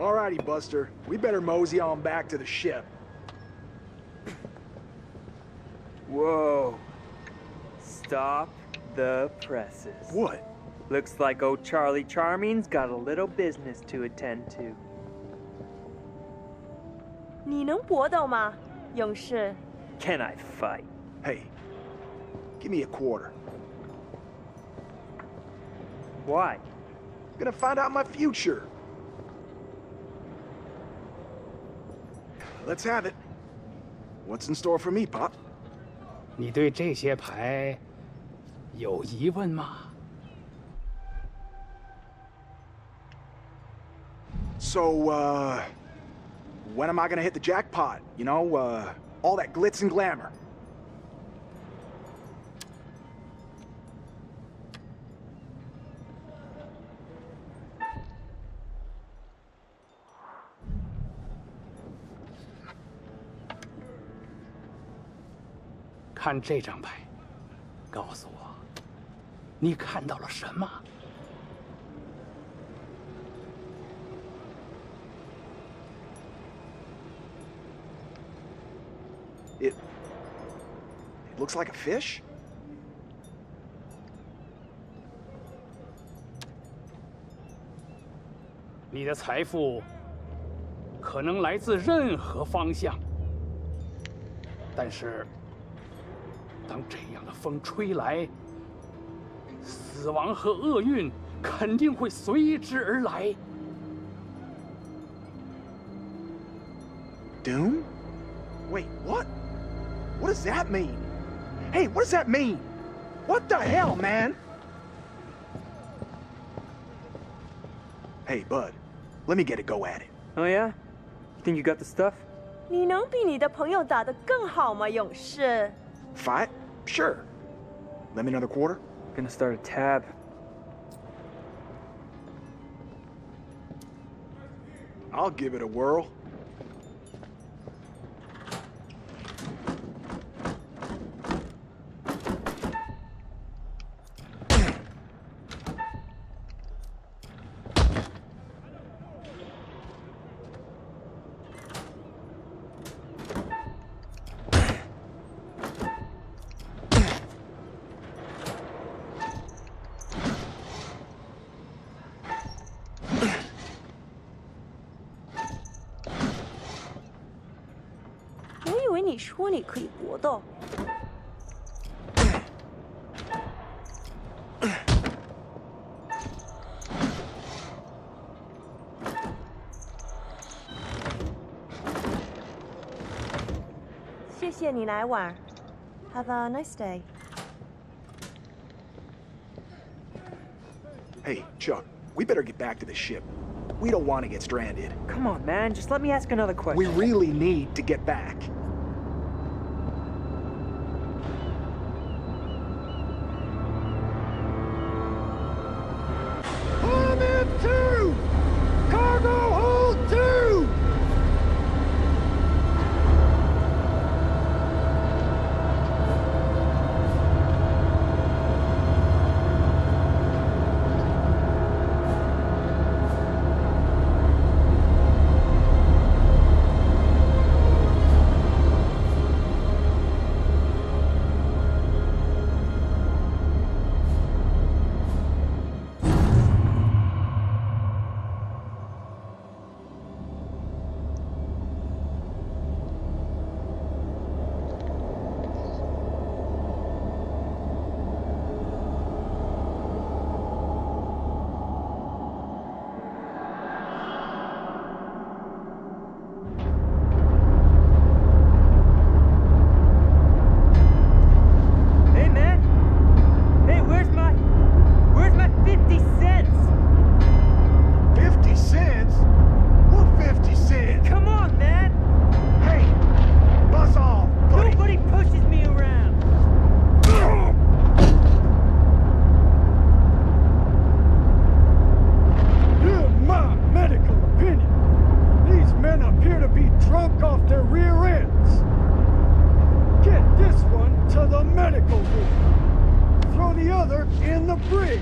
Alrighty, Buster. We better mosey on back to the ship. Whoa. Stop the presses. What? Looks like old Charlie Charming's got a little business to attend to. 你能搏斗吗，勇士？ Can I fight? Hey, give me a quarter. Why? Gonna find out my future. Let's have it. What's in store for me, Pop? 你对这些牌有疑问吗？ So, when am I gonna hit the jackpot? You know, all that glitz and glamour. 看这张牌，告诉我，你看到了什么？ It looks like a fish? 你的财富可能来自任何方向，但是当这样的风吹来，死亡和厄运肯定会随之而来。 Doom? Wait, what? What does that mean? Hey, what does that mean? What the hell, man? Hey, Bud, let me get a go at it. Oh yeah? You think you got the stuff? 你能比你的朋友打得更好吗，勇士？ Fight? Sure. Let me another quarter? Gonna start a tab. I'll give it a whirl. I 以为你说你可以搏斗。谢谢你来玩。Have a nice day. Hey, Chuck, we better get back to the ship. We don't want to get stranded. Come on, man. Just let me ask another question. We really need to get back. I'm in two! Cargo hold two! Hey, man. Hey, where's my 50 cents? 50 cents? What 50 cents? Come on, man. Hey, buzz off, buddy. Nobody pushes me around. In my medical opinion, these men appear to be drunk off their rear ends. Get this one to the medical ward. Throw the other in the brig.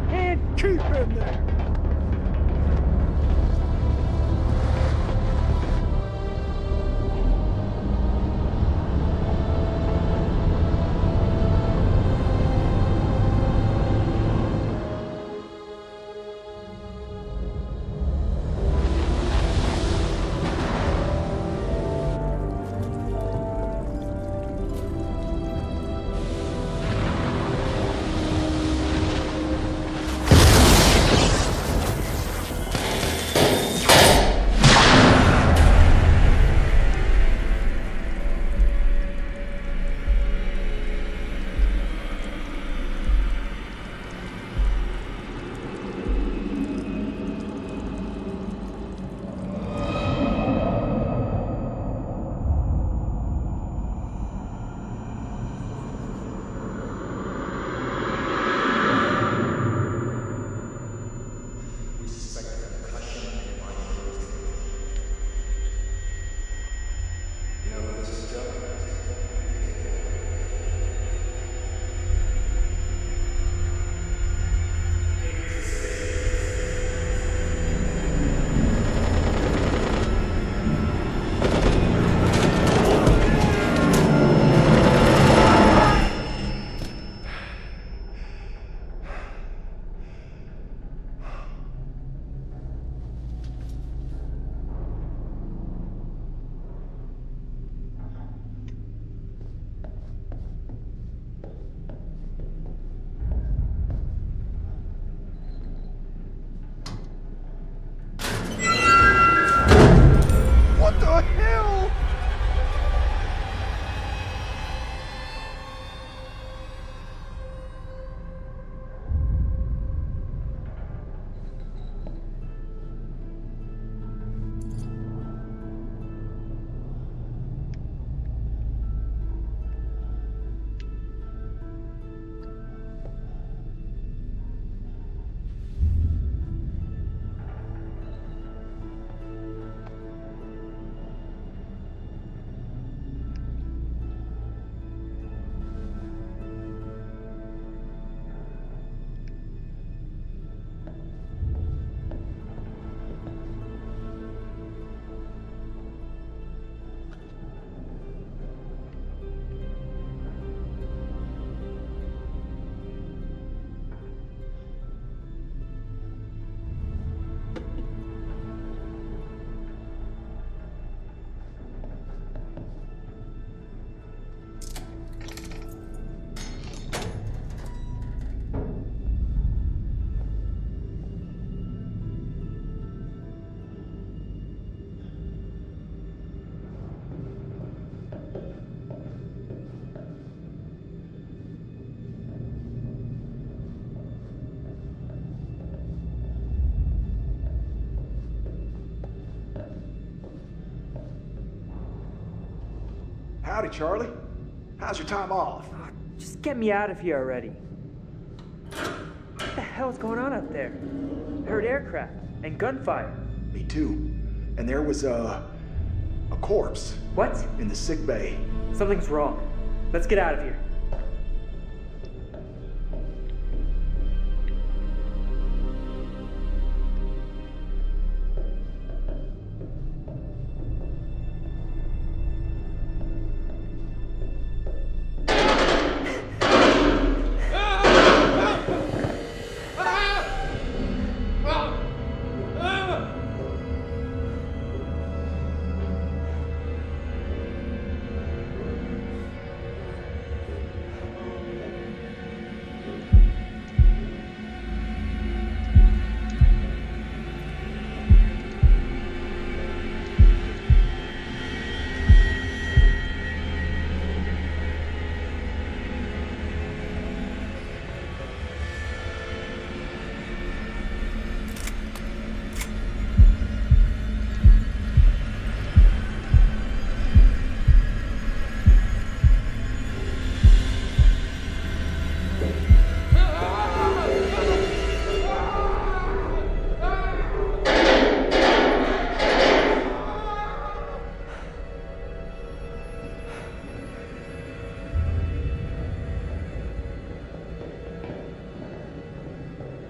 And keep him there. Howdy, Charlie. How's your time off? Just get me out of here already. What the hell's going on out there? I heard aircraft and gunfire. Me too. And there was a corpse. What? In the sick bay. Something's wrong. Let's get out of here.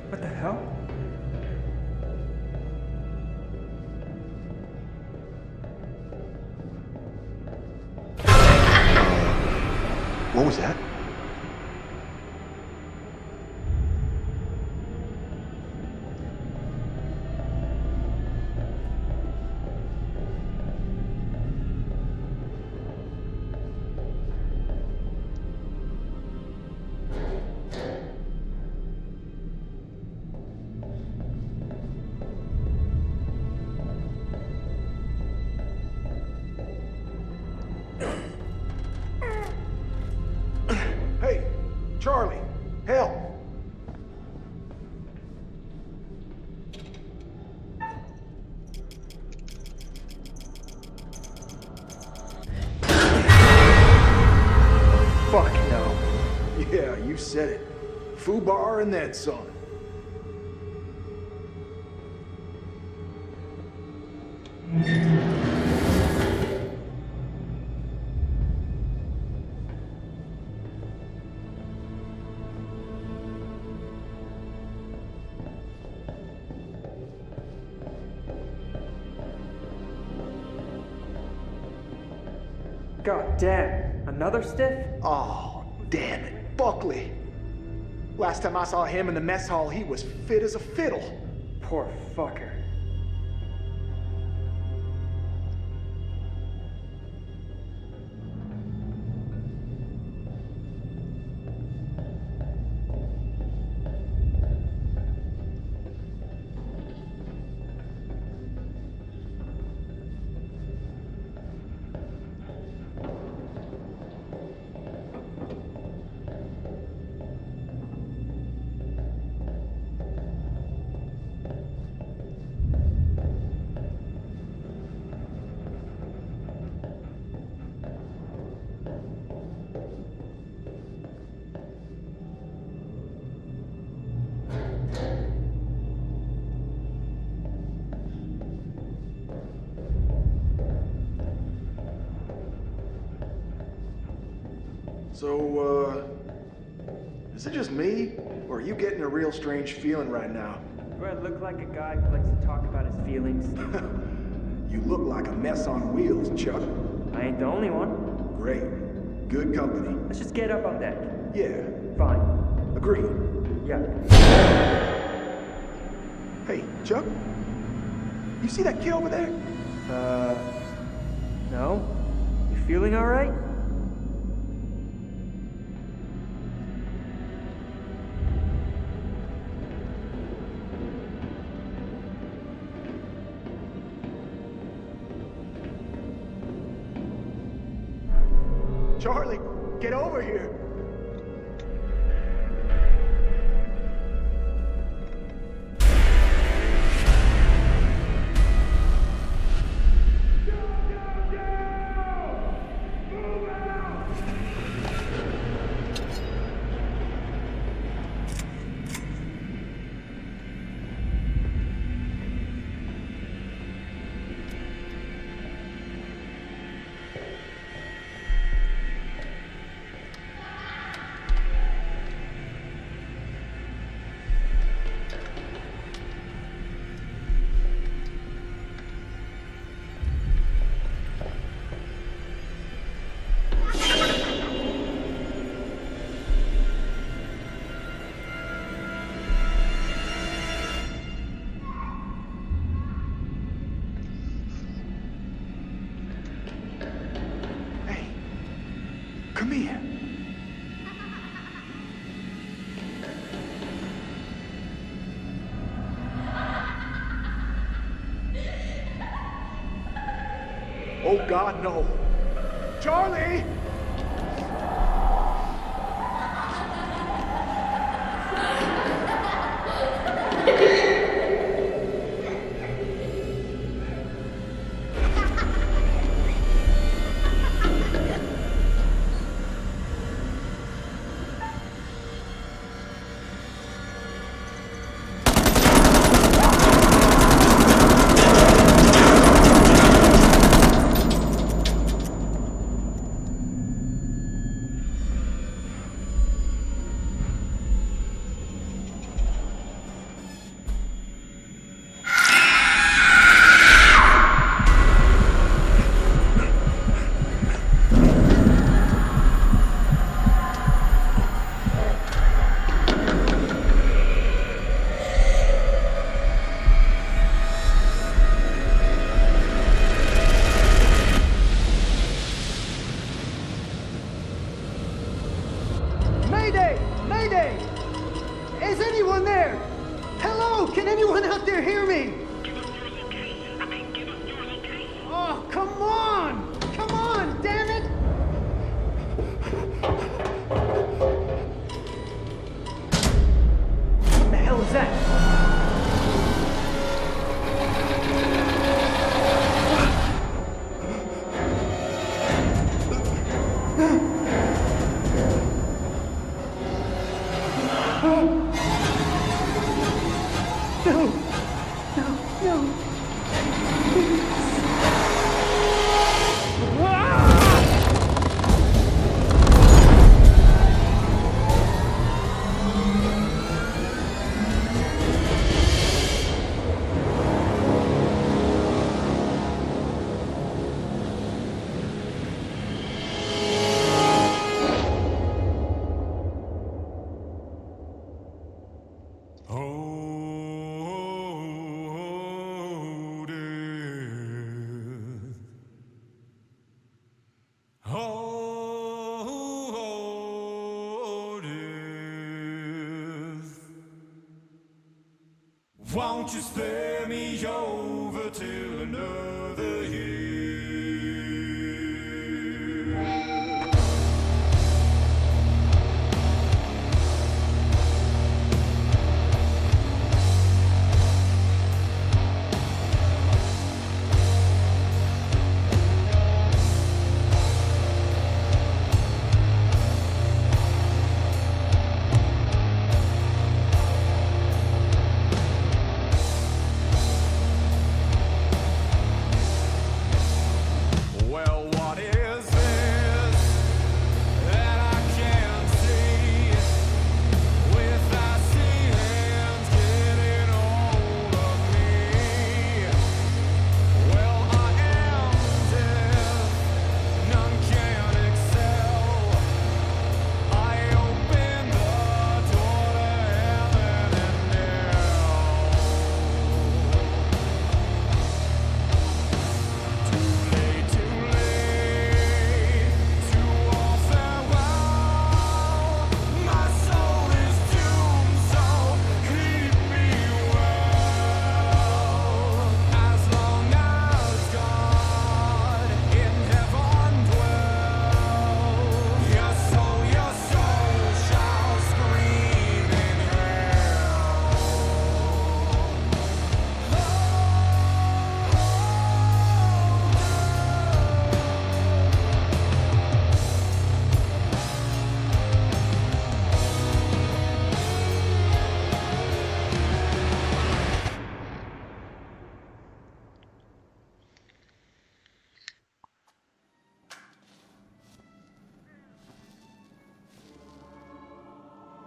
What the hell? What was that? Hey, Charlie, help! Fuck no. Yeah, you said it. Foobar and then some. God damn. Another stiff? Oh, damn it. Buckley. Last time I saw him in the mess hall, he was fit as a fiddle. Poor fucker. So, is it just me? Or are you getting a real strange feeling right now? Do I look like a guy who likes to talk about his feelings? You look like a mess on wheels, Chuck. I ain't the only one. Great. Good company. Let's just get up on deck. Yeah, Fine. agreed. Yeah. Hey, Chuck? You see that kid over there? No? You feeling alright? Charlie, get over here. Move Come here. Oh, God, no. Charlie! Mayday! Mayday! Is anyone there? Hello? Can anyone out there hear me? Give us your location. I mean, give us your location. Oh, come on! Come on, damn it! What the hell is that? Won't you spare me over till another year?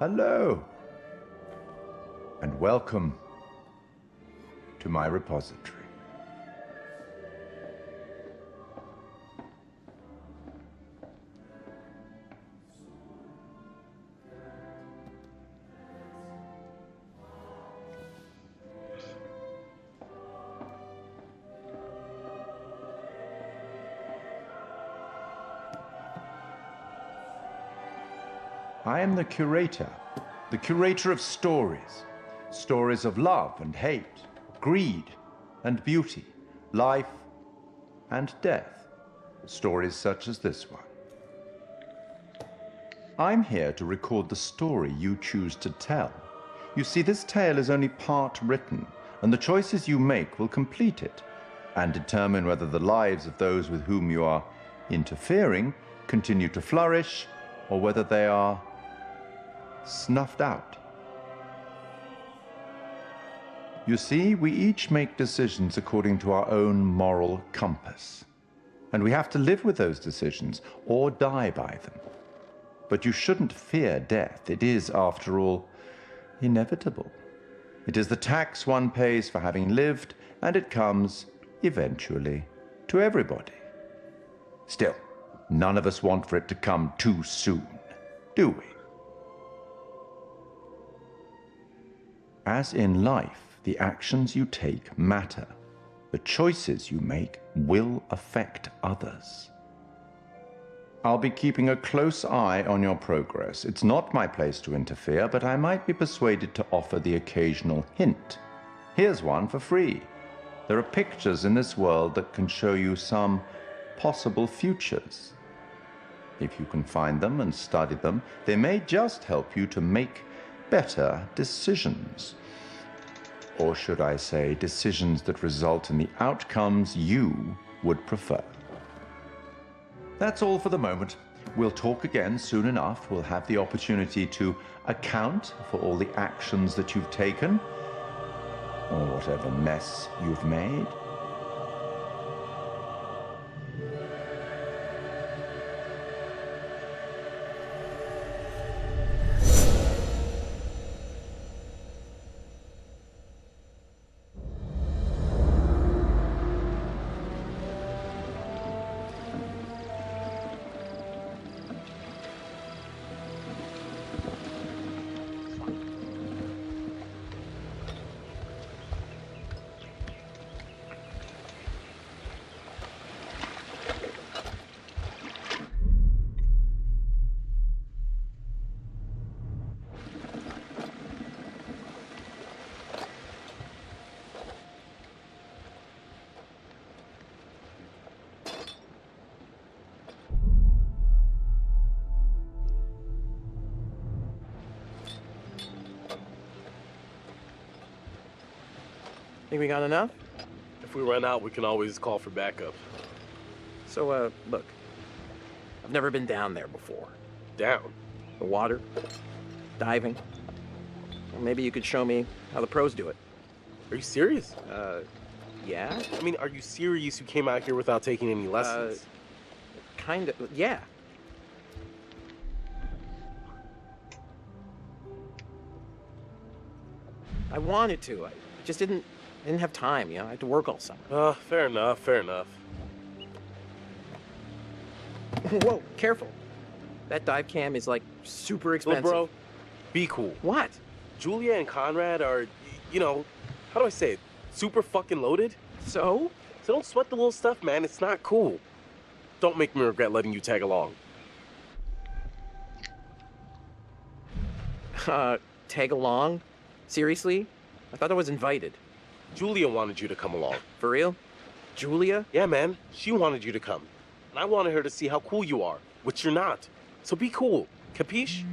Hello, and welcome to my repository. I am the curator of stories. Stories of love and hate, greed and beauty, life and death. Stories such as this one. I'm here to record the story you choose to tell. You see, this tale is only part written, and the choices you make will complete it and determine whether the lives of those with whom you are interfering continue to flourish or whether they are snuffed out. You see, we each make decisions according to our own moral compass, and we have to live with those decisions or die by them. But you shouldn't fear death. It is, after all, inevitable. It is the tax one pays for having lived, and it comes, eventually, to everybody. Still, none of us want for it to come too soon, do we? As in life, the actions you take matter. The choices you make will affect others. I'll be keeping a close eye on your progress. It's not my place to interfere, but I might be persuaded to offer the occasional hint. Here's one for free. There are pictures in this world that can show you some possible futures. If you can find them and study them, they may just help you to make better decisions. Or should I say, decisions that result in the outcomes you would prefer. That's all for the moment. We'll talk again soon enough. We'll have the opportunity to account for all the actions that you've taken, or whatever mess you've made. Think we got enough? If we run out, we can always call for backup. So, look. I've never been down there before. Down? The water, diving. Well, maybe you could show me how the pros do it. Are you serious? Yeah? I mean, are you serious you came out here without taking any lessons? Kind of, yeah. I wanted to. I just didn't have time, you know? I had to work all summer. Fair enough, fair enough. Whoa, careful. That dive cam is, like, super expensive. Look, bro, be cool. What? Julia and Conrad are, you know, how do I say it? Super fucking loaded. So? So don't sweat the little stuff, man. It's not cool. Don't make me regret letting you tag along. Tag along? Seriously? I thought I was invited. Julia wanted you to come along. For real? Julia? Yeah, man. She wanted you to come. And I wanted her to see how cool you are, which you're not. So be cool. Capiche?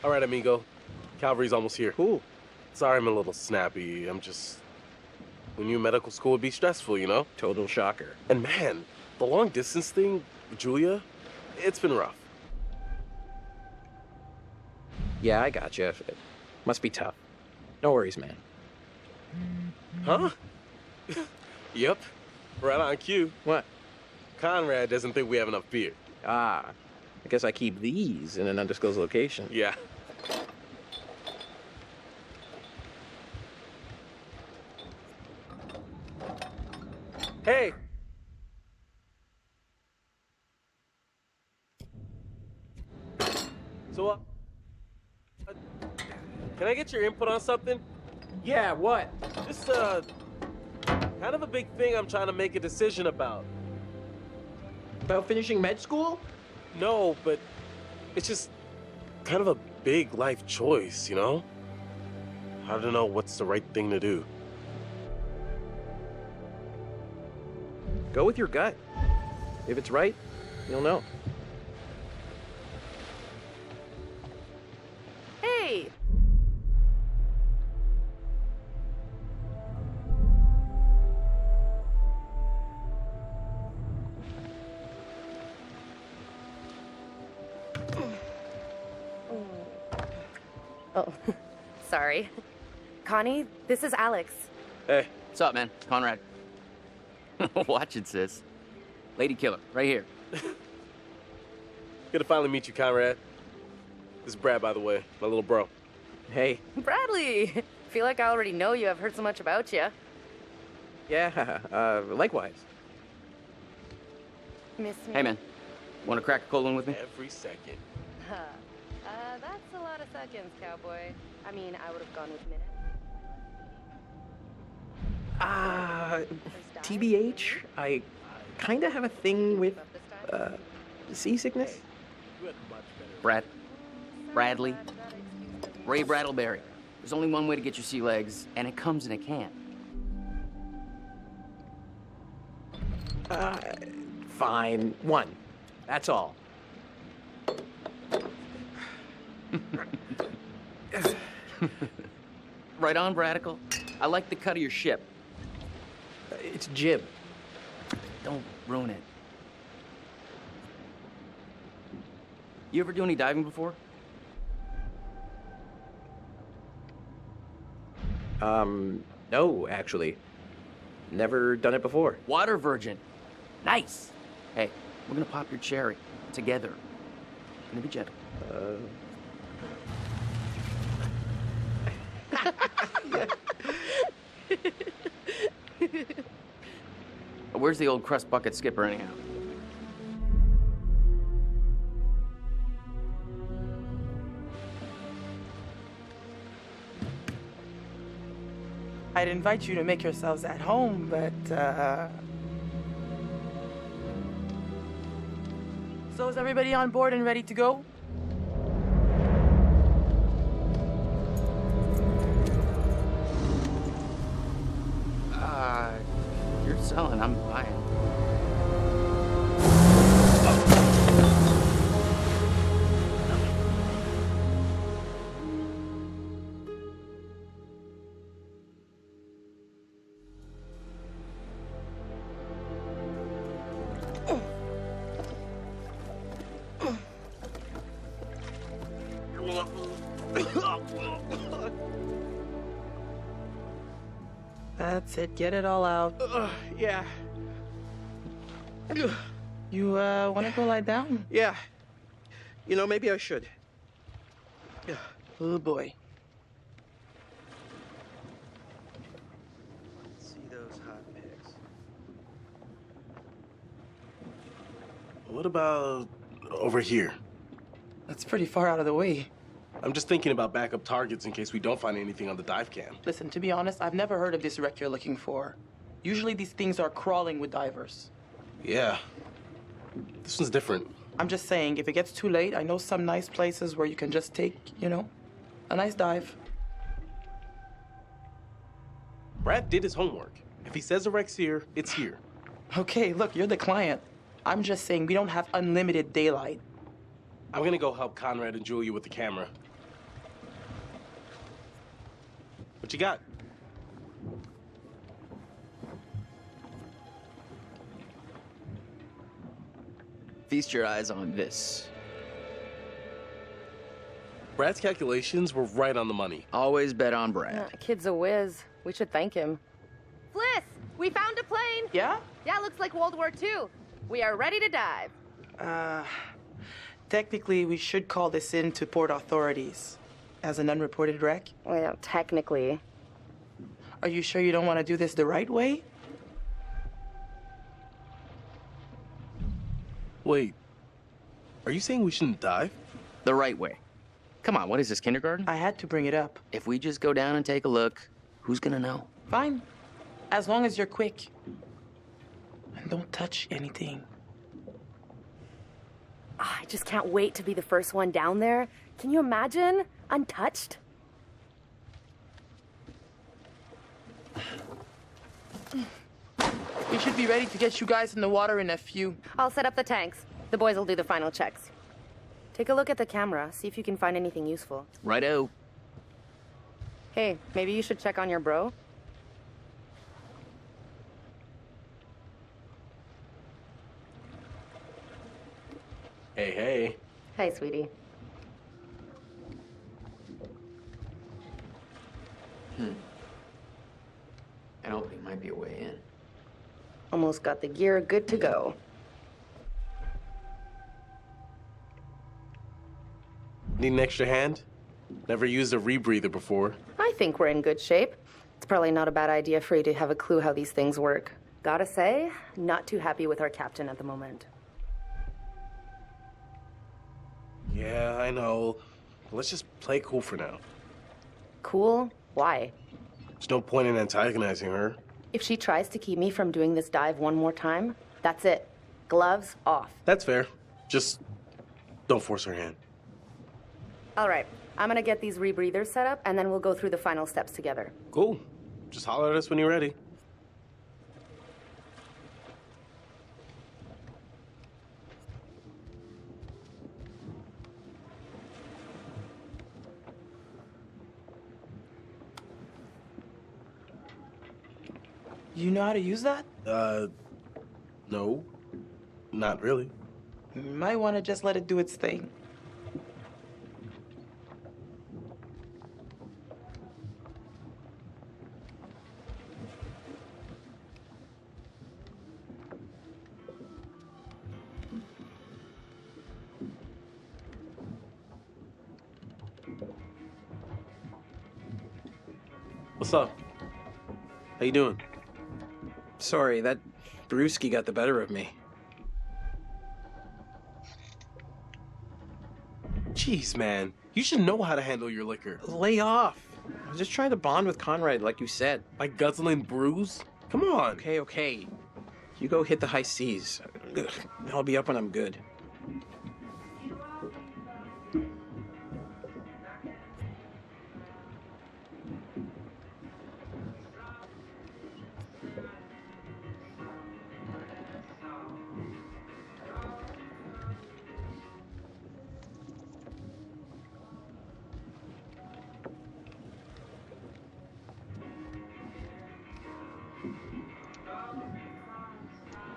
All right, amigo. Calvary's almost here. Cool. Sorry I'm a little snappy. I'm just... We knew medical school would be stressful, you know? Total shocker. And man, the long distance thing with Julia, it's been rough. Yeah, I gotcha. It must be tough. No worries, man. Huh? Yep. Right on cue. What? Conrad doesn't think we have enough beer. Ah. I guess I keep these in an undisclosed location. Yeah. Hey! So, can I get your input on something? Yeah, what? Just, kind of a big thing I'm trying to make a decision about. About finishing med school? No, but it's just, kind of a big life choice, you know? I don't know what's the right thing to do. Go with your gut. If it's right, you'll know. Hey! Oh, sorry. Connie, this is Alex. Hey. What's up, man? Conrad. Watch it, sis. Lady killer, right here. Good to finally meet you, Conrad. This is Brad, by the way, my little bro. Hey. Bradley! Feel like I already know you. I've heard so much about you. Yeah, likewise. Miss me? Hey, man. Want to crack a cold one with me? Every second. That's a lot of seconds, cowboy. I mean, I would have gone with minutes. TBH, I kind of have a thing with, seasickness. Bradley. Ray Brattleberry. There's only one way to get your sea legs, and it comes in a can. Fine. One. That's all. Right on, Bradical. I like the cut of your ship. It's jib. Don't ruin it. You ever do any diving before? No, actually. Never done it before. Water virgin. Nice. Hey, we're gonna pop your cherry. Together. Gonna be gentle. Where's the old crust bucket skipper, anyhow? I'd invite you to make yourselves at home, but, So is everybody on board and ready to go? You're selling, I'm buying. That's it, get it all out. Yeah. You, wanna go lie down? Yeah. You know, maybe I should. Yeah. Oh boy. See those hot pics. What about over here? That's pretty far out of the way. I'm just thinking about backup targets in case we don't find anything on the dive cam. Listen, to be honest, I've never heard of this wreck you're looking for. Usually these things are crawling with divers. Yeah. This one's different. I'm just saying, if it gets too late, I know some nice places where you can just take, you know, a nice dive. Brad did his homework. If he says the wreck's here, it's here. Okay, look, you're the client. I'm just saying we don't have unlimited daylight. I'm gonna go help Conrad and Julia with the camera. What you got? Feast your eyes on this. Brad's calculations were right on the money. Always bet on Brad. Kid's a whiz. We should thank him. Fliss, we found a plane. Yeah? Yeah, looks like World War II. We are ready to dive. Technically, we should call this in to port authorities as an unreported wreck. Well, technically. Are you sure you don't want to do this the right way? Wait, are you saying we shouldn't dive? The right way. Come on, what is this, kindergarten? I had to bring it up. If we just go down and take a look, who's gonna know? Fine. As long as you're quick. And don't touch anything. I just can't wait to be the first one down there. Can you imagine? Untouched? We should be ready to get you guys in the water in a few. I'll set up the tanks. The boys will do the final checks. Take a look at the camera, see if you can find anything useful. Righto. Hey, maybe you should check on your bro? Hey, hey. Hey, sweetie. An opening might be a way in. Almost got the gear good to go. Need an extra hand? Never used a rebreather before. I think we're in good shape. It's probably not a bad idea for you to have a clue how these things work. Gotta say, not too happy with our captain at the moment. Yeah, I know. Let's just play cool for now. Cool? Why? There's no point in antagonizing her. If she tries to keep me from doing this dive one more time, that's it. Gloves off. That's fair. Just don't force her hand. All right, I'm gonna get these rebreathers set up, and then we'll go through the final steps together. Cool. Just holler at us when you're ready. You know how to use that? No. Not really. You might want to just let it do its thing. What's up? How you doing? Sorry, that brewski got the better of me. Jeez, man. You should know how to handle your liquor. Lay off. I was just trying to bond with Conrad, like you said. Like guzzling brews? Come on. Okay. You go hit the high seas. I'll be up when I'm good.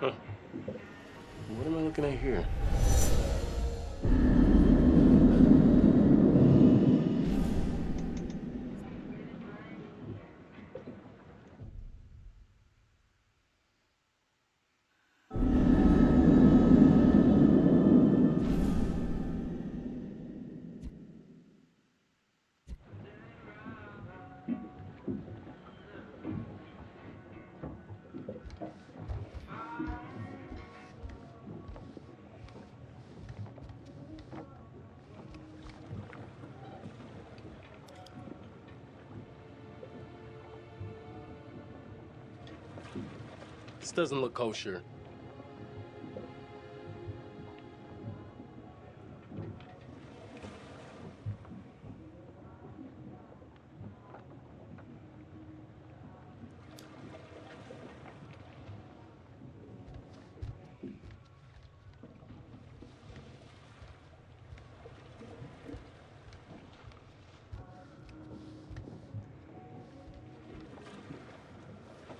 Huh. What am I looking at here? This doesn't look kosher.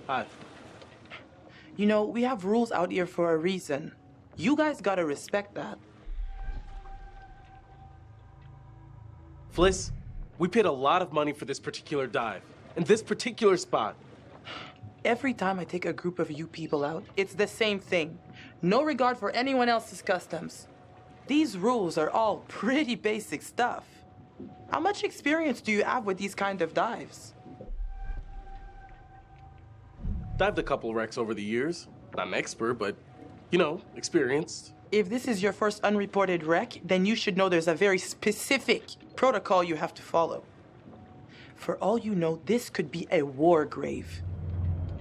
Hi. You know, we have rules out here for a reason. You guys gotta respect that. Fliss, we paid a lot of money for this particular dive, and this particular spot. Every time I take a group of you people out, it's the same thing. No regard for anyone else's customs. These rules are all pretty basic stuff. How much experience do you have with these kind of dives? Dived a couple wrecks over the years. Not an expert, but, you know, experienced. If this is your first unreported wreck, then you should know there's a very specific protocol you have to follow. For all you know, this could be a war grave.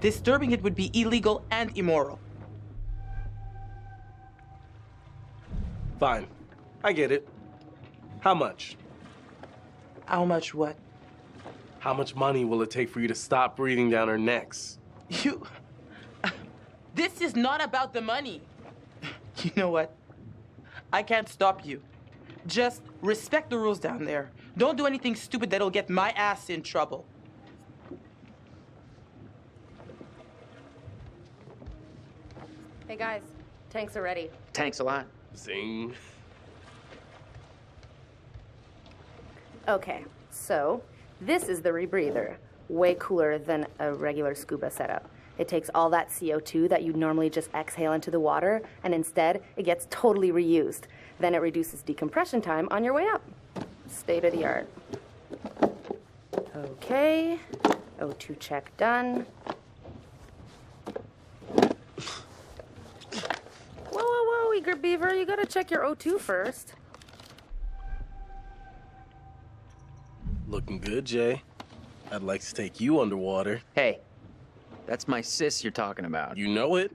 Disturbing it would be illegal and immoral. Fine. I get it. How much? How much what? How much money will it take for you to stop breathing down our necks? You... This is not about the money. You know what? I can't stop you. Just respect the rules down there. Don't do anything stupid that'll get my ass in trouble. Hey guys, tanks are ready. Thanks a lot. Zing. Okay, so this is the rebreather. Way cooler than a regular scuba setup. It takes all that CO2 that you'd normally just exhale into the water, and instead, it gets totally reused. Then it reduces decompression time on your way up. State of the art. Okay, O2 check done. Whoa, eager beaver, you gotta check your O2 first. Looking good, Jay. I'd like to take you underwater. Hey, that's my sis you're talking about. You know it.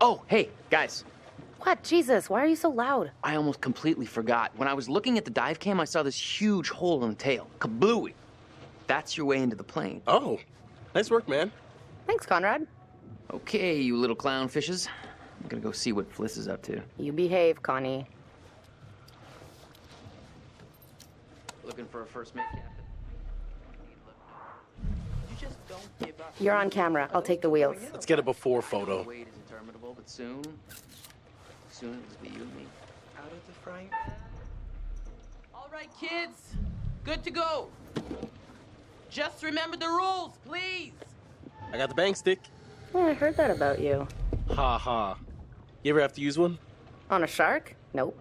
Oh, hey, guys. What? Jesus, why are you so loud? I almost completely forgot. When I was looking at the dive cam, I saw this huge hole in the tail. Kablooey. That's your way into the plane. Oh, nice work, man. Thanks, Conrad. Okay, you little clownfishes. I'm gonna go see what Fliss is up to. You behave, Connie. Looking for a first mate, Captain. You just don't give up. You're on camera. I'll take the wheels. Let's get a before photo. Wait is interminable, but soon it will be you and me. Out of the frying pan. All right, kids. Good to go. Just remember the rules, please. I got the bang stick. Yeah, I heard that about you. Ha ha. You ever have to use one? On a shark? Nope.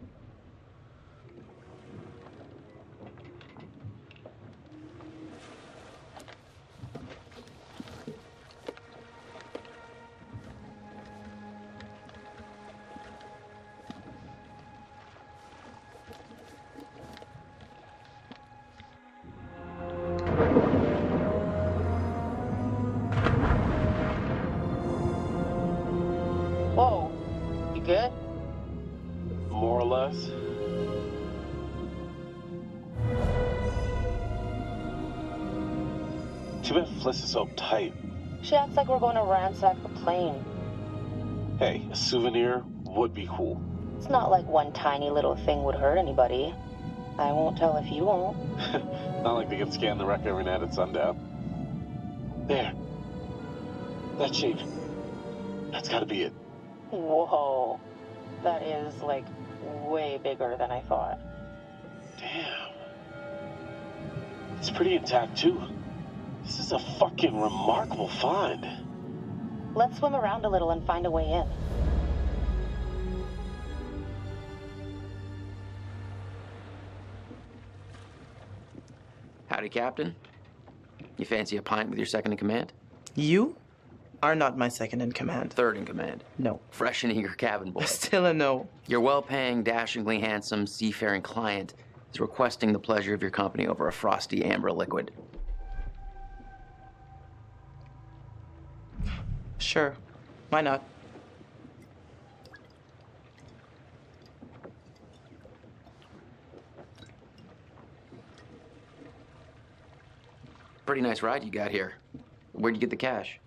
Whoa. You good? More or less. Too bad Fliss is so uptight. She acts like we're going to ransack the plane. Hey, a souvenir would be cool. It's not like one tiny little thing would hurt anybody. I won't tell if you won't. Not like they can scan the wreck every night at sundown. There. That shape. That's gotta be it. Whoa. That is, like, way bigger than I thought. Damn. It's pretty intact, too. This is a fucking remarkable find. Let's swim around a little and find a way in. Howdy, Captain. You fancy a pint with your second in command? You are not my second in command. Third in command. No. Fresh and eager cabin boy. Still a no. Your well-paying, dashingly handsome, seafaring client is requesting the pleasure of your company over a frosty amber liquid. Sure. Why not? Pretty nice ride you got here. Where'd you get the cash?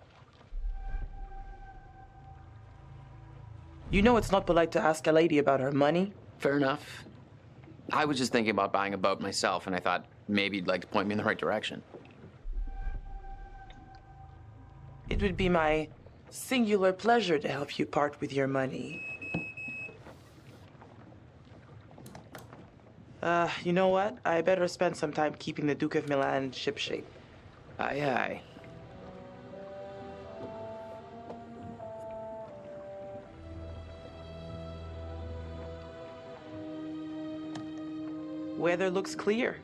You know it's not polite to ask a lady about her money. Fair enough. I was just thinking about buying a boat myself, and I thought maybe you'd like to point me in the right direction. It would be my singular pleasure to help you part with your money. You know what? I better spend some time keeping the Duke of Milan shipshape. Aye, aye. Weather looks clear.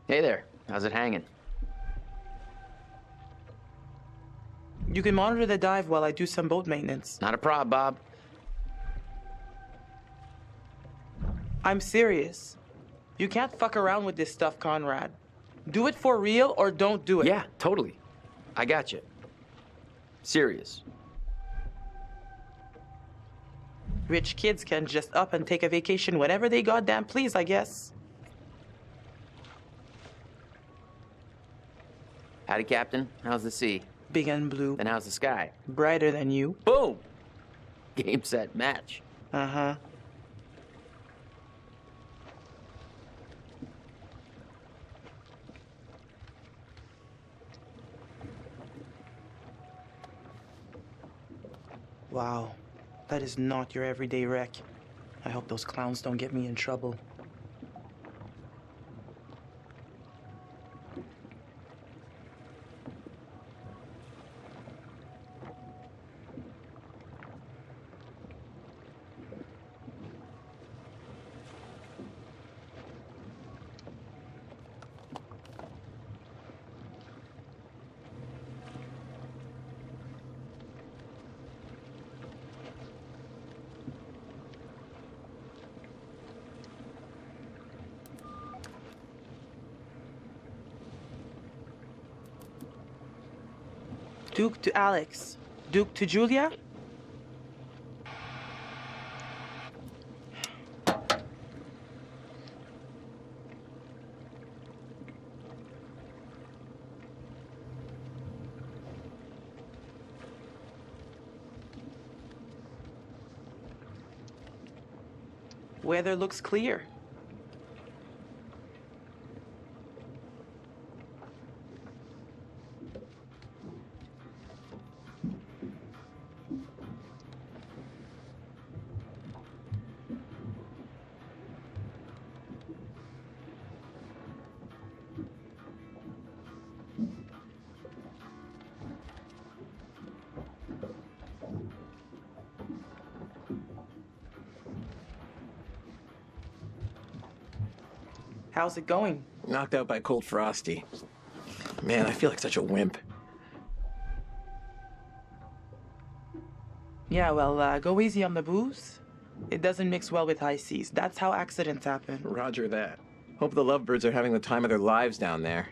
Hey there. How's it hanging? You can monitor the dive while I do some boat maintenance. Not a prob, Bob. I'm serious. You can't fuck around with this stuff, Conrad. Do it for real or don't do it. Yeah, totally. I got you. Serious. Rich kids can just up and take a vacation whenever they goddamn please, I guess. Howdy, Captain. How's the sea? Big and blue. And how's the sky? Brighter than you. Boom! Game, set, match. Uh-huh. Wow. That is not your everyday wreck. I hope those clowns don't get me in trouble. Duke to Alex. Duke to Julia? Weather looks clear. How's it going? Knocked out by cold frosty. Man, I feel like such a wimp. Yeah, well, go easy on the booze. It doesn't mix well with high seas. That's how accidents happen. Roger that. Hope the lovebirds are having the time of their lives down there.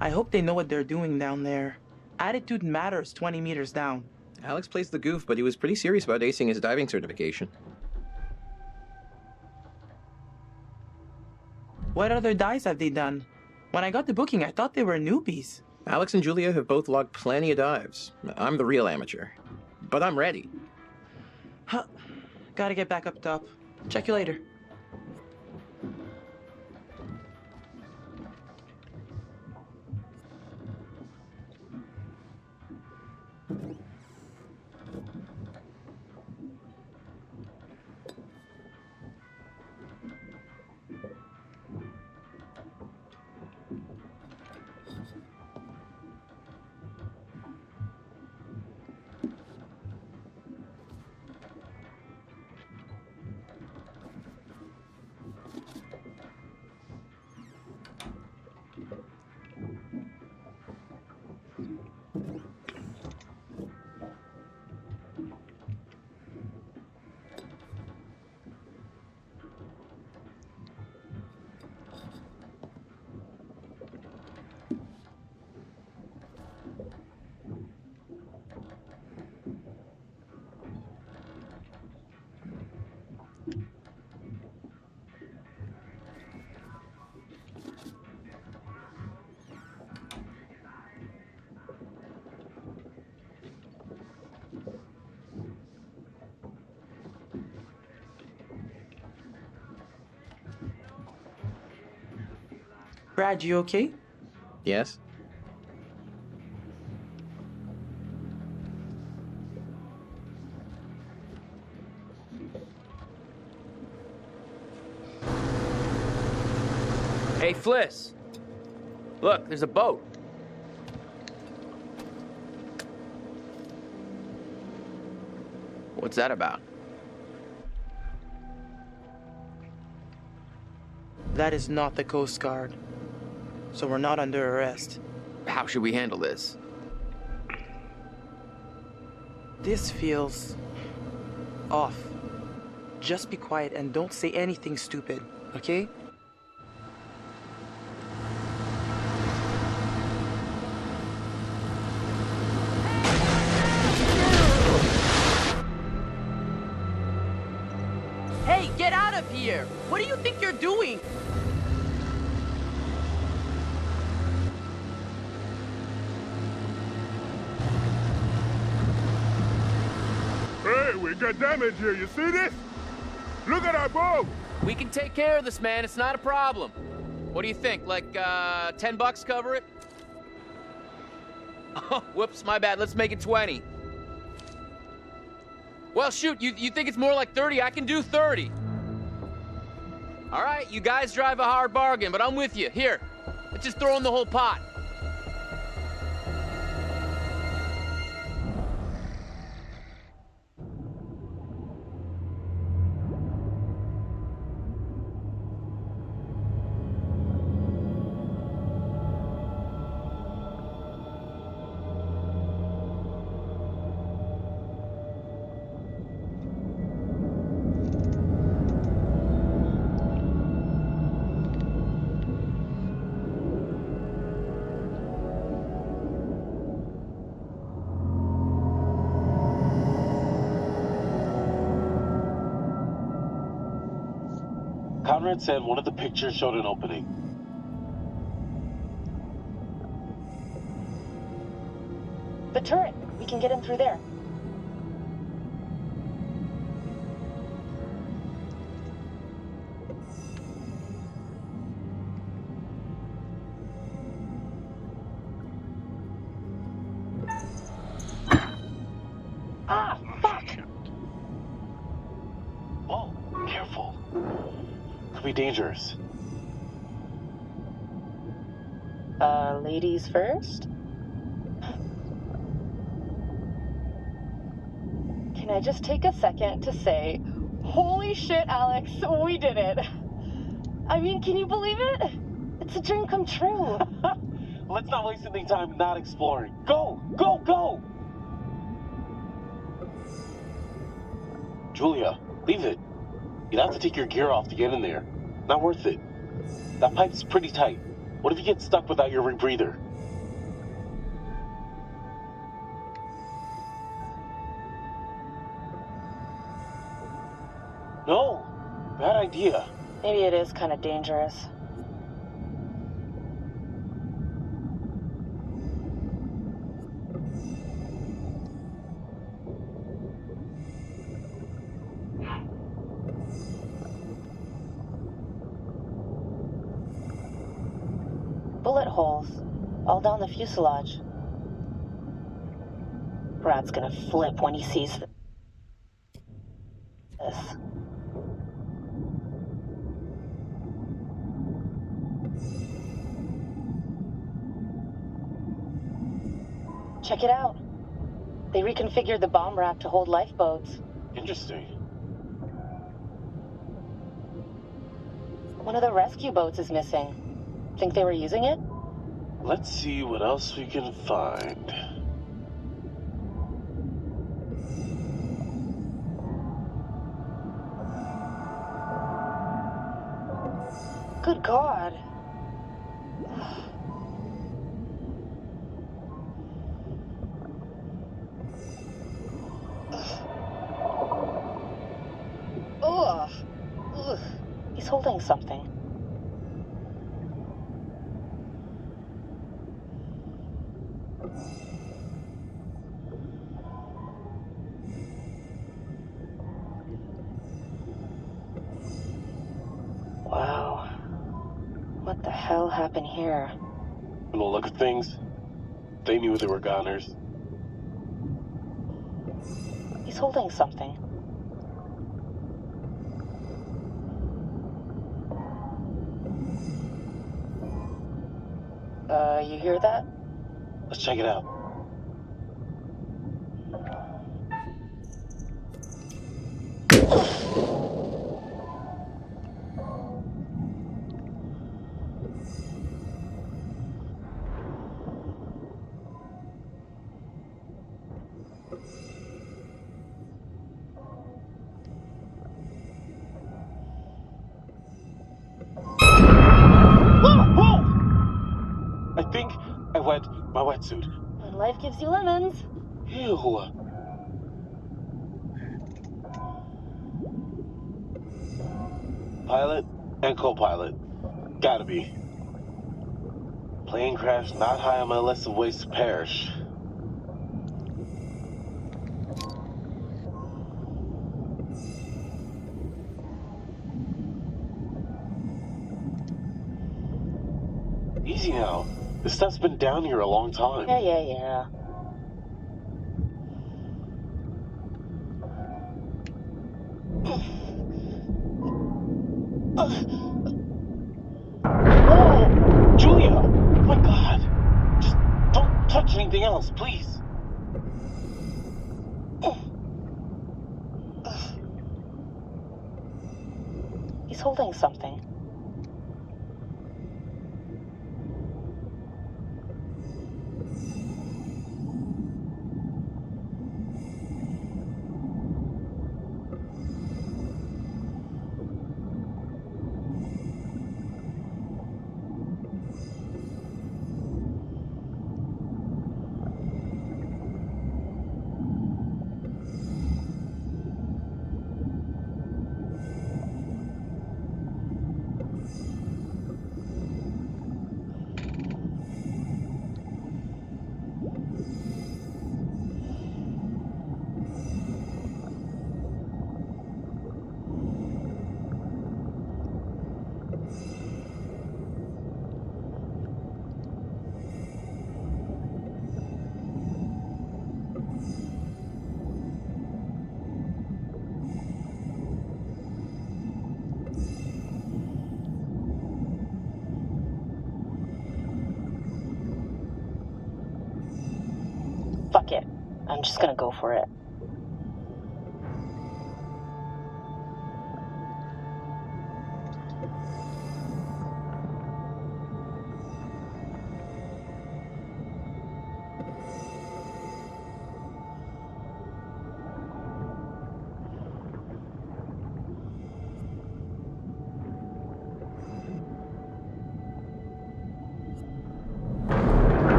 I hope they know what they're doing down there. Attitude matters 20 meters down. Alex plays the goof, but he was pretty serious about acing his diving certification. What other dives have they done? When I got the booking, I thought they were newbies. Alex and Julia have both logged plenty of dives. I'm the real amateur. But I'm ready. Huh. Gotta get back up top. Check you later. Brad, you okay? Yes? Hey, Fliss. Look, there's a boat. What's that about? That is not the Coast Guard. So we're not under arrest. How should we handle this? This feels off. Just be quiet and don't say anything stupid, okay? Hey, get out of here! What do you think you're doing? Hey, we got damage here. You see this? Look at our boat. We can take care of this, man. It's not a problem. What do you think? Like, $10 cover it? Oh, whoops, my bad. Let's make it 20. Well, shoot, you think it's more like 30? I can do 30. All right, you guys drive a hard bargain, but I'm with you. Here, let's just throw in the whole pot. Conrad said one of the pictures showed an opening. The turret. We can get in through there. Ah, fuck! Whoa, careful. Could be dangerous. Ladies first? Can I just take a second to say, holy shit, Alex, we did it. I mean, can you believe it? It's a dream come true. Let's not waste any time not exploring. Go! Go! Go! Julia, leave it. You'd have to take your gear off to get in there. Not worth it. That pipe's pretty tight. What if you get stuck without your rebreather? No! Bad idea. Maybe it is kind of dangerous. Bullet holes, all down the fuselage. Brad's gonna flip when he sees this. Check it out. They reconfigured the bomb rack to hold lifeboats. Interesting. One of the rescue boats is missing. Think they were using it? Let's see what else we can find. Good God. Ugh. Ugh. He's holding something. Wow. What the hell happened here? From the look of things, they knew they were goners. He's holding something. You hear that? Let's check it out. my wetsuit. When life gives you lemons. Ew. Pilot and co-pilot. Gotta be. Plane crash not high on my list of ways to perish. Easy now. This stuff's been down here a long time. Yeah. Whoa! Julia! Oh my god! Just don't touch anything else, please. He's holding something. Fuck it. I'm just gonna go for it.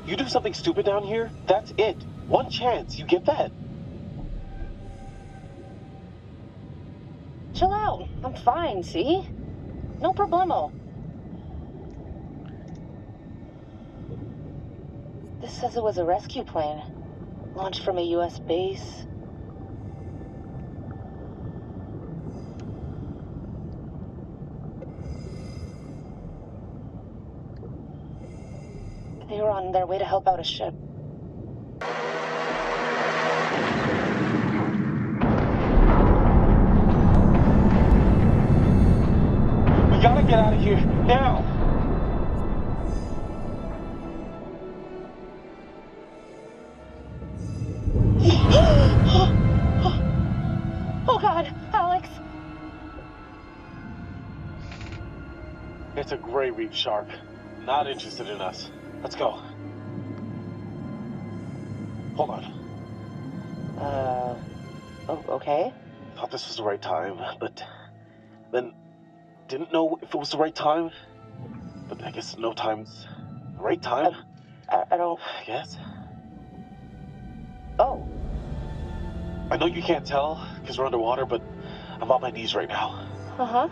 You do something stupid down here, that's it. One chance, you get that? Chill out. I'm fine, see? No problemo. This says it was a rescue plane. Launched from a U.S. base. They were on their way to help out a ship. We gotta get out of here, now! Oh God, Alex! It's a gray reef shark. Not interested in us. Let's go. Hold on. Oh, okay. Thought this was the right time, but then didn't know if it was the right time. But I guess no time's the right time. I don't... I guess. Oh. I know you can't tell, because we're underwater, but I'm on my knees right now. Uh-huh.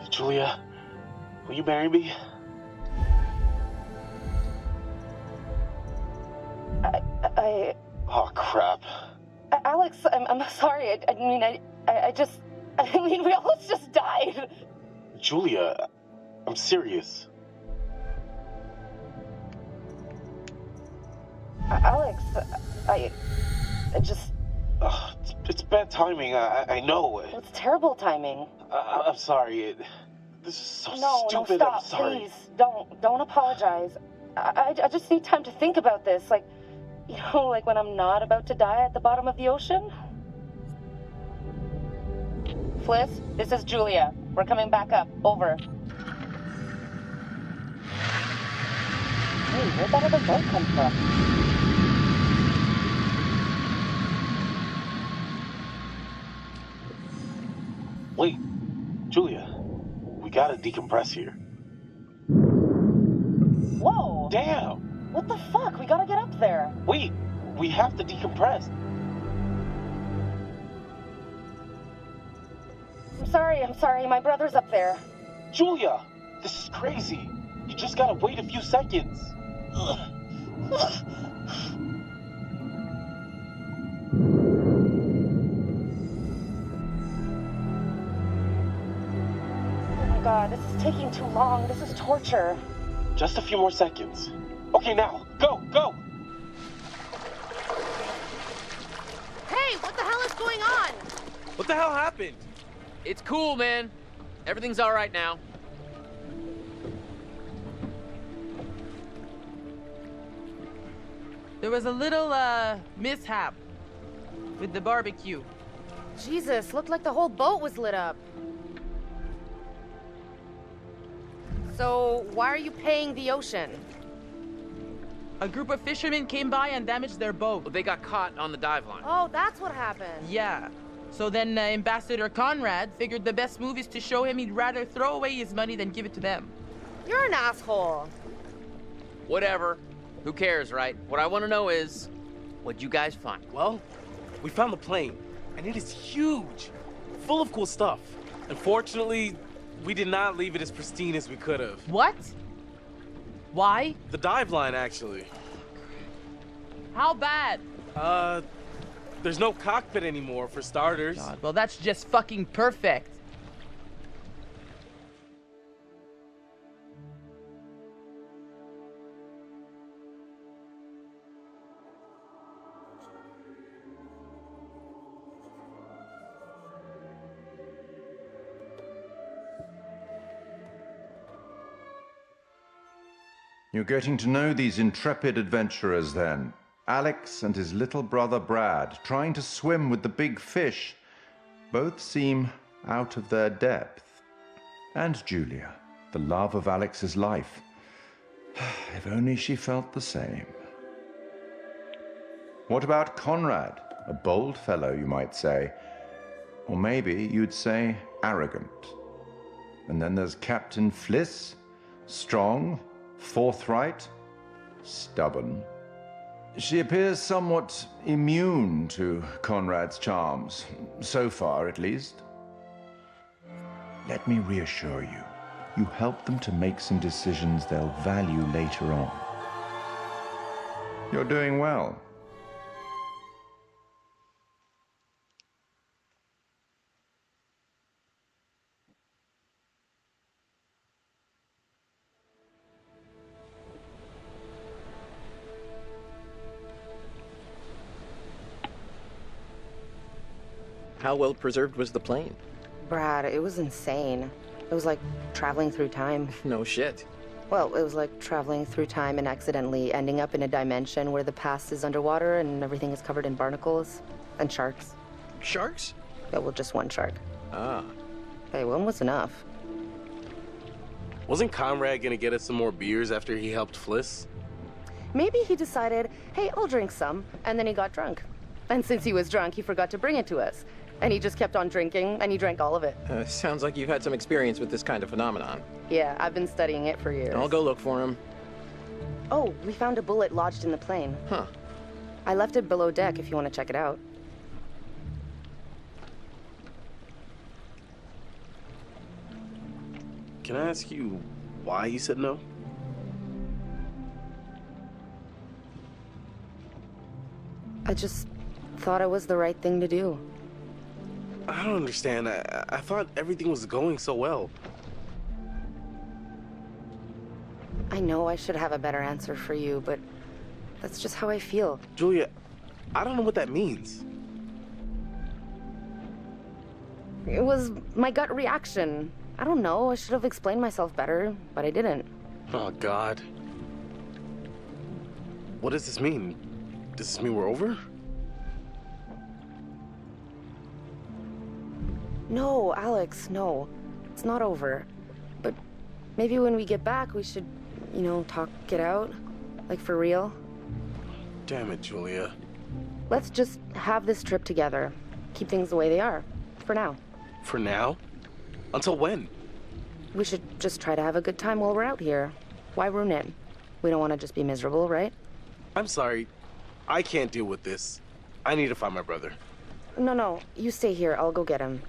Julia, will you marry me? Oh, crap. Alex, I'm sorry. I mean, we almost just died. Julia, I'm serious. Alex, I just... It's bad timing, I know. It's terrible timing. I'm sorry. This is so No, stupid. stop, I'm sorry. please. Don't apologize. I just need time to think about this. Like, you know, like when I'm not about to die at the bottom of the ocean. Fliss, this is Julia. We're coming back up. Over. Hey, where'd that other boat come from? Wait, Julia, we gotta decompress here. Whoa! Damn! What the fuck? We gotta get up there. Wait, we have to decompress. I'm sorry, my brother's up there. Julia, this is crazy. You just gotta wait a few seconds. God, this is taking too long. This is torture. Just a few more seconds. Okay, now, go! Hey, what the hell is going on? What the hell happened? It's cool, man. Everything's all right now. There was a little, mishap with the barbecue. Jesus, looked like the whole boat was lit up. So, why are you paying the ocean? A group of fishermen came by and damaged their boat. Well, they got caught on the dive line. Oh, that's what happened. Yeah. So then Ambassador Conrad figured the best move is to show him he'd rather throw away his money than give it to them. You're an asshole. Whatever. Who cares, right? What I want to know is, what'd you guys find? Well, we found the plane, and it is huge, full of cool stuff. Unfortunately, we did not leave it as pristine as we could have. What? Why? The dive line, actually. How bad? There's no cockpit anymore, for starters. God, well, that's just fucking perfect. You're getting to know these intrepid adventurers then. Alex and his little brother Brad, trying to swim with the big fish. Both seem out of their depth. And Julia, the love of Alex's life. If only she felt the same. What about Conrad? A bold fellow, you might say. Or maybe you'd say arrogant. And then there's Captain Fliss, strong, forthright, stubborn. She appears somewhat immune to Conrad's charms, so far at least. Let me reassure you, you help them to make some decisions they'll value later on. You're doing well. How well preserved was the plane? Brad, it was insane. It was like traveling through time. No shit. Well, it was like traveling through time and accidentally ending up in a dimension where the past is underwater and everything is covered in barnacles and sharks. Sharks? Yeah, well, just one shark. Ah. Hey, one was enough. Wasn't Conrad gonna get us some more beers after he helped Fliss? Maybe he decided, hey, I'll drink some, and then he got drunk. And since he was drunk, he forgot to bring it to us. And he just kept on drinking, and he drank all of it. Sounds like you've had some experience with this kind of phenomenon. Yeah, I've been studying it for years. I'll go look for him. Oh, we found a bullet lodged in the plane. Huh. I left it below deck if you want to check it out. Can I ask you why you said no? I just thought it was the right thing to do. I don't understand. I thought everything was going so well. I know I should have a better answer for you, but That's just how I feel. Julia, I don't know what that means. It was my gut reaction. I don't know, I should have explained myself better, but I didn't. Oh, God. What does this mean? Does this mean we're over? No, Alex, no. It's not over. But maybe when we get back, we should, talk it out. Like, for real. Damn it, Julia. Let's just have this trip together. Keep things the way they are. For now. For now? Until when? We should just try to have a good time while we're out here. Why ruin it? We don't want to just be miserable, right? I'm sorry. I can't deal with this. I need to find my brother. No. You stay here. I'll go get him.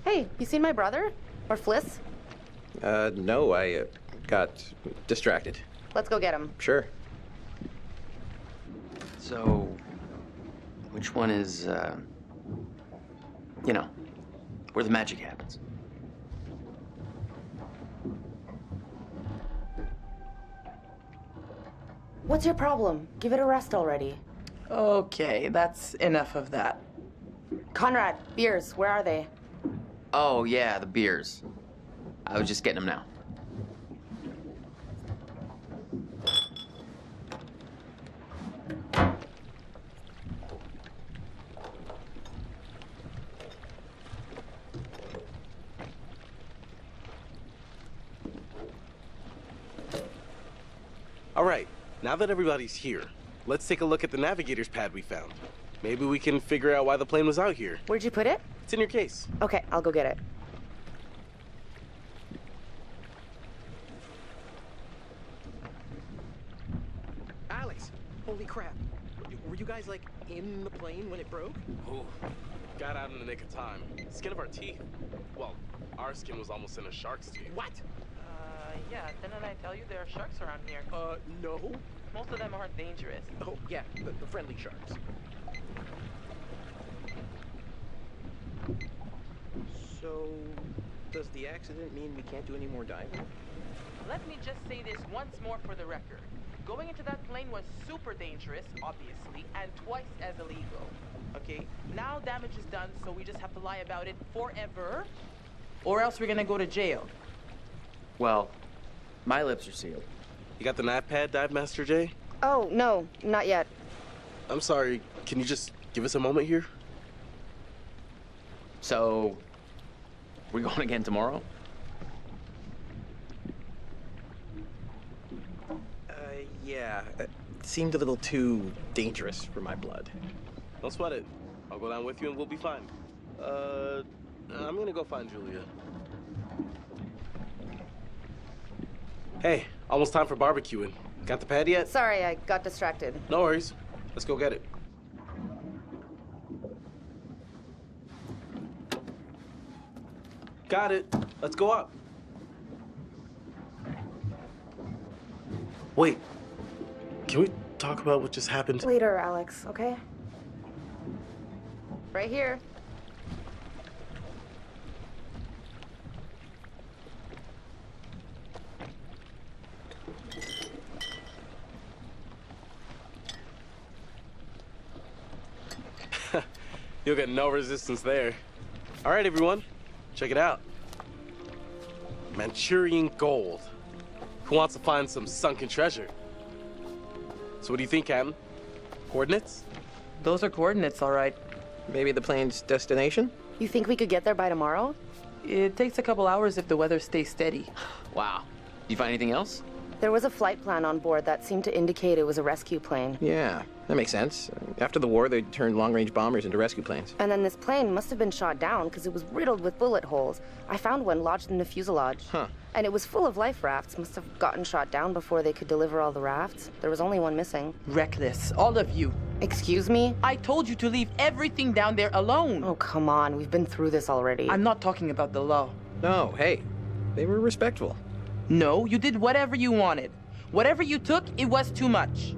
Hey, you seen my brother? Or Fliss? No, I got distracted. Let's go get him. Sure. So, which one is, where the magic happens? What's your problem? Give it a rest already. Okay, that's enough of that. Conrad, beers, where are they? Oh, yeah, the beers. I was just getting them now. All right, now that everybody's here, let's take a look at the navigator's pad we found. Maybe we can figure out why the plane was out here. Where'd you put it? It's in your case. Okay, I'll go get it. Alex, holy crap. Were you guys, like, in the plane when it broke? Ooh, got out in the nick of time. Skin of our teeth. Well, our skin was almost in a shark's teeth. What? Yeah, didn't I tell you there are sharks around here? No. Most of them aren't dangerous. Oh, yeah, the friendly sharks. So, does the accident mean we can't do any more diving? Let me just say this once more for the record. Going into that plane was super dangerous, obviously, and twice as illegal. Okay, now damage is done, so we just have to lie about it forever. Or else we're gonna go to jail. Well, my lips are sealed. You got the nav pad, Dive Master Jay? Oh, no, not yet. I'm sorry, can you just give us a moment here? So, we're going again tomorrow? Yeah. It seemed a little too dangerous for my blood. Don't sweat it. I'll go down with you and we'll be fine. I'm gonna go find Julia. Hey, almost time for barbecuing. Got the pad yet? Sorry, I got distracted. No worries. Let's go get it. Got it. Let's go up. Wait. Can we talk about what just happened? Later, Alex, okay? Right here. You'll get no resistance there. All right, everyone. Check it out. Manchurian gold. Who wants to find some sunken treasure? So what do you think, Captain? Coordinates? Those are coordinates, all right. Maybe the plane's destination? You think we could get there by tomorrow? It takes a couple hours if the weather stays steady. Wow. You find anything else? There was a flight plan on board that seemed to indicate it was a rescue plane. Yeah, that makes sense. After the war, they turned long-range bombers into rescue planes. And then this plane must have been shot down because it was riddled with bullet holes. I found one lodged in the fuselage. Huh. And it was full of life rafts. Must have gotten shot down before they could deliver all the rafts. There was only one missing. Reckless, all of you. Excuse me? I told you to leave everything down there alone. Oh, come on. We've been through this already. I'm not talking about the law. No, hey, they were respectful. No, you did whatever you wanted. Whatever you took, it was too much.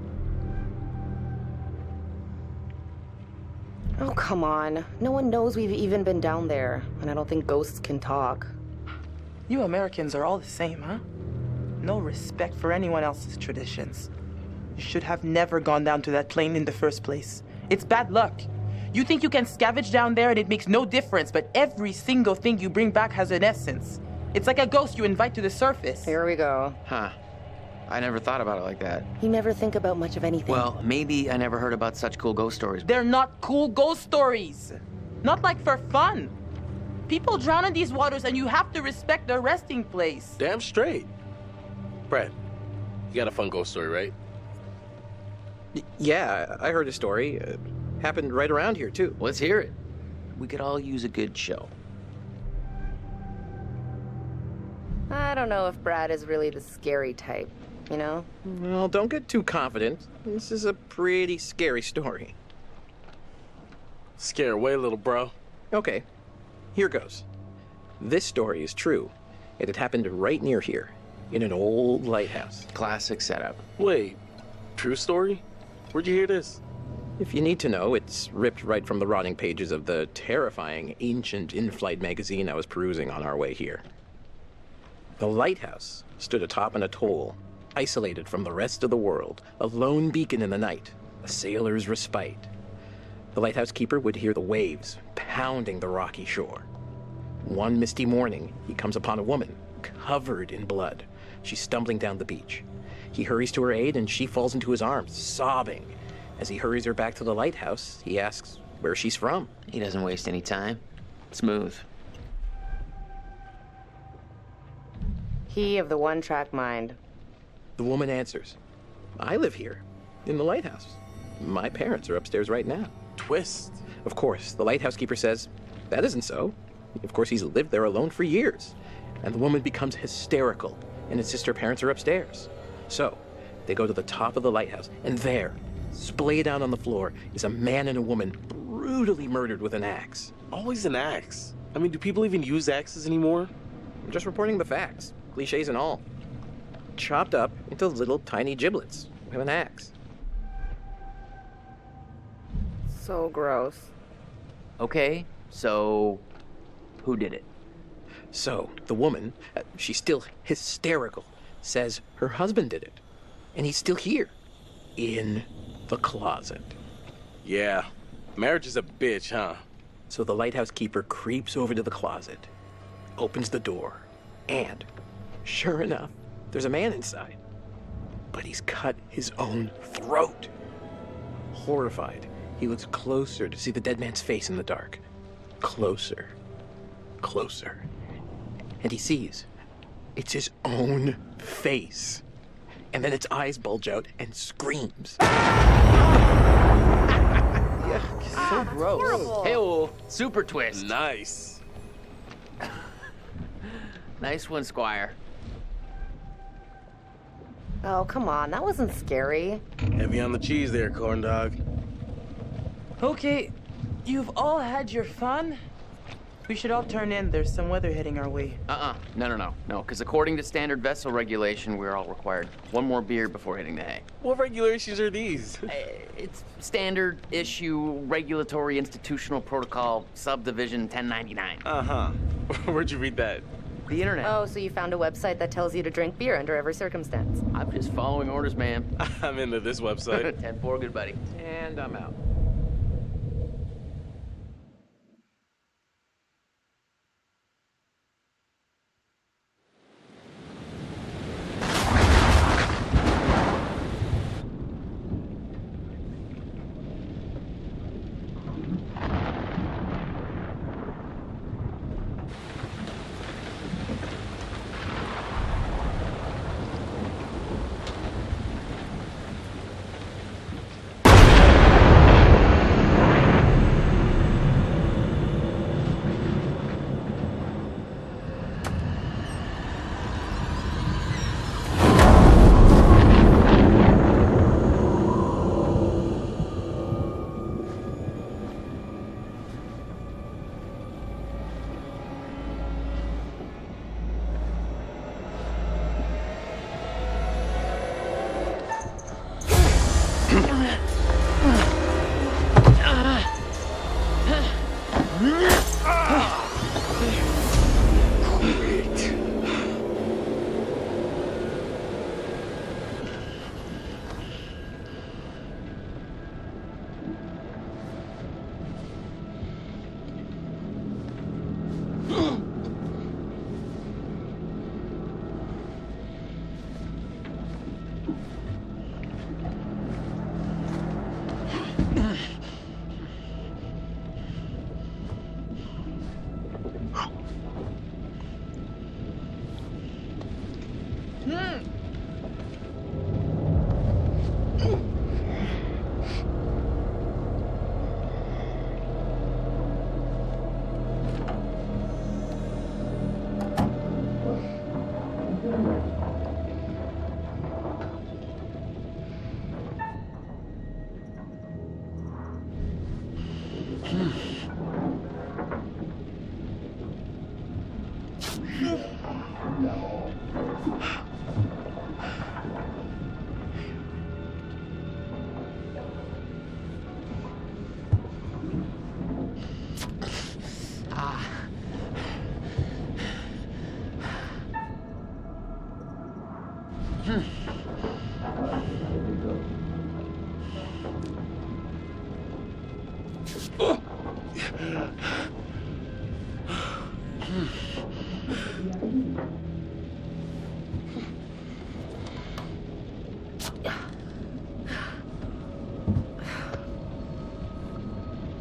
Oh, come on. No one knows we've even been down there, and I don't think ghosts can talk. You Americans are all the same, huh? No respect for anyone else's traditions. You should have never gone down to that plane in the first place. It's bad luck. You think you can scavenge down there and it makes no difference, but every single thing you bring back has an essence. It's like a ghost you invite to the surface. Here we go. Huh. I never thought about it like that. You never think about much of anything. Well, maybe I never heard about such cool ghost stories. They're not cool ghost stories. Not like for fun. People drown in these waters and you have to respect their resting place. Damn straight. Brad, you got a fun ghost story, right? Yeah, I heard a story. Happened right around here, too. Let's hear it. We could all use a good show. I don't know if Brad is really the scary type, you know? Well, don't get too confident. This is a pretty scary story. Scare away, little bro. Okay, here goes. This story is true. It had happened right near here, in an old lighthouse. Classic setup. Wait, true story? Where'd you hear this? If you need to know, it's ripped right from the rotting pages of the terrifying, ancient in-flight magazine I was perusing on our way here. The lighthouse stood atop an atoll, isolated from the rest of the world, a lone beacon in the night, a sailor's respite. The lighthouse keeper would hear the waves pounding the rocky shore. One misty morning, he comes upon a woman, covered in blood. She's stumbling down the beach. He hurries to her aid, and she falls into his arms, sobbing. As he hurries her back to the lighthouse, he asks where she's from. He doesn't waste any time. Smooth. He of the one-track mind. The woman answers, I live here, in the lighthouse. My parents are upstairs right now. Twist. Of course, the lighthouse keeper says, that isn't so. Of course, he's lived there alone for years. And the woman becomes hysterical and insists her parents are upstairs. So, they go to the top of the lighthouse, and there, splayed out on the floor, is a man and a woman brutally murdered with an axe. Always an axe. I mean, do people even use axes anymore? I'm just reporting the facts, cliches and all. Chopped up into little tiny giblets with an axe. So gross. Okay, so who did it? So, the woman, she's still hysterical, says her husband did it. And he's still here. In the closet. Yeah, marriage is a bitch, huh? So the lighthouse keeper creeps over to the closet, opens the door, and, sure enough, there's a man inside. But he's cut his own throat. Horrified, he looks closer to see the dead man's face in the dark. Closer. Closer. And he sees it's his own face. And then its eyes bulge out and screams. So gross. Hey-oh, super twist. Nice. Nice one, Squire. Oh, come on, that wasn't scary. Heavy on the cheese there, corn dog. Okay, you've all had your fun. We should all turn in. There's some weather heading our way. No, because according to standard vessel regulation, we're all required one more beer before hitting the hay. What regulations are these? It's standard issue regulatory institutional protocol subdivision 1099. Uh-huh. Where'd you read that? The internet. Oh, so you found a website that tells you to drink beer under every circumstance. I'm just following orders, ma'am. I'm into this website. 10-4, good buddy. And I'm out.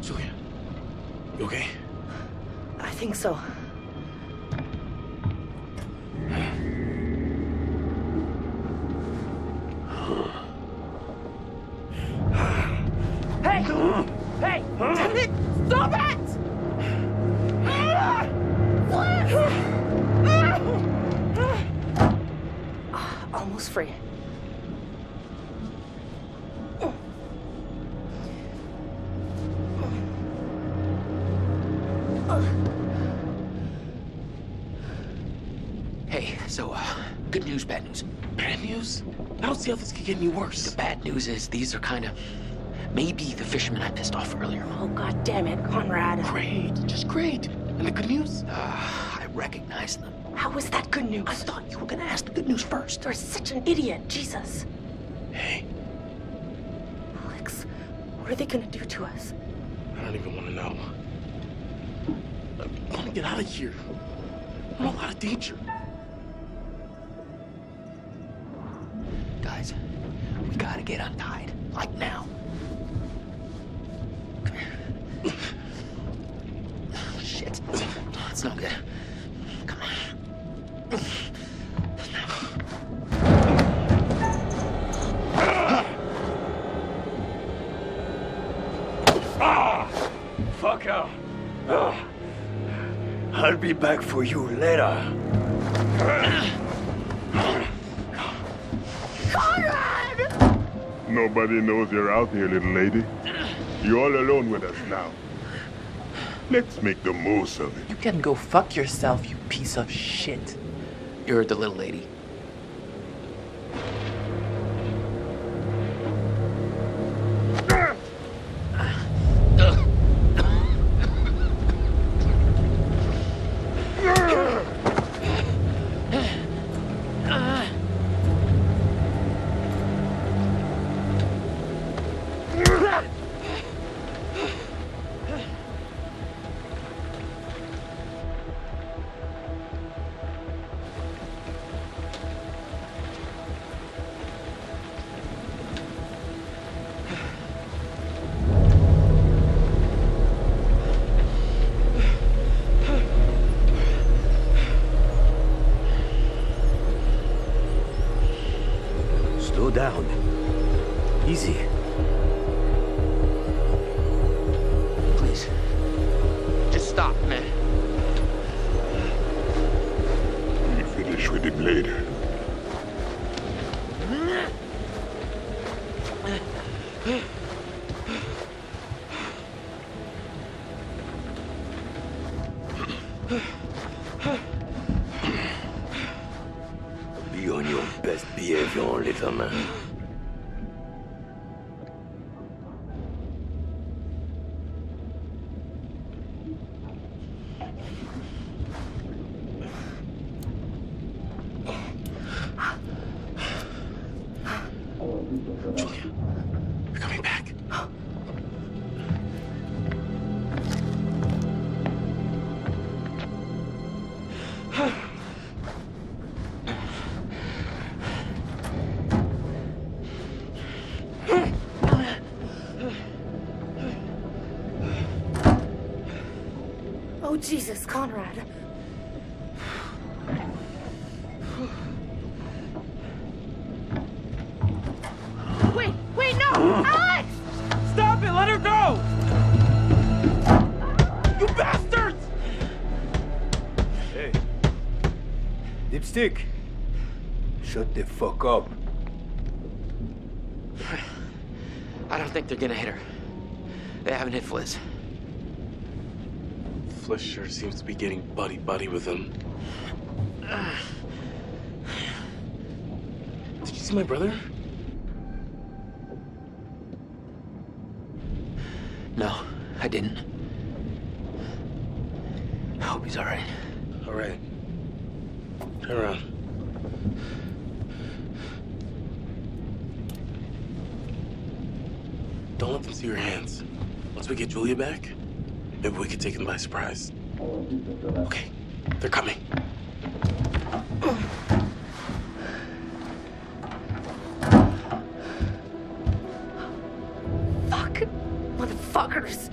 Julia, you okay? I think so. Hey! Hey! Damn it! Stop it! Almost free. Hey, so, good news, bad news. Bad news? I don't see how this could get any worse. The bad news is these are kind of maybe the fishermen I pissed off earlier. Oh, God damn it, Conrad. Great, just great. And the good news? I recognize them. How is that good news? I thought you were gonna ask the good news first. You're such an idiot, Jesus. Hey. Alex, what are they gonna do to us? I don't even want to know. I want to get out of here. I'm in a lot of danger. Guys, we gotta get untied. Like now. Come here. Shit. It's not good. Come on. Fuck out. I'll be back for you later. Conrad! Nobody knows you're out here, little lady. You're all alone with us now. Let's make the most of it. You can go fuck yourself, you piece of shit. You're the little lady. Slow down. Easy. Please. Just stop, man. We finish with it later. Be on your best behavior, little man. Julia, you're coming back. Oh, Jesus, Conrad. Dipstick, shut the fuck up. I don't think they're gonna hit her. They haven't hit Fliss. Fliss sure seems to be getting buddy-buddy with him. Did you see my brother? No, I didn't. I hope he's alright. Alright. Turn around. Don't let them see your hands. Once we get Julia back, maybe we could take them by surprise. Okay, they're coming. Fuck. Motherfuckers.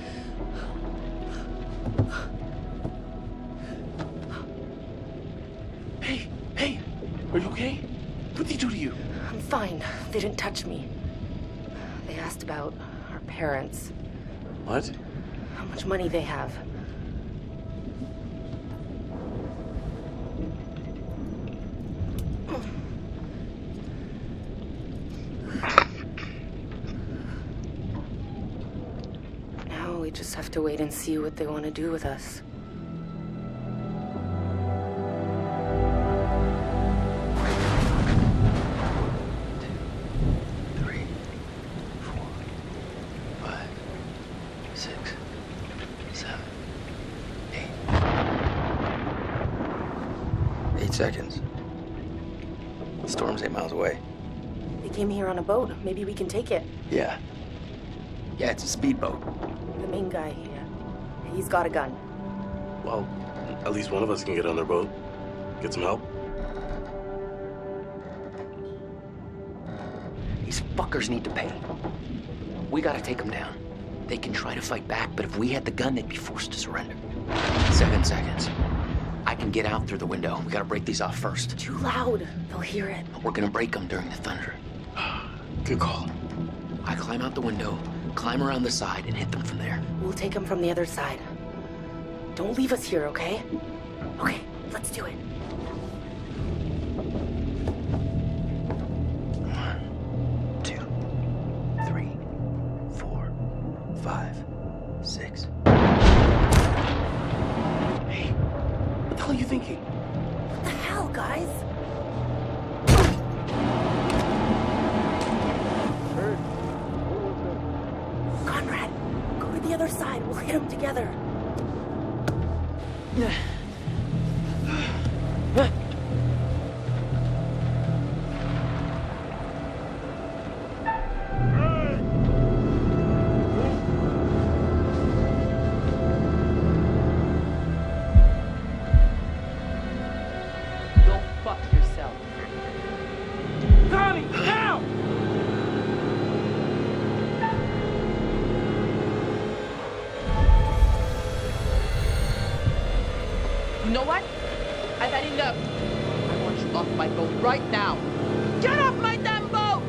Hey, are you okay? What did they do to you? I'm fine. They didn't touch me. They asked about our parents. What? How much money they have. Now we just have to wait and see what they want to do with us. Seconds. The storm's 8 miles away. They came here on a boat. Maybe we can take it. Yeah. Yeah, it's a speedboat. The main guy here. He's got a gun. Well, at least one of us can get on their boat. Get some help. These fuckers need to pay. We gotta take them down. They can try to fight back, but if we had the gun, they'd be forced to surrender. 7 seconds. I can get out through the window. We gotta break these off first. Too loud. They'll hear it. We're gonna break them during the thunder. Good call. I climb out the window, climb around the side, and hit them from there. We'll take them from the other side. Don't leave us here, okay? Okay, let's do it. 1, 2, 3, 4, 5, 6. What the hell are you thinking? What the hell, guys? Conrad, go to the other side. We'll hit them together. You know what? I've had enough. I want you off my boat right now. Get off my damn boat!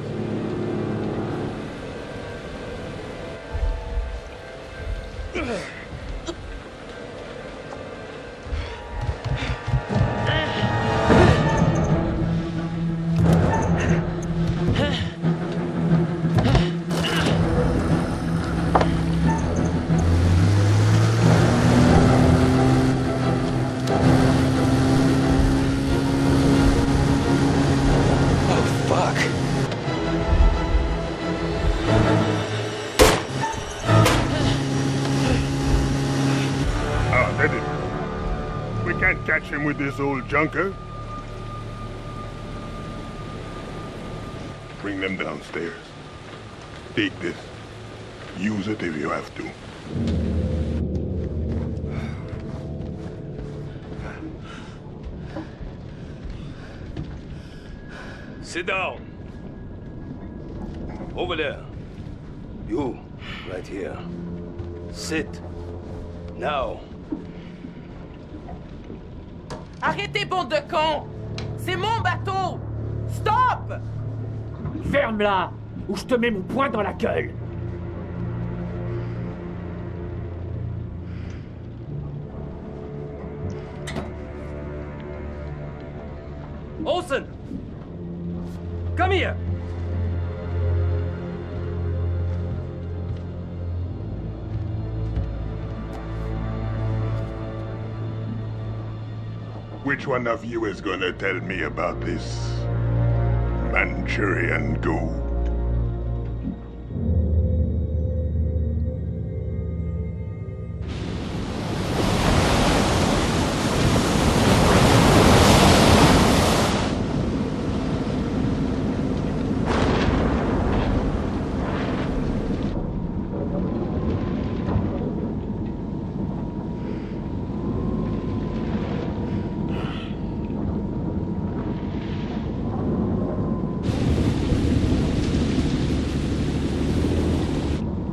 Catch him with this old junker. Bring them downstairs. Take this. Use it if you have to. Sit down. Over there. You, right here. Sit. Now. Arrêtez, bande de cons! C'est mon bateau! Stop! Ferme-la, ou je te mets mon poing dans la gueule! Olsen! Come here! Which one of you is gonna tell me about this Manchurian gold?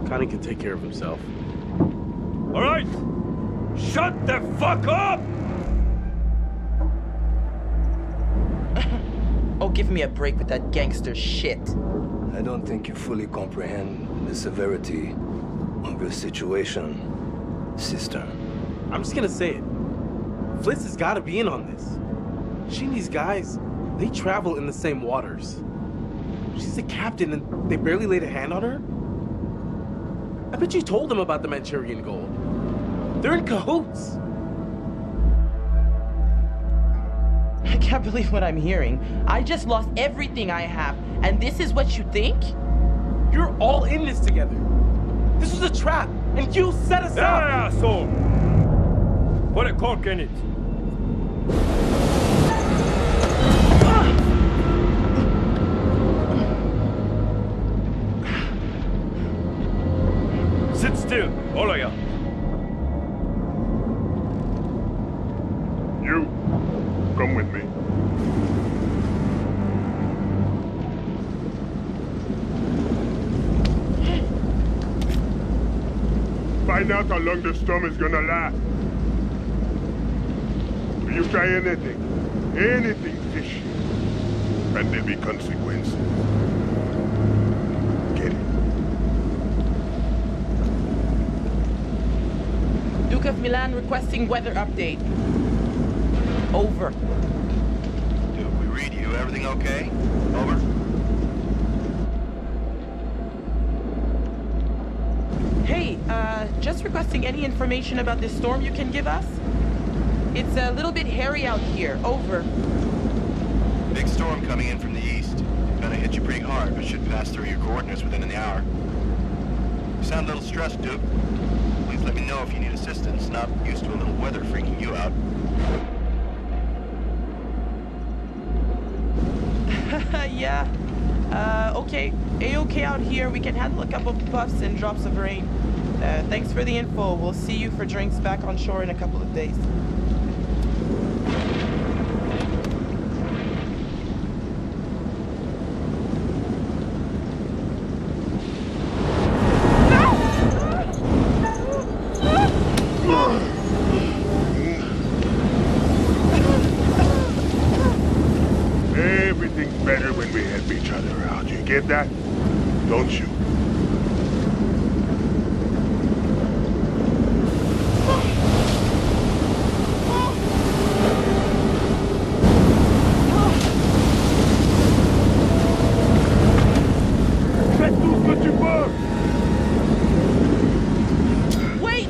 Connie can take care of himself. All right! Shut the fuck up! Oh, give me a break with that gangster shit. I don't think you fully comprehend the severity of your situation, sister. I'm just gonna say it. Fliss has gotta be in on this. She and these guys, they travel in the same waters. She's a captain and they barely laid a hand on her? I bet you told them about the Manchurian gold. They're in cahoots. I can't believe what I'm hearing. I just lost everything I have, and this is what you think? You're all in this together. This was a trap, and you set us up. Yeah, asshole! Put a cork in it. Sit still, all of you. You, come with me. Find out how long the storm is gonna last. If you try anything fishy, and there'll be consequences. Get it? Duke of Milan requesting weather update. Over. Duke, we read you. Everything okay? Over. Hey, just requesting any information about this storm you can give us? It's a little bit hairy out here. Over. Big storm coming in from the east. Gonna hit you pretty hard, but should pass through your coordinates within an hour. You sound a little stressed, Duke. Please let me know if you need assistance. Not used to a little weather freaking you out. Yeah. Okay. A-okay out here. We can handle a couple puffs and drops of rain. Thanks for the info. We'll see you for drinks back on shore in a couple of days. Everything's better when we help each other out. You get that? Don't you? Wait!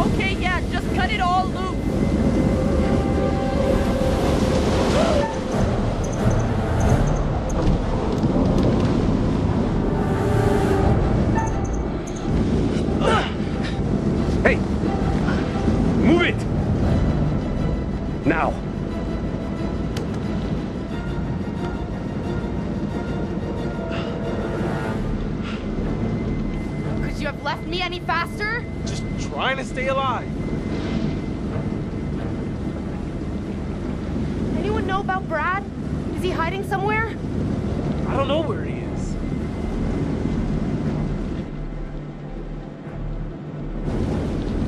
Okay, yeah, just cut it all loose. Hey! Move it! Now! Could you have left me any faster? Just trying to stay alive. Anyone know about Brad? Is he hiding somewhere? I don't know where he is.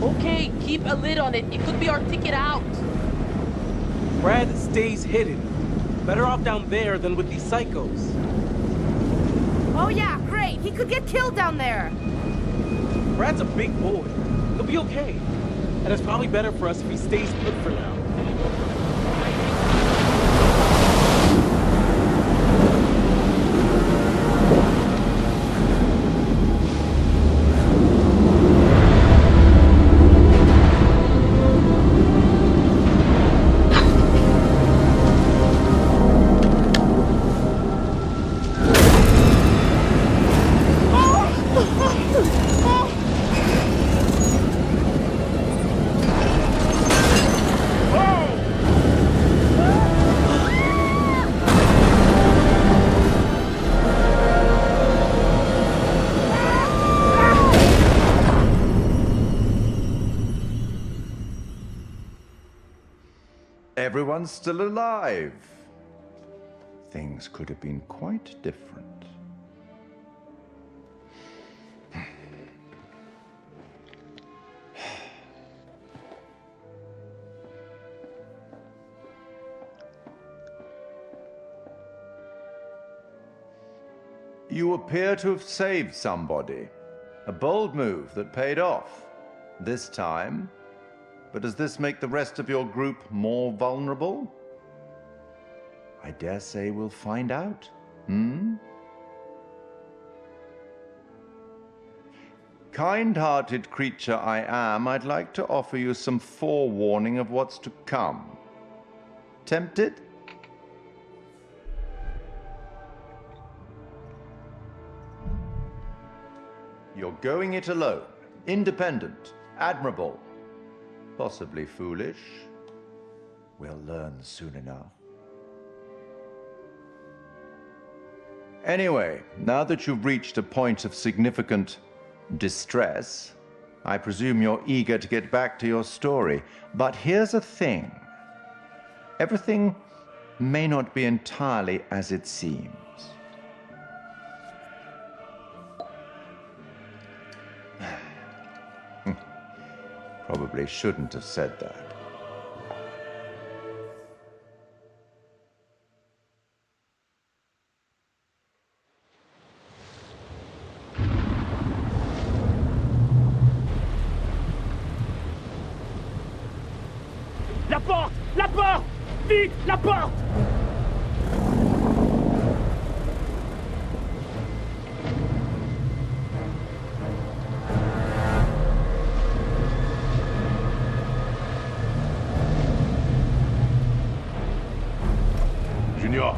Okay, keep a lid on it. It could be our ticket out. Brad stays hidden. Better off down there than with these psychos. Oh yeah, great. He could get killed down there. Brad's a big boy. He'll be okay. And it's probably better for us if he stays put for now. Everyone's still alive. Things could have been quite different. You appear to have saved somebody. A bold move that paid off. This time. But does this make the rest of your group more vulnerable? I dare say we'll find out. Kind-hearted creature I am, I'd like to offer you some forewarning of what's to come. Tempted? You're going it alone. Independent. Admirable. Possibly foolish. We'll learn soon enough. Anyway, now that you've reached a point of significant distress, I presume you're eager to get back to your story. But here's a thing. Everything may not be entirely as it seems. Probably shouldn't have said that. La porte! La porte! Vite! La porte! Junior,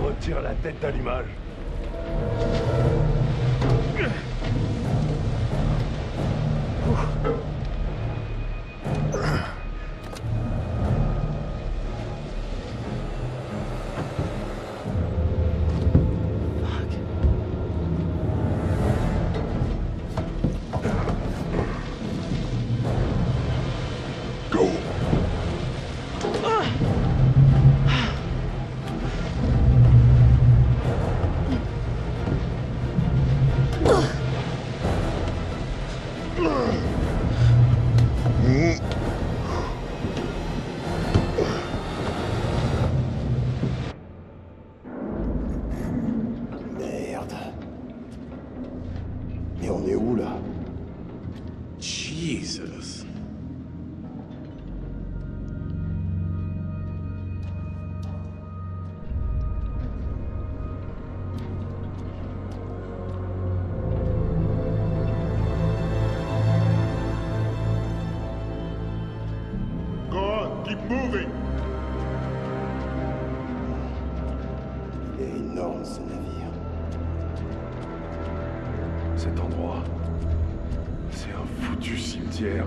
retire la tête d'allumage. Mais on est où, là? Jesus. Go on, keep moving. Il est énorme, ce navire. Cet endroit, c'est un foutu cimetière.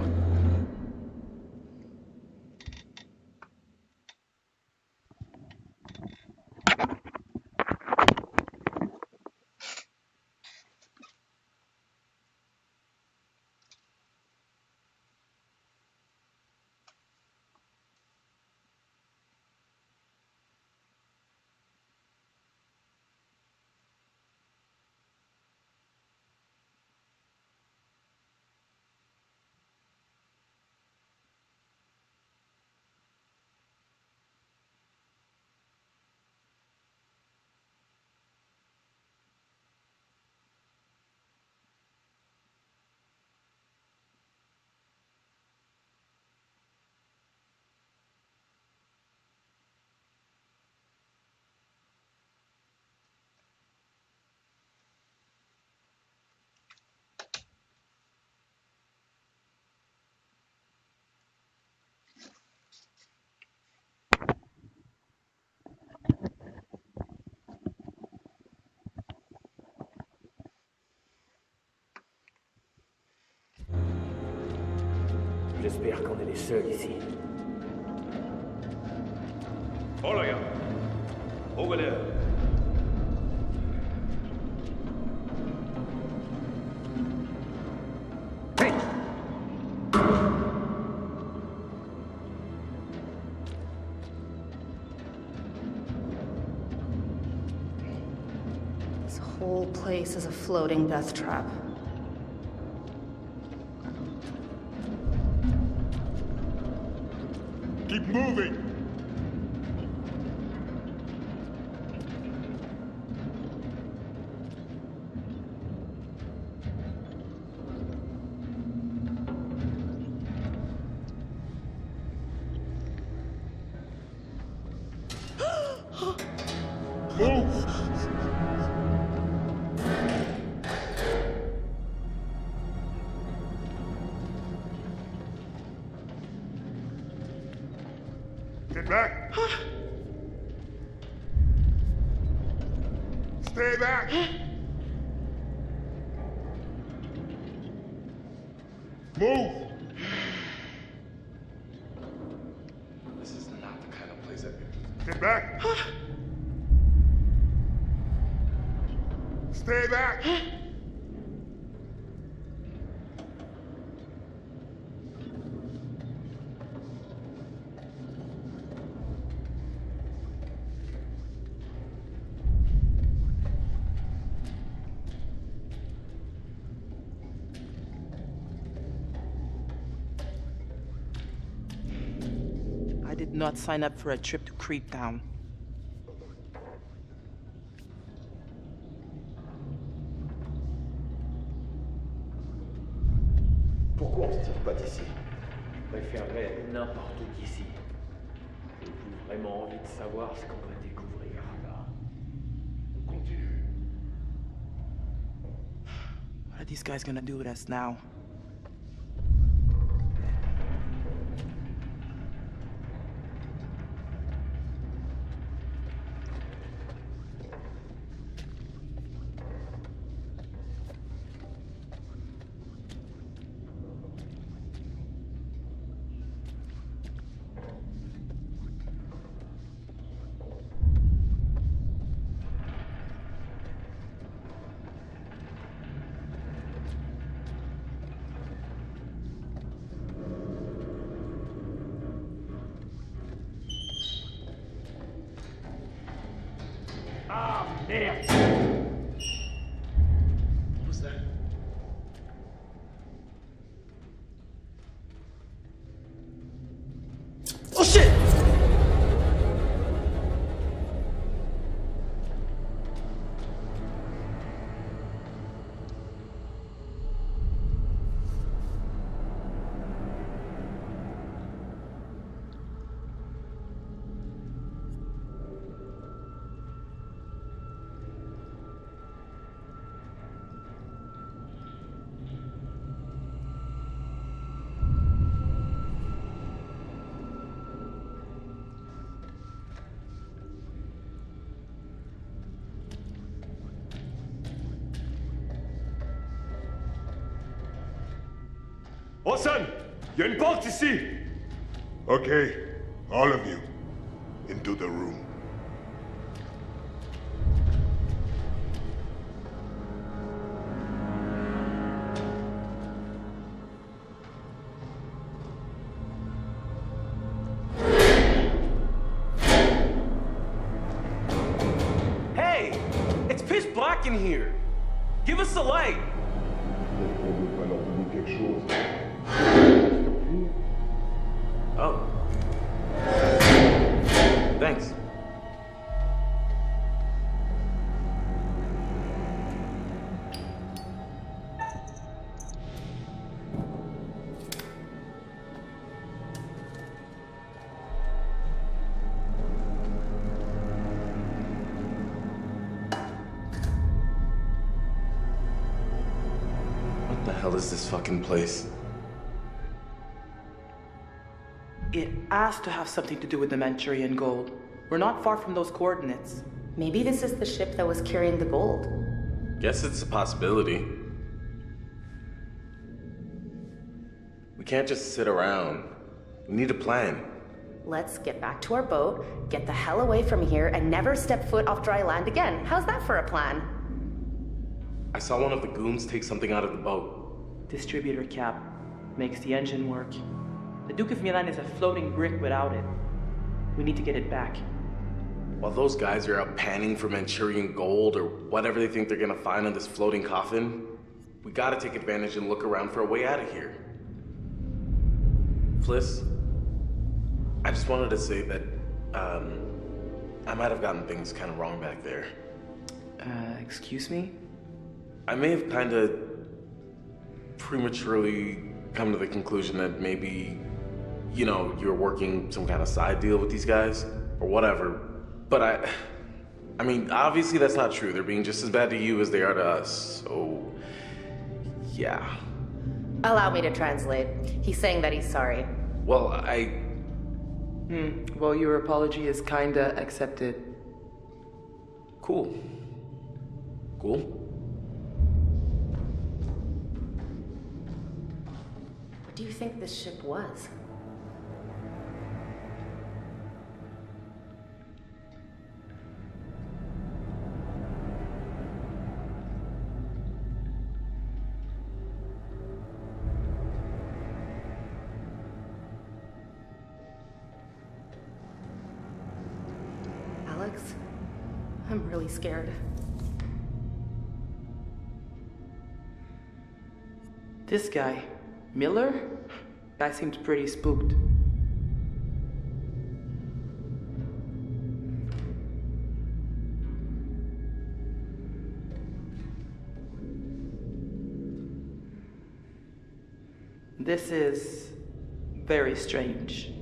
J'espère qu'on est les seuls ici. Oh là, gars. Over there. whole place is a floating death trap. Keep moving! Move! Get back! Stay back! Move! This is not the kind of place Get back! Stay back! I did not sign up for a trip to Creep Town. Pourquoi on se tire pas d'ici? Je préférerais être n'importe où qu'ici. J'ai vraiment envie de savoir ce qu'on va découvrir là. Continue. What are these guys gonna do with us now? Ah, merde! What was that? Oh shit! Hassan, il y a une porte ici! Okay, all of you, into the room. Hey! It's pitch black in here! Give us a light! Oh. Thanks. What the hell is this fucking place? It has to have something to do with the Manchurian gold. We're not far from those coordinates. Maybe this is the ship that was carrying the gold. Guess it's a possibility. We can't just sit around. We need a plan. Let's get back to our boat, get the hell away from here, and never step foot off dry land again. How's that for a plan? I saw one of the goons take something out of the boat. Distributor cap. Makes the engine work. The Duke of Medan is a floating brick without it. We need to get it back. While those guys are out panning for Manchurian gold or whatever they think they're gonna find on this floating coffin, we gotta take advantage and look around for a way out of here. Fliss, I just wanted to say that, I might have gotten things kind of wrong back there. Excuse me? I may have kind of prematurely come to the conclusion that maybe, you know, you're working some kind of side deal with these guys, or whatever. But I mean, obviously that's not true. They're being just as bad to you as they are to us, so, yeah. Allow me to translate. He's saying that he's sorry. Well, Well, your apology is kinda accepted. Cool. Cool. What do you think this ship was? Alex, I'm really scared. This guy, Miller? Guy seems pretty spooked. This is very strange.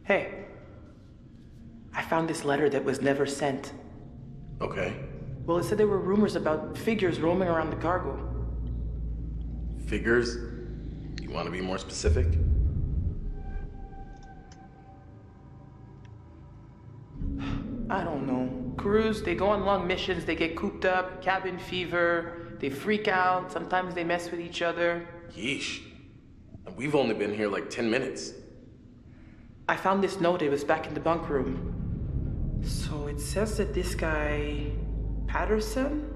Hey, I found this letter that was never sent. Okay. Well, it said there were rumors about figures roaming around the cargo. Figures? You want to be more specific? I don't know. Crews, they go on long missions, they get cooped up, cabin fever, they freak out, sometimes they mess with each other. Yeesh. And we've only been here like 10 minutes. I found this note, it was back in the bunk room. So it says that this guy, Patterson,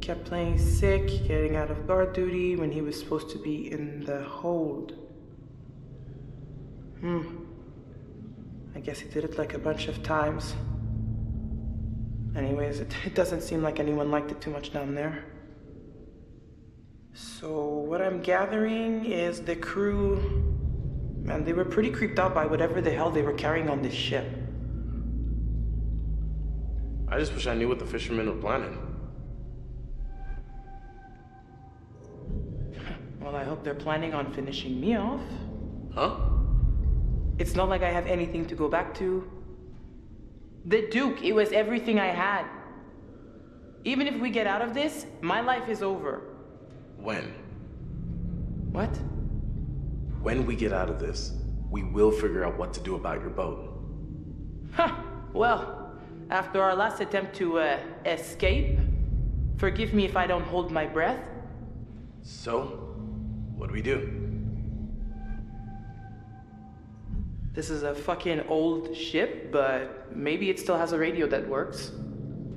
kept playing sick, getting out of guard duty when he was supposed to be in the hold. I guess he did it like a bunch of times. Anyways, it doesn't seem like anyone liked it too much down there. So what I'm gathering is the crew, man, they were pretty creeped out by whatever the hell they were carrying on this ship. I just wish I knew what the fishermen were planning. Well, I hope they're planning on finishing me off. Huh? It's not like I have anything to go back to. The Duke, it was everything I had. Even if we get out of this, my life is over. When? What? When we get out of this, we will figure out what to do about your boat. Well, after our last attempt to, escape, forgive me if I don't hold my breath. So, what do we do? This is a fucking old ship, but maybe it still has a radio that works.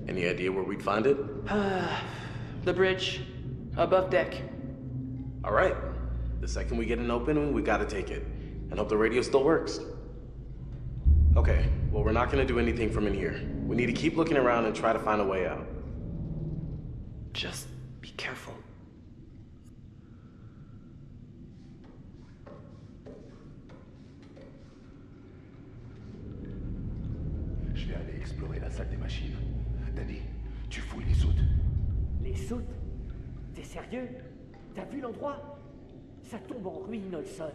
Any idea where we'd find it? The bridge, above deck. All right. The second we get an opening, we gotta take it. And hope the radio still works. Okay, well, we're not gonna do anything from in here. We need to keep looking around and try to find a way out. Just be careful. Je vais aller explorer la salle des machines. Danny, tu fouilles les soutes. Les soutes? T'es sérieux? T'as vu l'endroit? Ça tombe en ruine, Olson.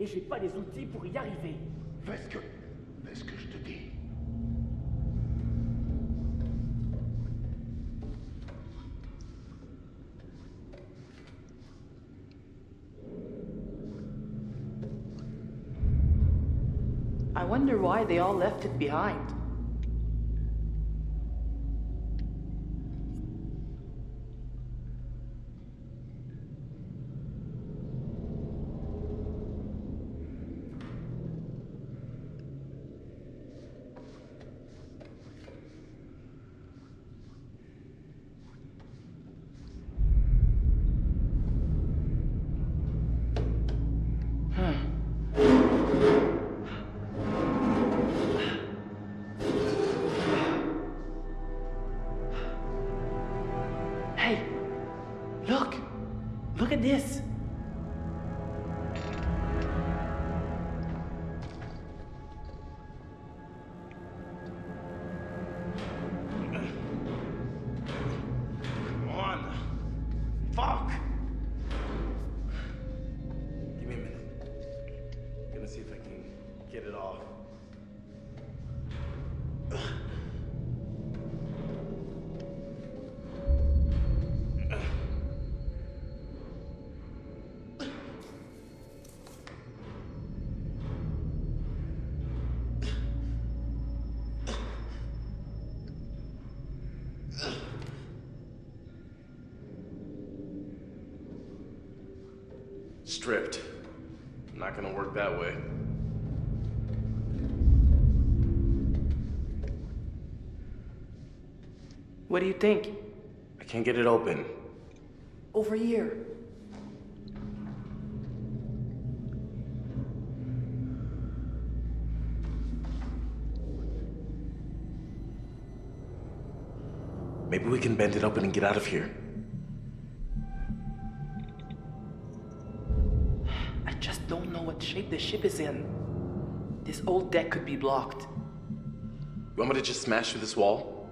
Et j'ai pas les outils pour y arriver. Fais ce que je te dis. I wonder why they all left it behind. Hey, look! Look at this! Come on! Fuck! Give me a minute. I'm gonna see if I can get it off. Stripped. Not gonna work that way. What do you think? I can't get it open. Over here. Maybe we can bend it open and get out of here. I just don't know what shape the ship is in. This old deck could be blocked. You want me to just smash through this wall?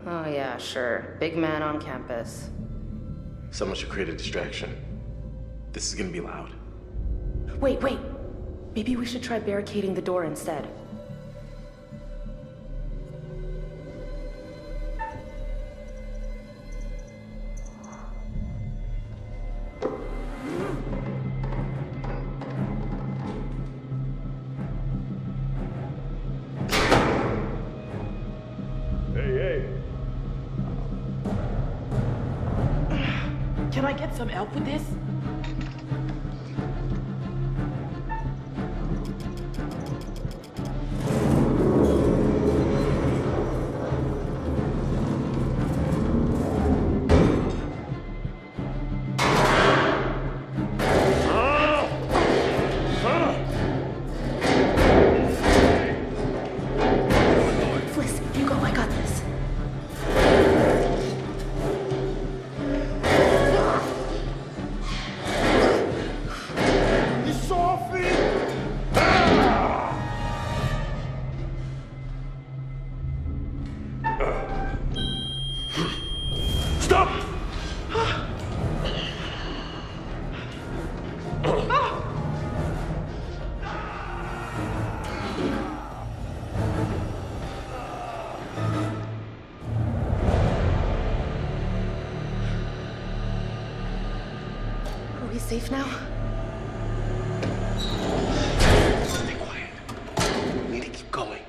Oh, yeah, sure. Big man on campus. Someone should create a distraction. This is gonna be loud. Wait. Maybe we should try barricading the door instead. Can I get some help with this? Fliss, you go, I got this. Are we safe now? Stay quiet. We need to keep going.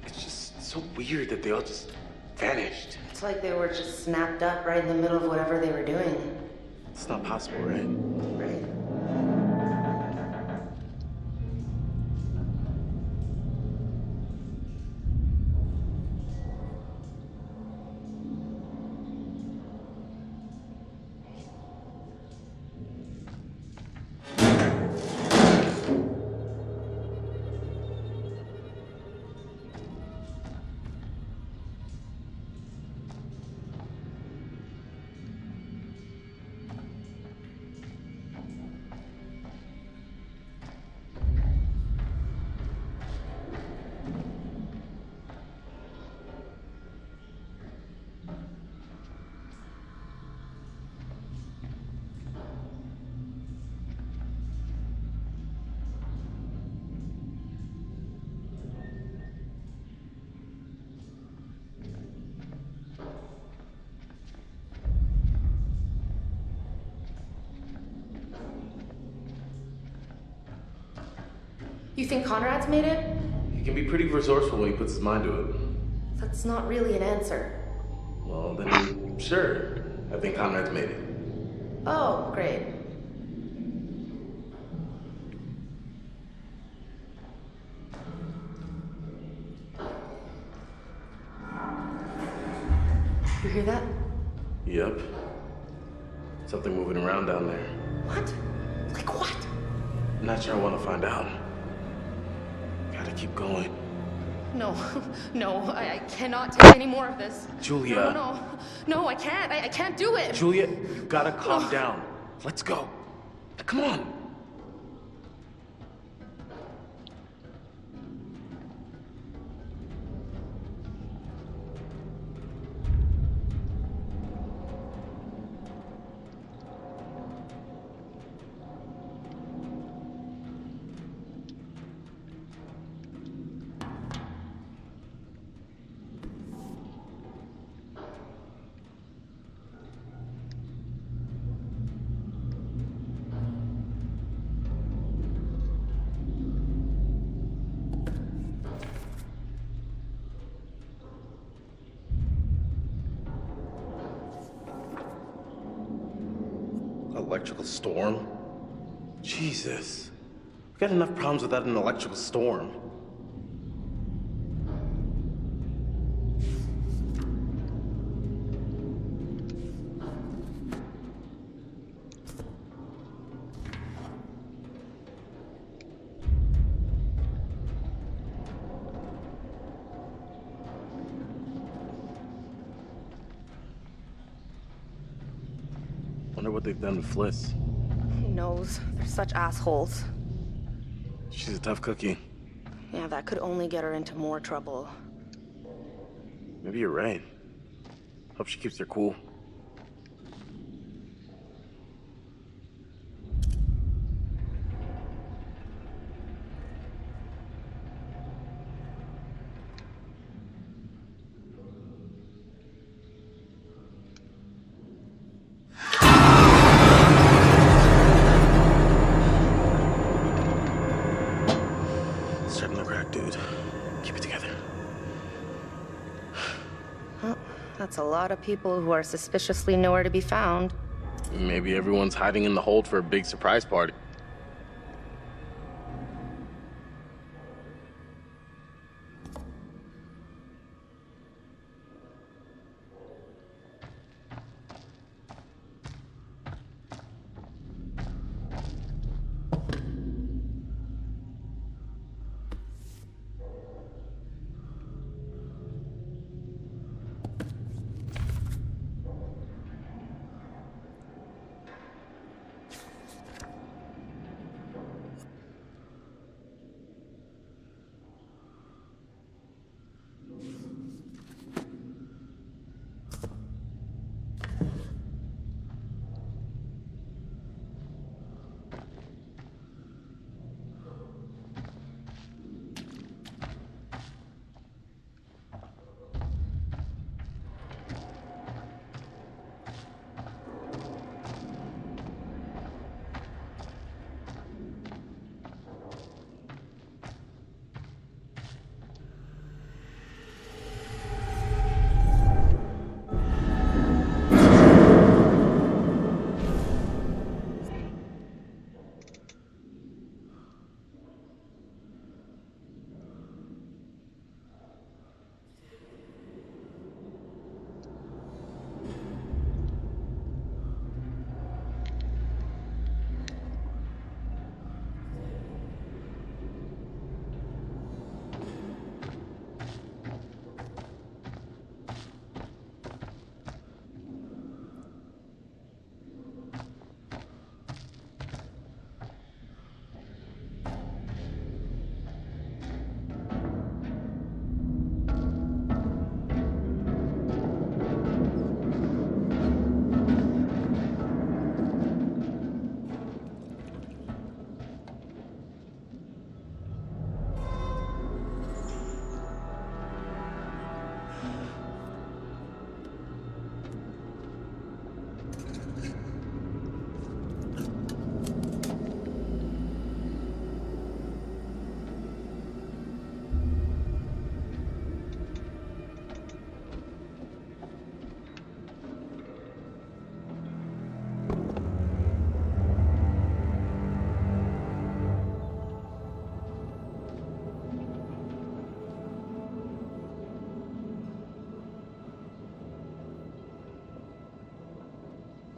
It's just so weird that they all just vanished. It's like they were just snapped up right in the middle of whatever they were doing. It's not possible, right? Right. You think Conrad's made it? He can be pretty resourceful when he puts his mind to it. That's not really an answer. Well, then, sure. I think Conrad's made it. Oh, great. You hear that? Yep. Something moving around down there. What? Like what? I'm not sure I want to find out. Gotta keep going. No, no, I cannot take any more of this. Julia. No, I can't. I can't do it. Julia, you gotta calm down. Let's go. Come on. Electrical storm? Jesus. We've got enough problems without an electrical storm. Wonder what they've done to Fliss. Who knows? They're such assholes. She's a tough cookie. Yeah, that could only get her into more trouble. Maybe you're right. Hope she keeps her cool. Starting to crack, dude. Keep it together. Well, that's a lot of people who are suspiciously nowhere to be found. Maybe everyone's hiding in the hold for a big surprise party.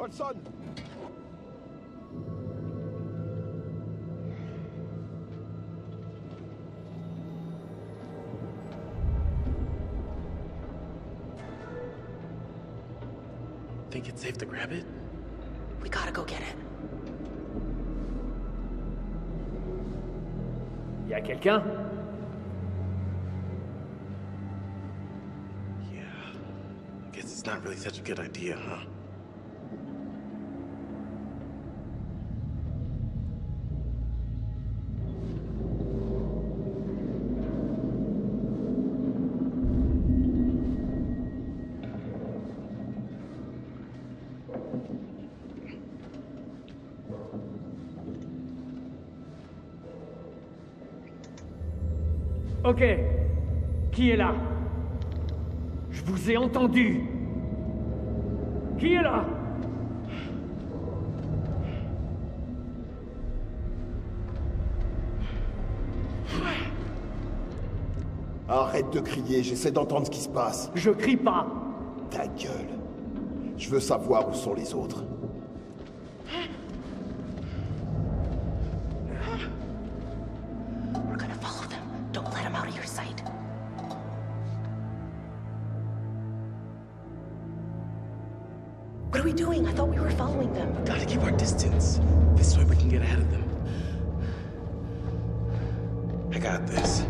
Hudson! Think it's safe to grab it? We gotta go get it. Y a quelqu'un? Yeah. Guess it's not really such a good idea, huh? Ok. Qui est là? Je vous ai entendu. Qui est là? Arrête de crier, j'essaie d'entendre ce qui se passe. Je crie pas. Ta gueule. Je veux savoir où sont les autres. We're gonna follow them. Don't let them out of your sight. What are we doing? I thought we were following them. Gotta keep our distance. This way we can get ahead of them. I got this.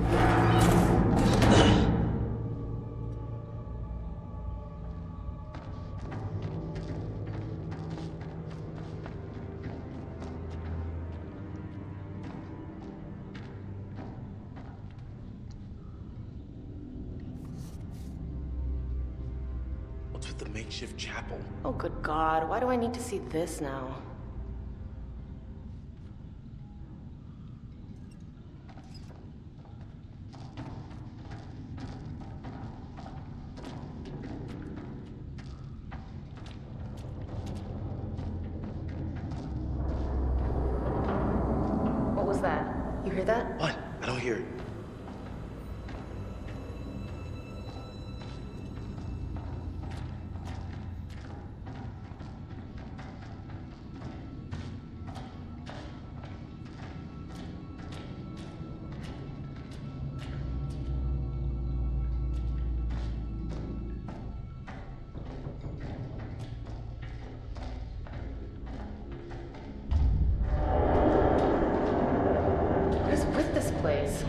What's with the makeshift chapel? Oh, good God. Why do I need to see this now? What was that? You hear that? What? I don't hear it. What is with this place?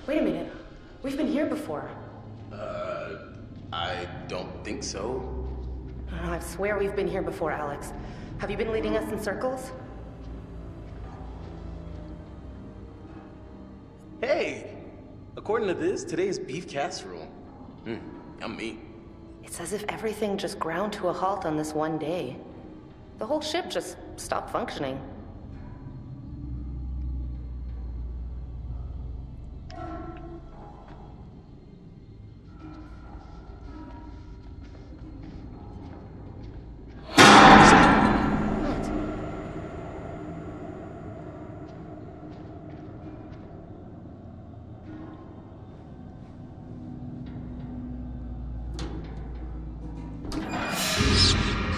Wait a minute. We've been here before. I don't think so. Oh, I swear we've been here before, Alex. Have you been leading us in circles? Hey! According to this, today's beef casserole. Yummy. It's as if everything just ground to a halt on this one day. The whole ship just stopped functioning.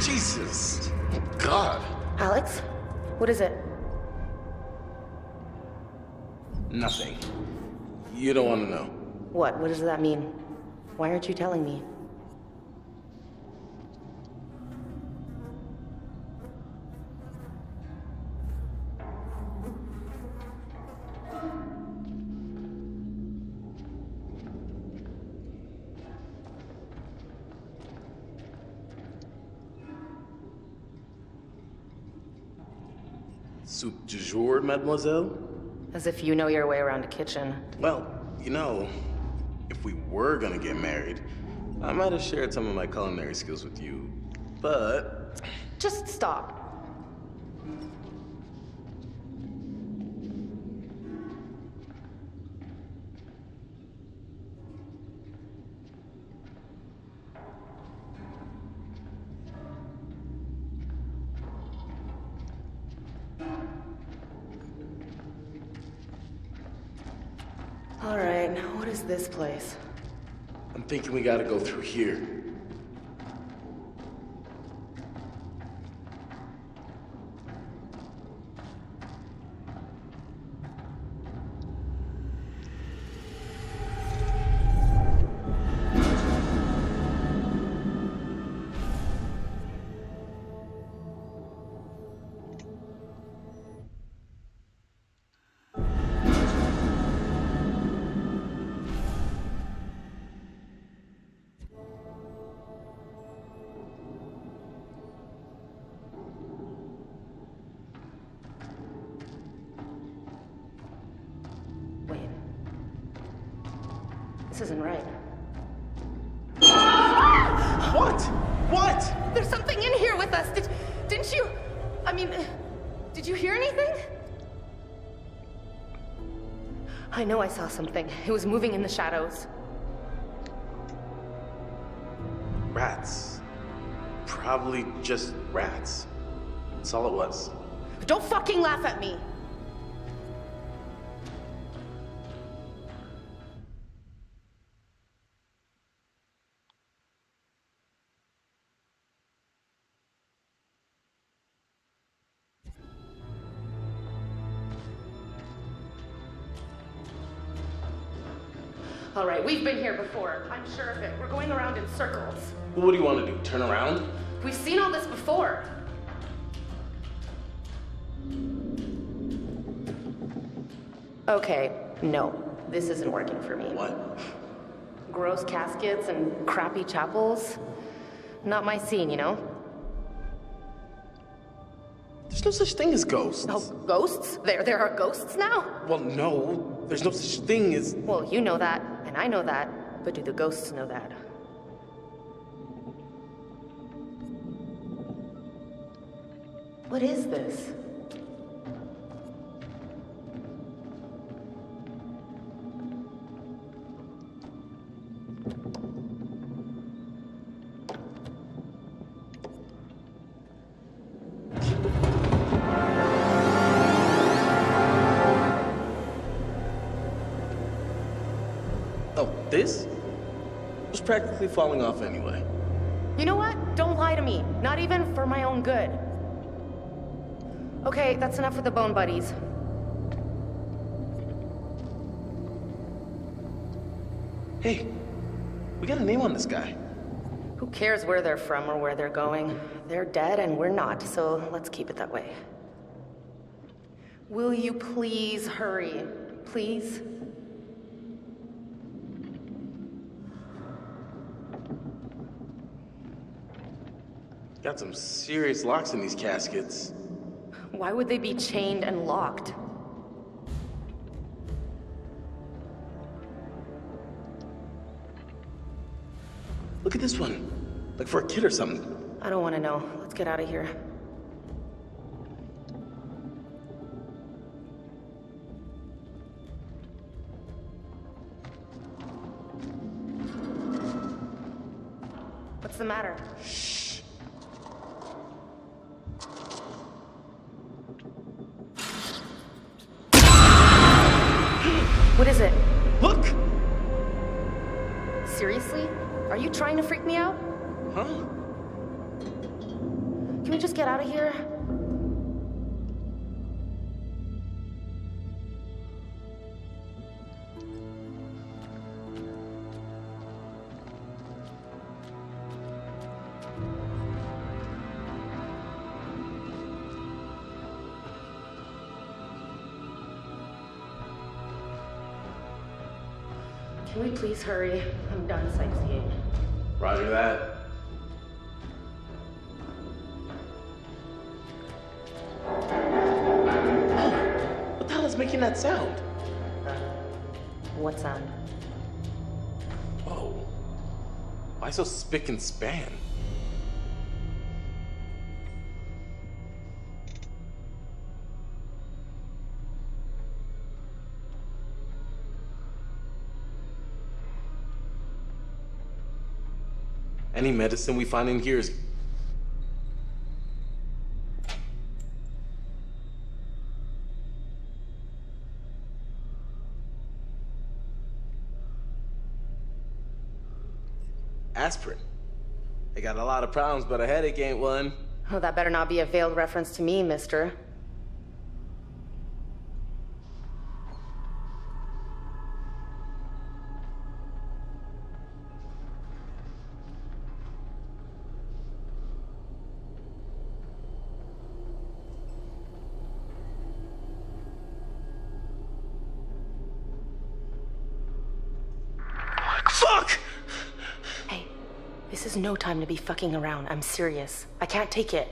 Jesus! God! Alex? What is it? Nothing. You don't want to know. What? What does that mean? Why aren't you telling me? Soup du jour, mademoiselle? As if you know your way around a kitchen. Well, you know, if we were gonna get married, I might have shared some of my culinary skills with you, but... Just stop. All right, what is this place? I'm thinking we gotta go through here. This isn't right. What? What? There's something in here with us. Didn't you? I mean, did you hear anything? I know I saw something. It was moving in the shadows. Rats. Probably just rats. That's all it was. Don't fucking laugh at me. All right, we've been here before. I'm sure of it. We're going around in circles. Well, what do you want to do? Turn around? We've seen all this before. Okay, no. This isn't working for me. What? Gross caskets and crappy chapels. Not my scene, you know? There's no such thing as ghosts. Oh, ghosts? There are ghosts now? Well, no. There's no such thing as... Well, you know that, and I know that, but do the ghosts know that? What is this? This was practically falling off anyway. You know what? Don't lie to me. Not even for my own good. Okay, that's enough for the Bone Buddies. Hey, we got a name on this guy. Who cares where they're from or where they're going? They're dead and we're not, so let's keep it that way. Will you please hurry? Please? Got some serious locks in these caskets. Why would they be chained and locked? Look at this one. Like for a kid or something. I don't want to know. Let's get out of here. What's the matter? Shh. What is it? Look! Seriously? Are you trying to freak me out? Huh? Can we just get out of here? Can we please hurry? I'm done sightseeing. Roger that. Oh, what the hell is making that sound? What sound? Whoa. Why so spick and span? Any medicine we find in here is... Aspirin. I got a lot of problems, but a headache ain't one. Oh, that better not be a veiled reference to me, mister. Fuck! Hey, this is no time to be fucking around. I'm serious. I can't take it.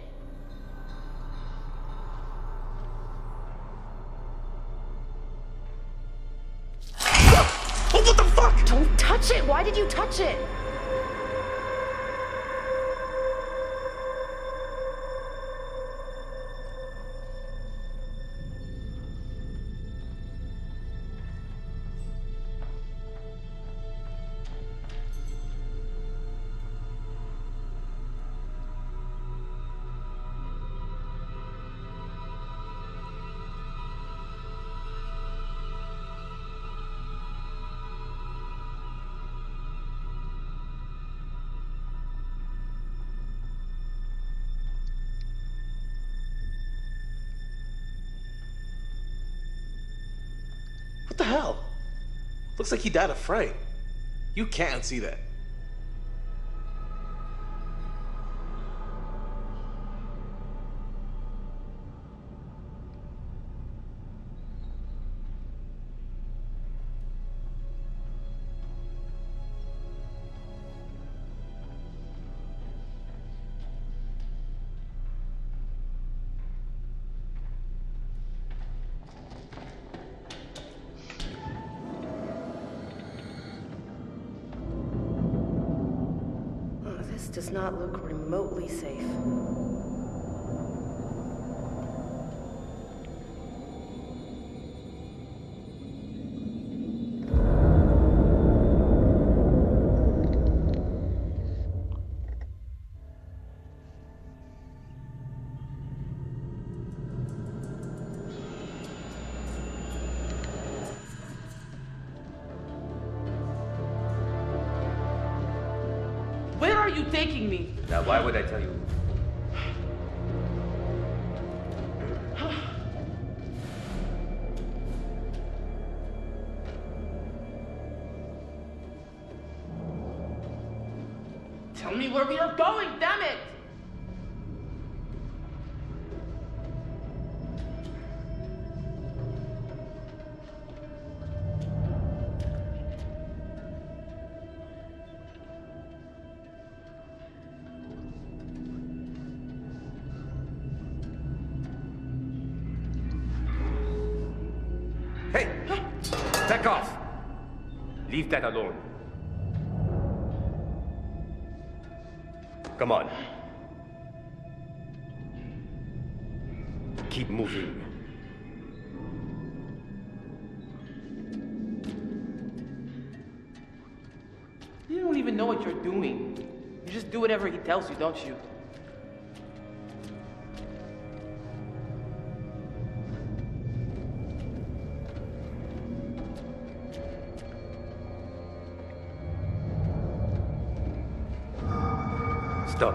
Oh, what the fuck? Don't touch it! Why did you touch it? What the hell? Looks like he died of fright. You can't see that. This does not look remotely safe. Where are you taking me? Now, why would I tell you? Tell me where we are going, damn it! Hey! Back off! Leave that alone. Come on. Keep moving. You don't even know what you're doing. You just do whatever he tells you, don't you? Stop.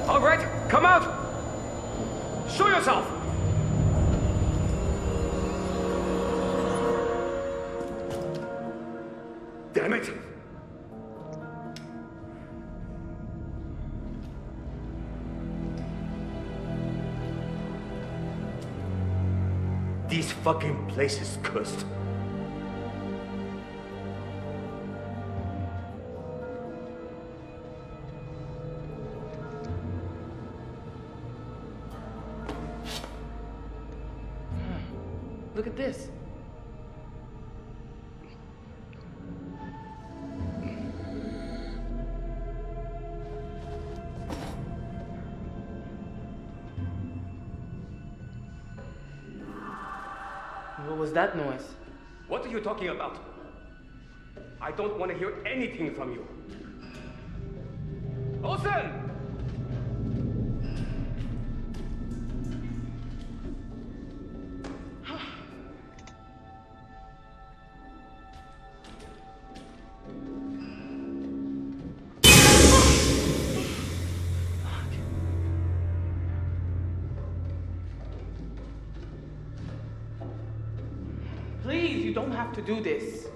All right, come out! Show yourself! Damn it! This fucking place is cursed. Look at this. What was that noise? What are you talking about? I don't want to hear anything from you. Olsen! Please, you don't have to do this.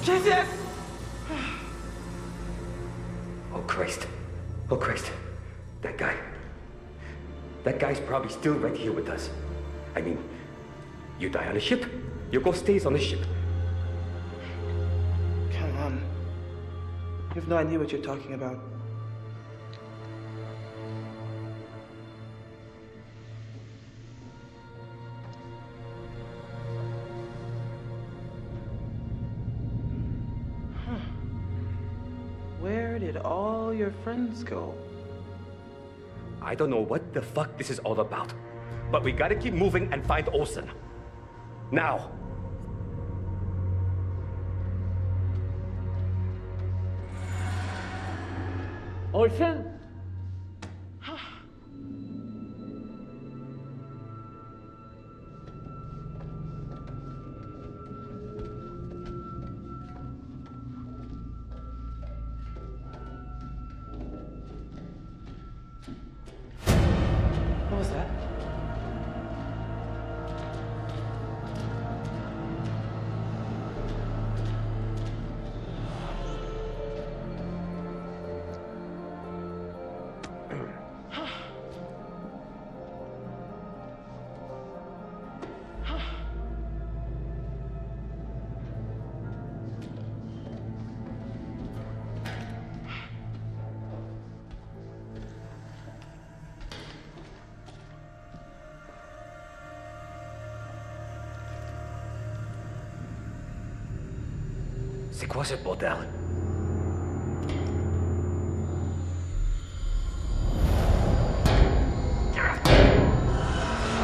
Jesus! Oh, Christ. Oh, Christ. That guy. That guy's probably still right here with us. I mean, you die on a ship, your ghost stays on the ship. Come on. You have no idea what you're talking about. Where did all your friends go? I don't know what the fuck this is all about, but we gotta keep moving and find Olsen. Now! Olsen? What was that? C'est quoi ce bordel?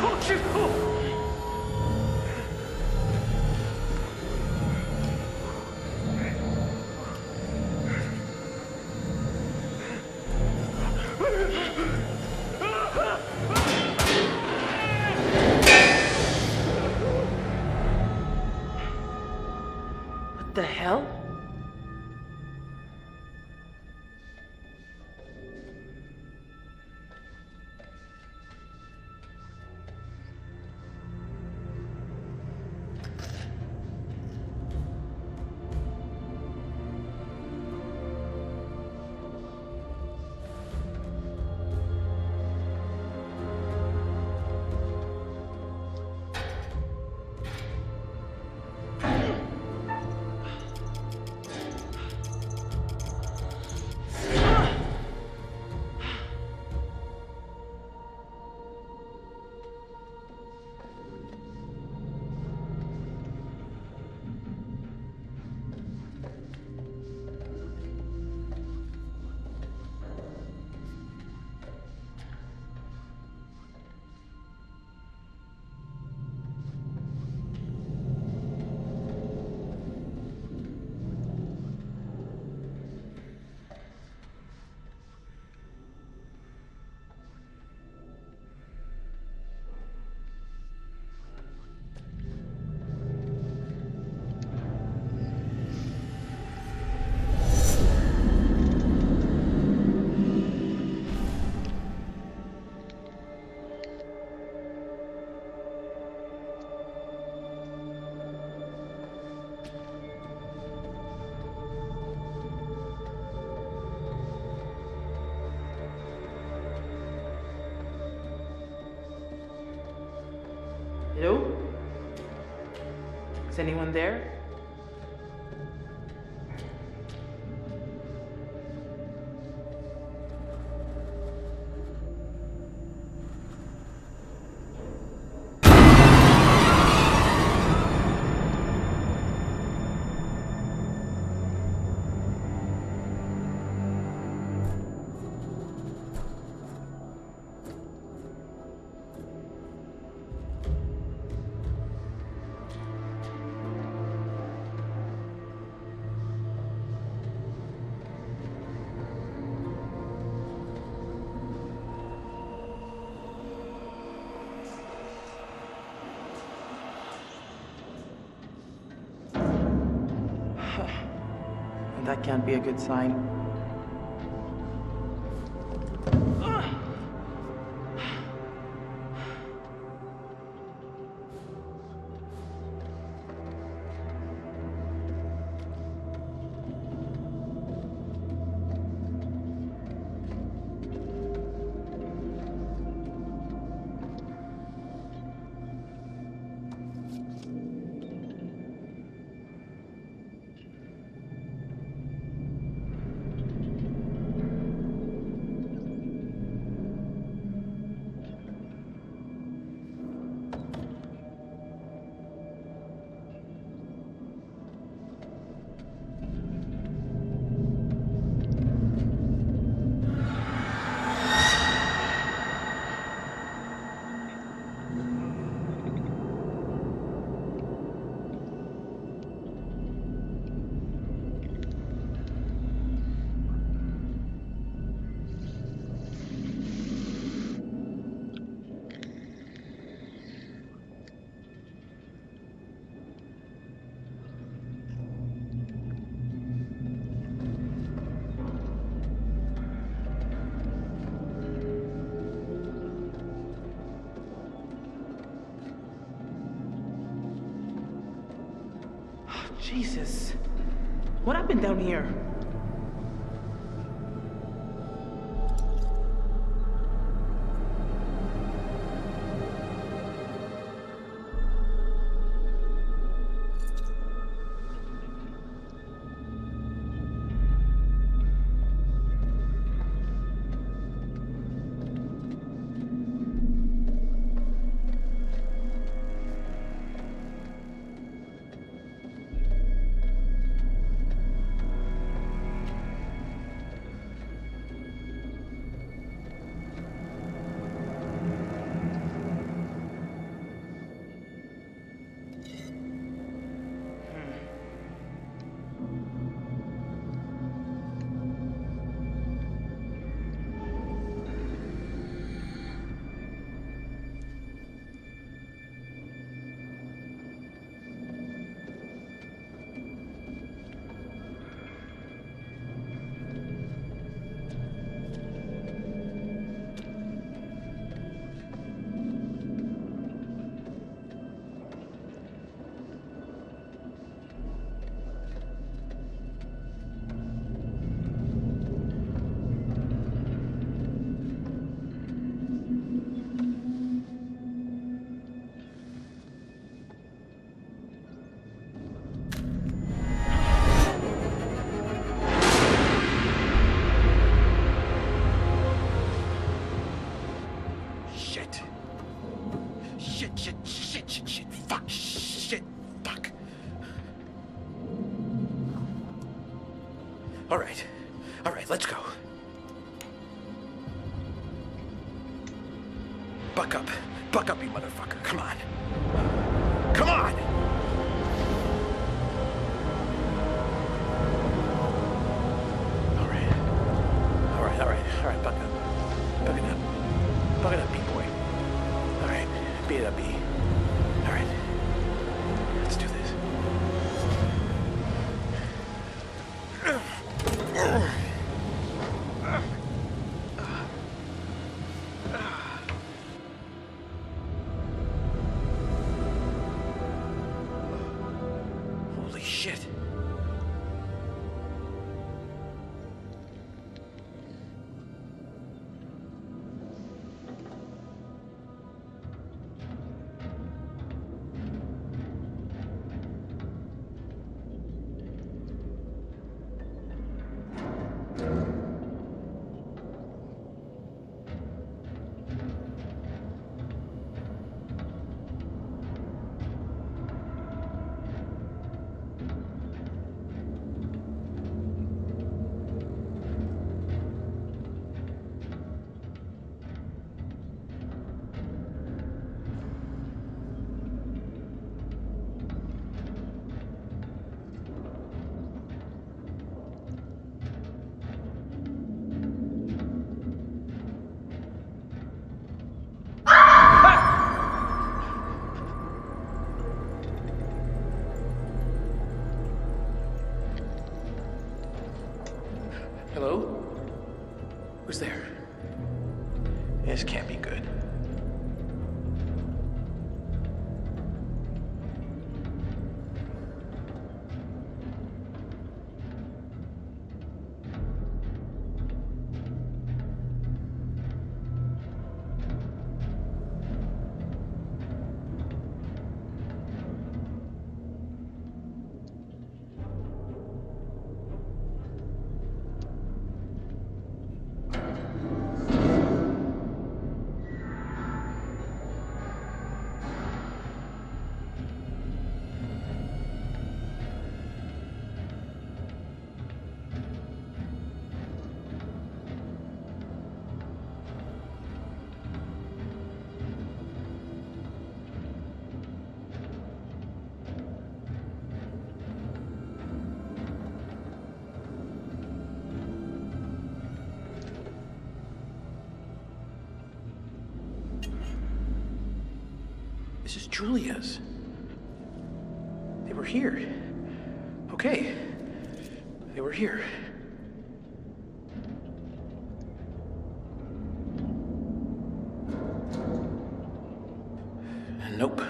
Oh shit! Oh! What the hell? Hello? Is anyone there? That can't be a good sign. Jesus. What happened down here? All right, let's go. Buck up, you motherfucker, come on. Come on! All right, buck up. Buck it up, B-boy. All right, beat it up, B. All right, let's do this. Hello? Who's there? This can't be good. This is Julia's. They were here. Okay. They were here. Nope.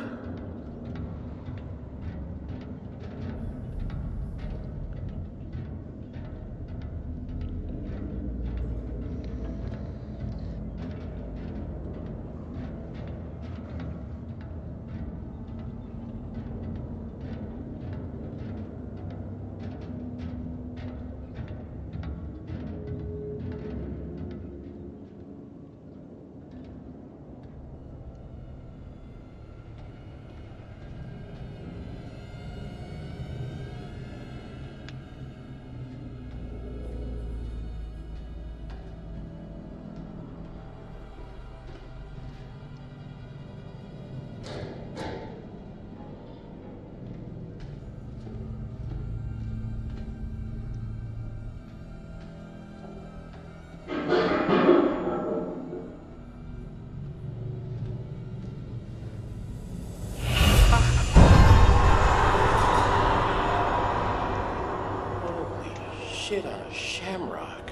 Shit on a shamrock.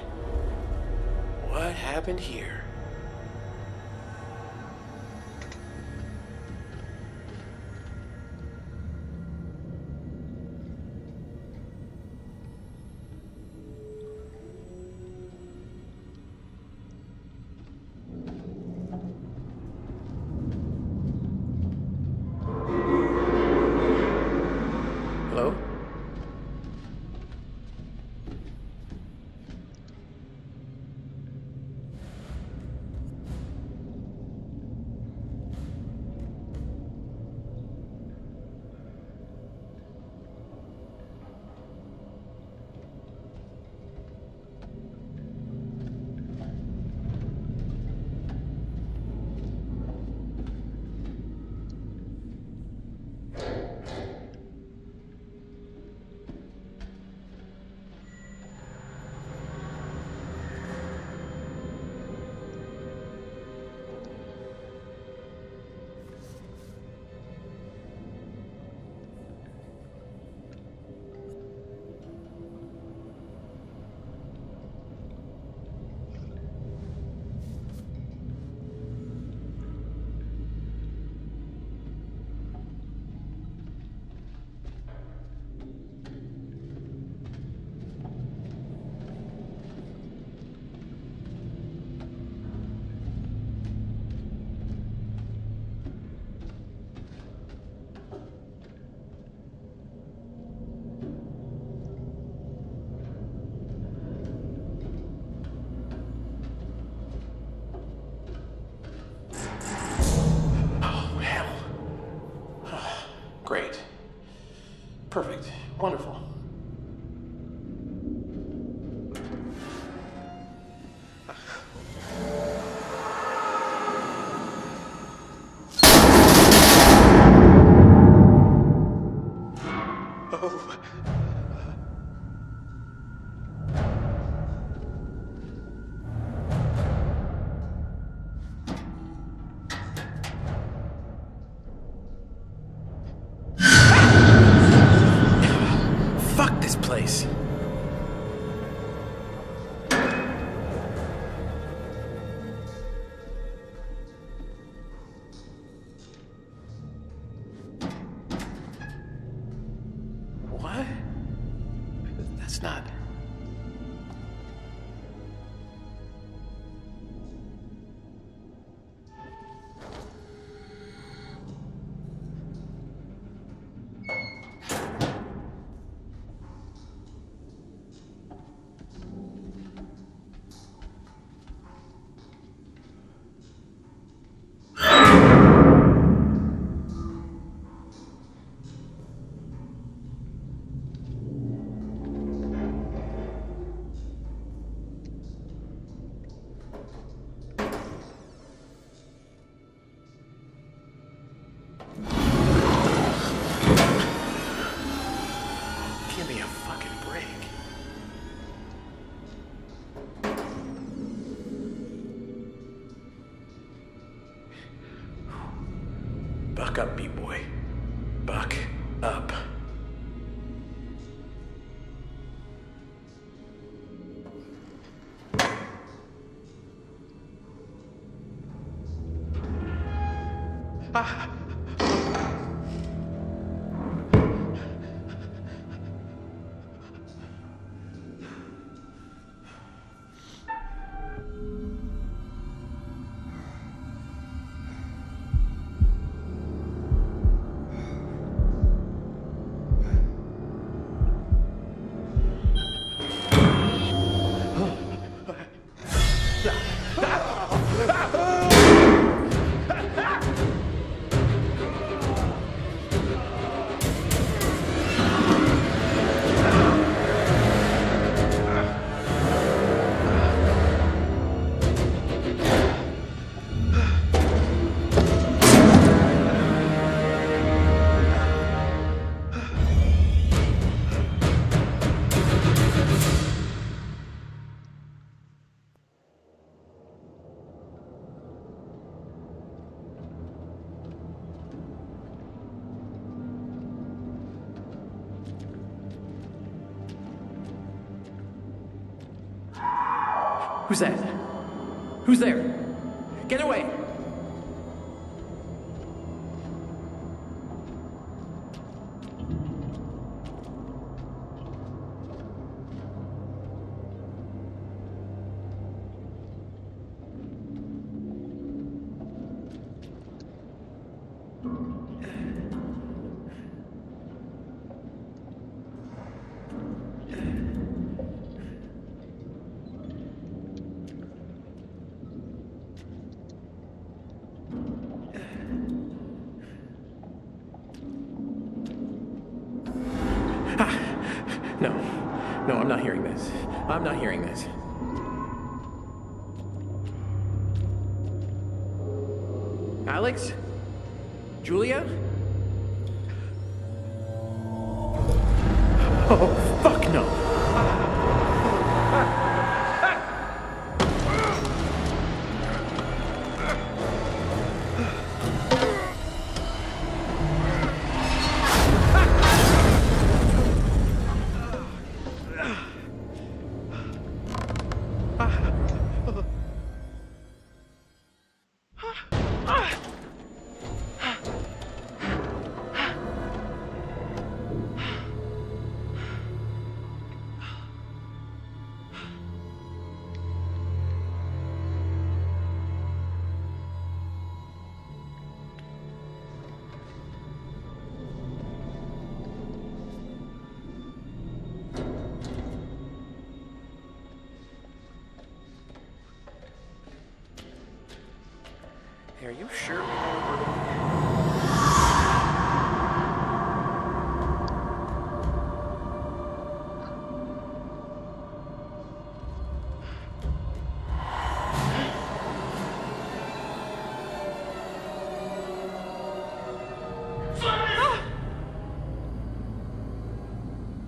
What happened here? Hello? Great. Perfect. Wonderful. Oh. Fuck this place. It's not. Give me a fucking break. Buck up, B-boy. Buck up. Ah. Who's that? Who's there? Get away! No, I'm not hearing this. I'm not hearing this. Alex? Julia? Oh, fuck no. Are you sure?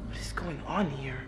What is going on here?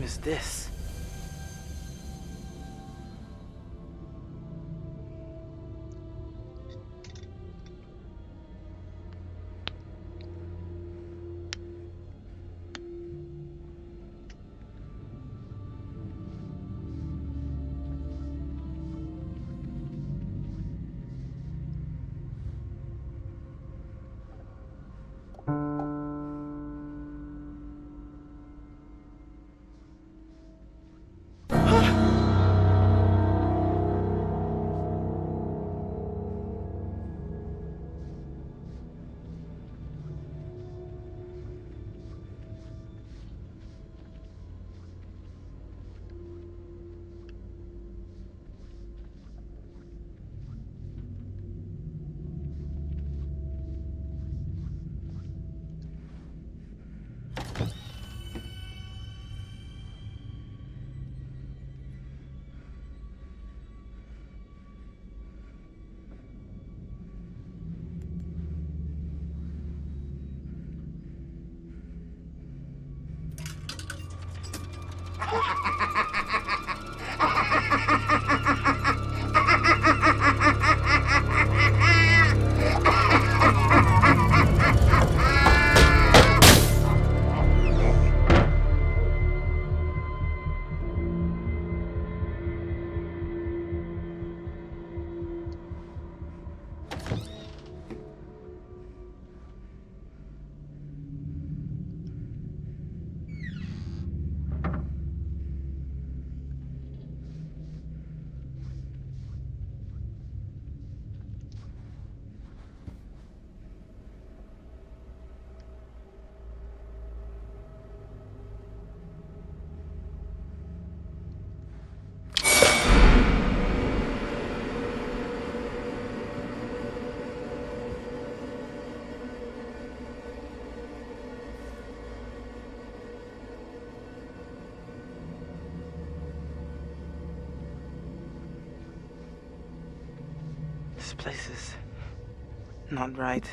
is this? This place is not right.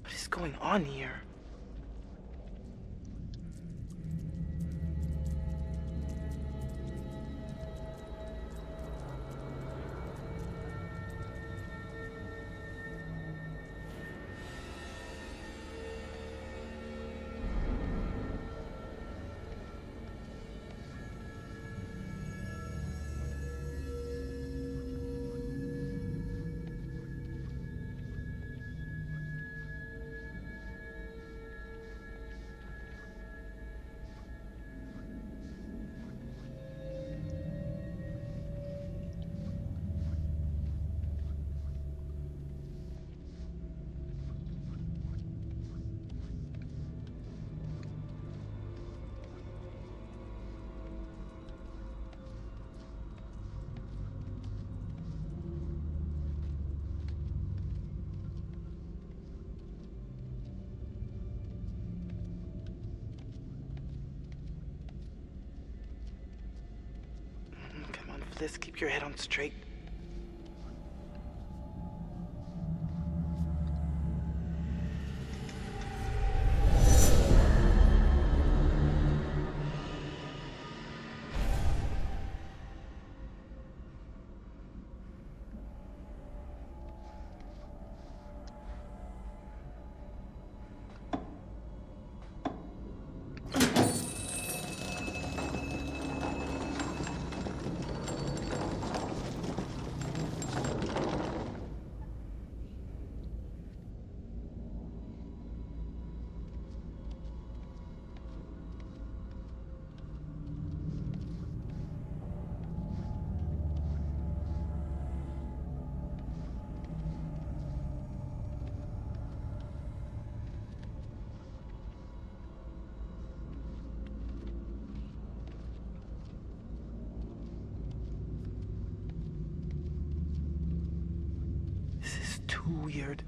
What is going on here? Fliss, keep your head on straight. weird.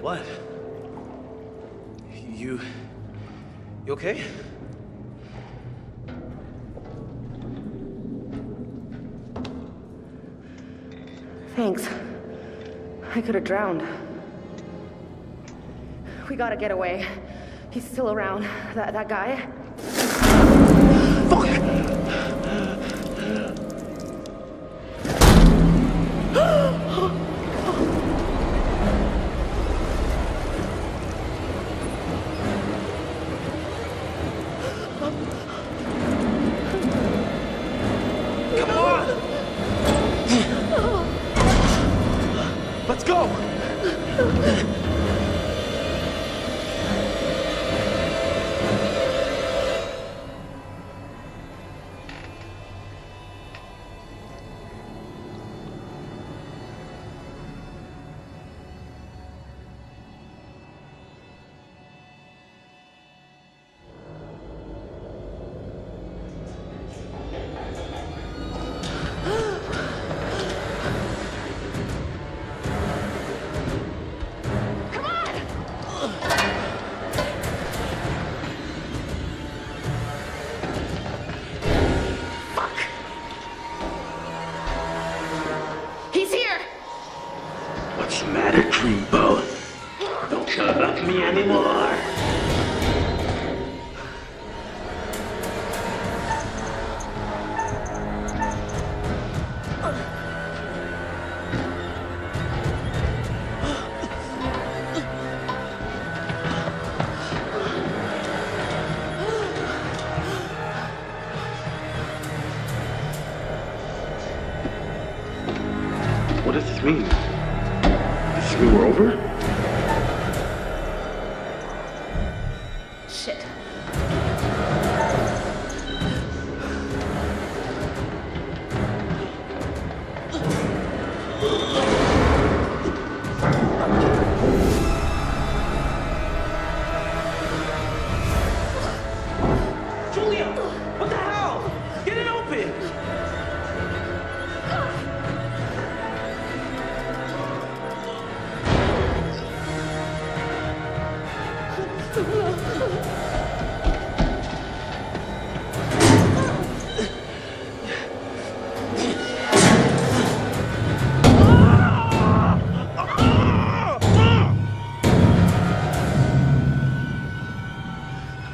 What? You okay? Thanks. I could have drowned. We gotta get away. He's still around. That guy. Fuck! go. He's here! What's the matter, Dreamboat? Don't care about me anymore. What does this mean? Does this mean we're over? Shit. Julia! What the hell? Get it open!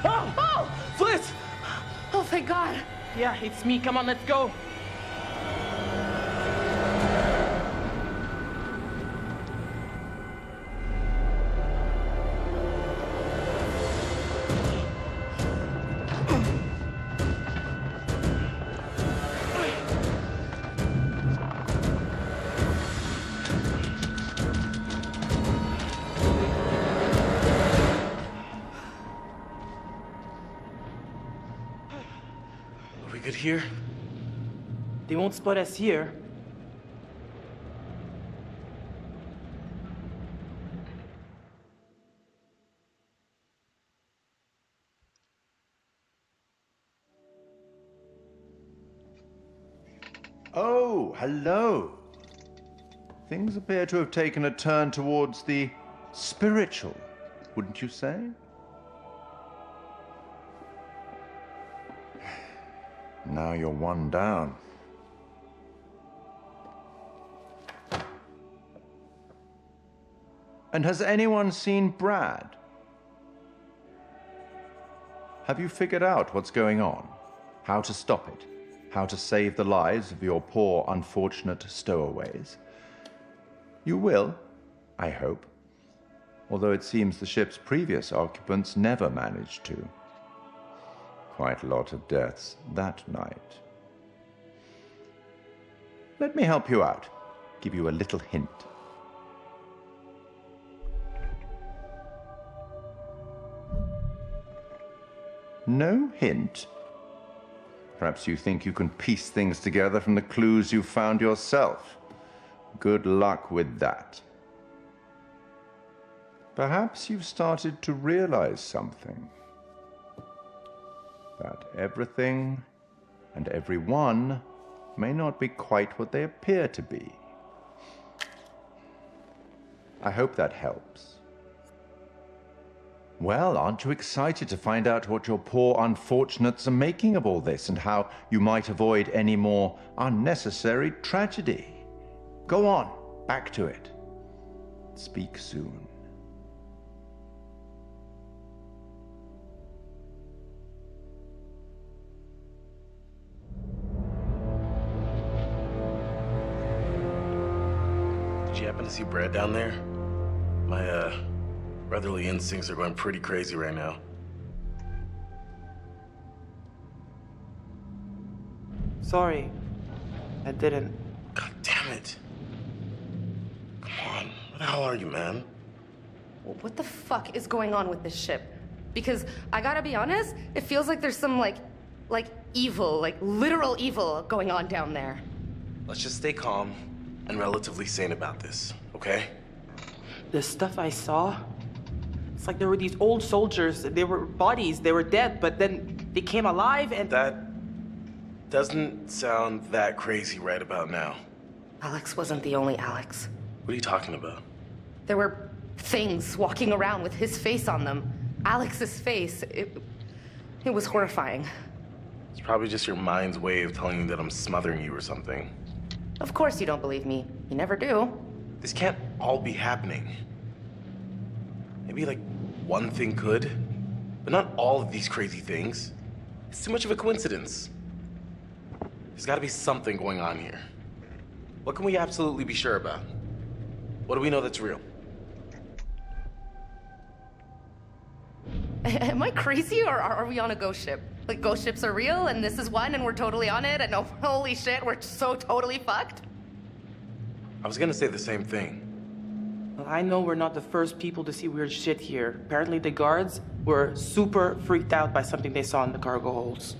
Oh! Fliss! Oh, thank God. Yeah, it's me. Come on, let's go. Are we good here? They won't spot us here. Oh, hello. Things appear to have taken a turn towards the spiritual, wouldn't you say? Now you're one down. And has anyone seen Brad? Have you figured out what's going on? How to stop it? How to save the lives of your poor, unfortunate stowaways? You will, I hope. Although it seems the ship's previous occupants never managed to. Quite a lot of deaths that night. Let me help you out. Give you a little hint. No hint? Perhaps you think you can piece things together from the clues you've found yourself. Good luck with that. Perhaps you've started to realize something. That everything and everyone may not be quite what they appear to be. I hope that helps. Well, aren't you excited to find out what your poor unfortunates are making of all this and how you might avoid any more unnecessary tragedy? Go on, back to it. Speak soon. Did you happen to see Brad down there? My, brotherly instincts are going pretty crazy right now. Sorry, I didn't. God damn it. Come on. Where the hell are you, man? What the fuck is going on with this ship? Because I gotta be honest, it feels like there's some like evil, like literal evil going on down there. Let's just stay calm and relatively sane about this, okay? The stuff I saw, it's like there were these old soldiers, they were bodies, they were dead, but then they came alive and... That doesn't sound that crazy right about now. Alex wasn't the only Alex. What are you talking about? There were things walking around with his face on them. Alex's face. It was horrifying. It's probably just your mind's way of telling you that I'm smothering you or something. Of course you don't believe me. You never do. This can't all be happening. Maybe like one thing could, but not all of these crazy things. It's too much of a coincidence. There's gotta be something going on here. What can we absolutely be sure about? What do we know that's real? Am I crazy or are we on a ghost ship? Like ghost ships are real and this is one and we're totally on it and oh, holy shit, we're so totally fucked? I was gonna say the same thing. Well, I know we're not the first people to see weird shit here. Apparently the guards were super freaked out by something they saw in the cargo holds.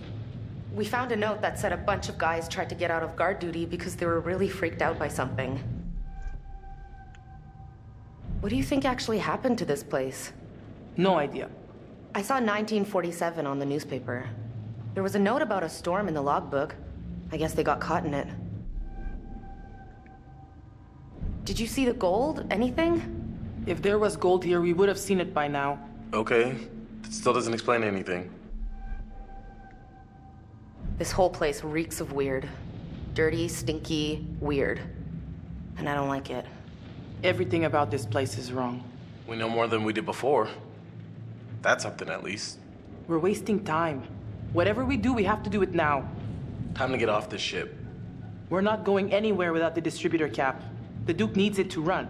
We found a note that said a bunch of guys tried to get out of guard duty because they were really freaked out by something. What do you think actually happened to this place? No idea. I saw 1947 on the newspaper. There was a note about a storm in the logbook. I guess they got caught in it. Did you see the gold? Anything? If there was gold here, we would have seen it by now. Okay, that still doesn't explain anything. This whole place reeks of weird. Dirty, stinky, weird. And I don't like it. Everything about this place is wrong. We know more than we did before. That's something at least. We're wasting time. Whatever we do, we have to do it now. Time to get off this ship. We're not going anywhere without the distributor cap. The Duke needs it to run.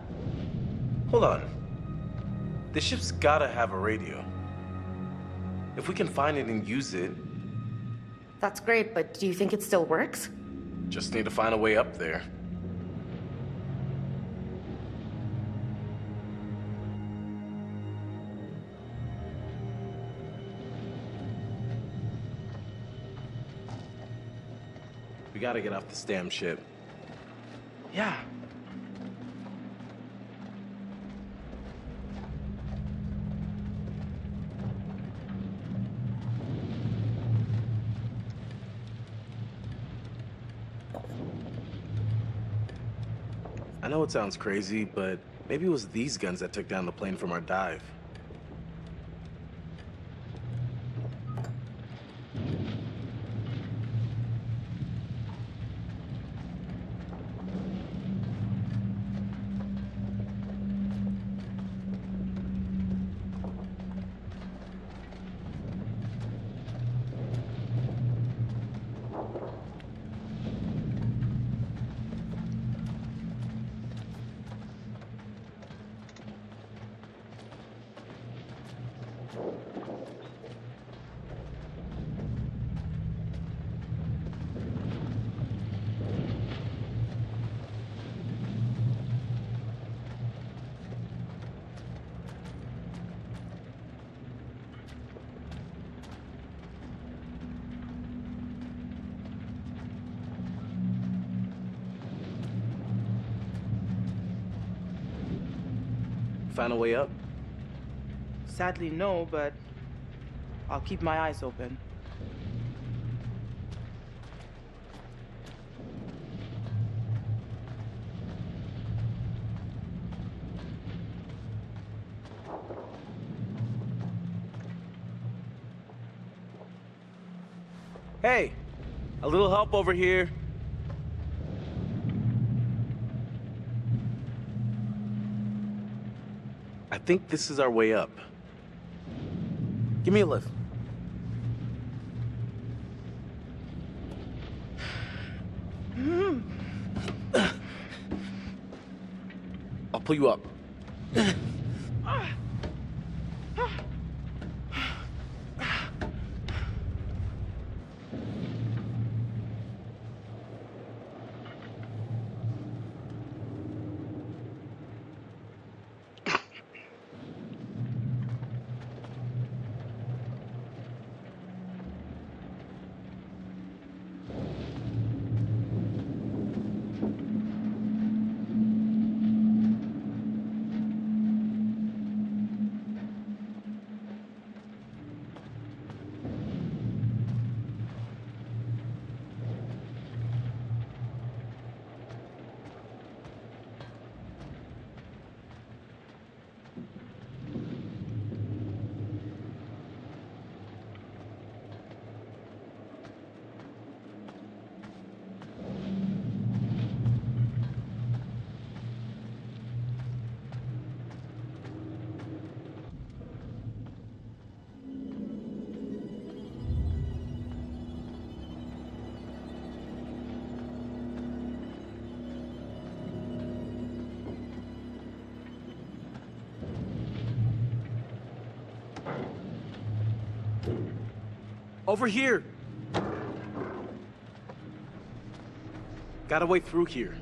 Hold on. This ship's gotta have a radio. If we can find it and use it... That's great, but do you think it still works? Just need to find a way up there. We gotta get off this damn ship. Yeah. I know it sounds crazy, but maybe it was these guns that took down the plane from our dive. Find a way up? Sadly, no, but I'll keep my eyes open. Hey, a little help over here. I think this is our way up. Give me a lift. I'll pull you up. Over here! Got a way through here.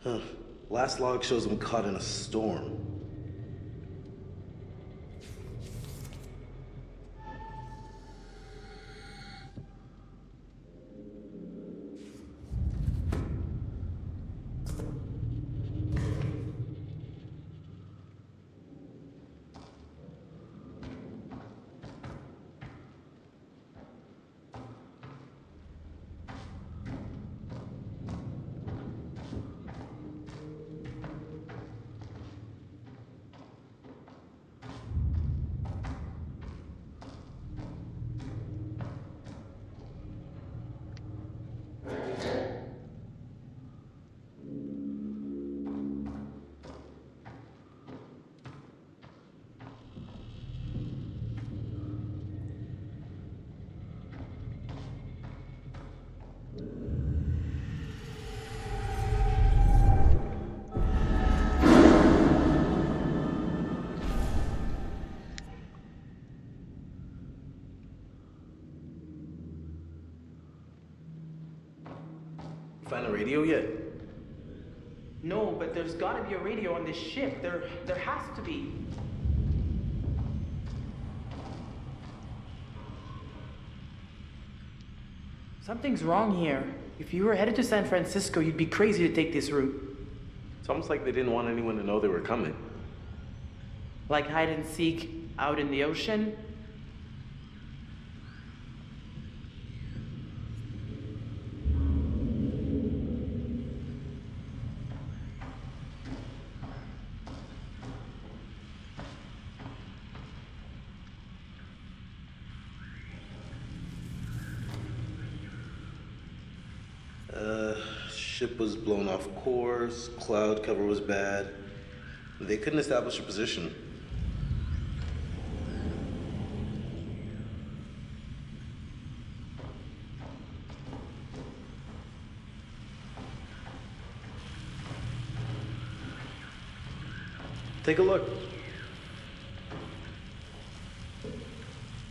Huh. Last log shows him caught in a storm. Find a radio yet? No, but there's gotta be a radio on this ship. There has to be. Something's wrong here. If you were headed to San Francisco, you'd be crazy to take this route. It's almost like they didn't want anyone to know they were coming. Like hide and seek out in the ocean? Ship was blown off course, cloud cover was bad. They couldn't establish a position. Take a look.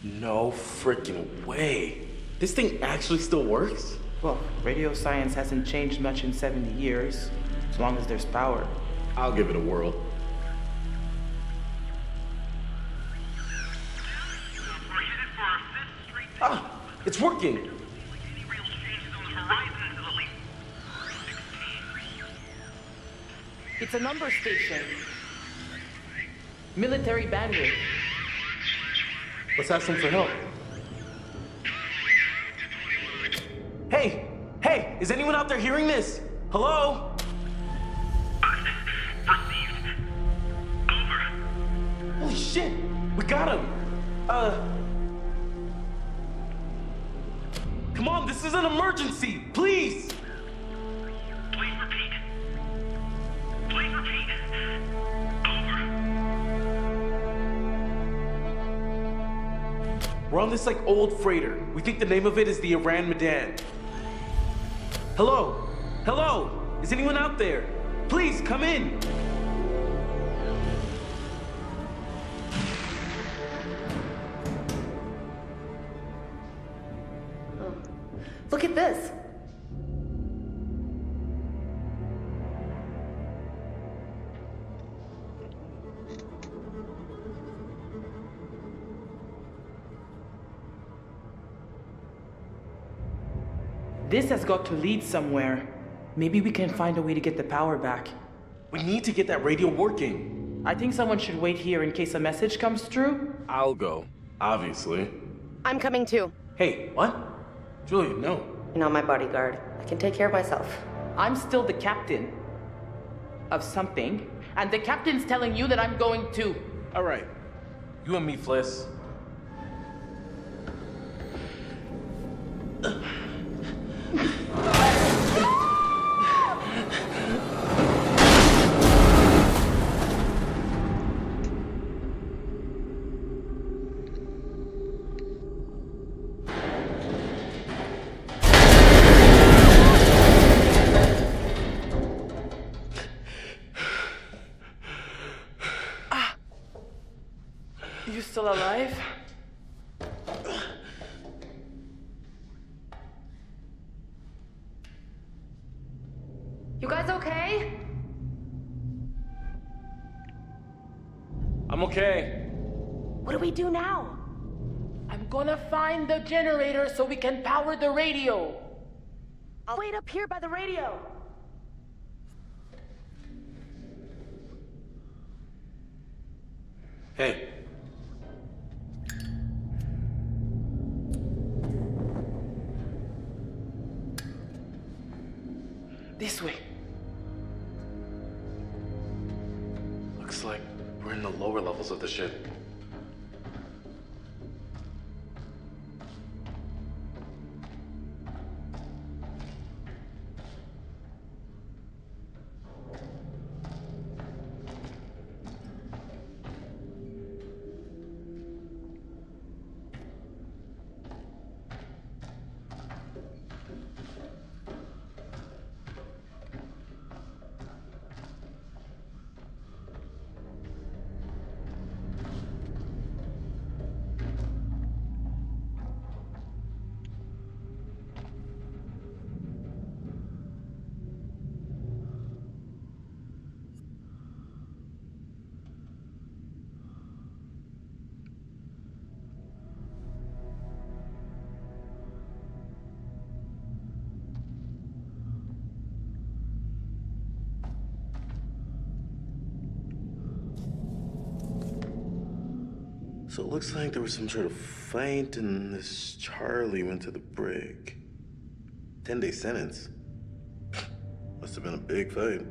No freaking way. This thing actually still works? Well, radio science hasn't changed much in 70 years, as long as there's power. I'll give it a whirl. Ah, it's working! It's a number station. Military bandwidth. Let's ask them for help. Hey! Hey! Is anyone out there hearing this? Hello? Received. Over. Holy shit! We got him! Come on, this is an emergency! Please! Please repeat. Please repeat. Over. We're on this, like, old freighter. We think the name of it is the Medan. Hello? Hello? Is anyone out there? Please, come in! Look at this. This has got to lead somewhere. Maybe we can find a way to get the power back. We need to get that radio working. I think someone should wait here in case a message comes through. I'll go, obviously. I'm coming too. Hey, what? Julia, no. You're not my bodyguard. I can take care of myself. I'm still the captain of something, and the captain's telling you that I'm going too. All right. You and me, Fliss. You still alive? You guys okay? I'm okay. What do we do now? I'm gonna find the generator so we can power the radio. I'll wait up here by the radio. Hey. This way. Looks like we're in the lower levels of the ship. So it looks like there was some sort of fight, and this Charlie went to the brig. 10-day sentence. Must have been a big fight.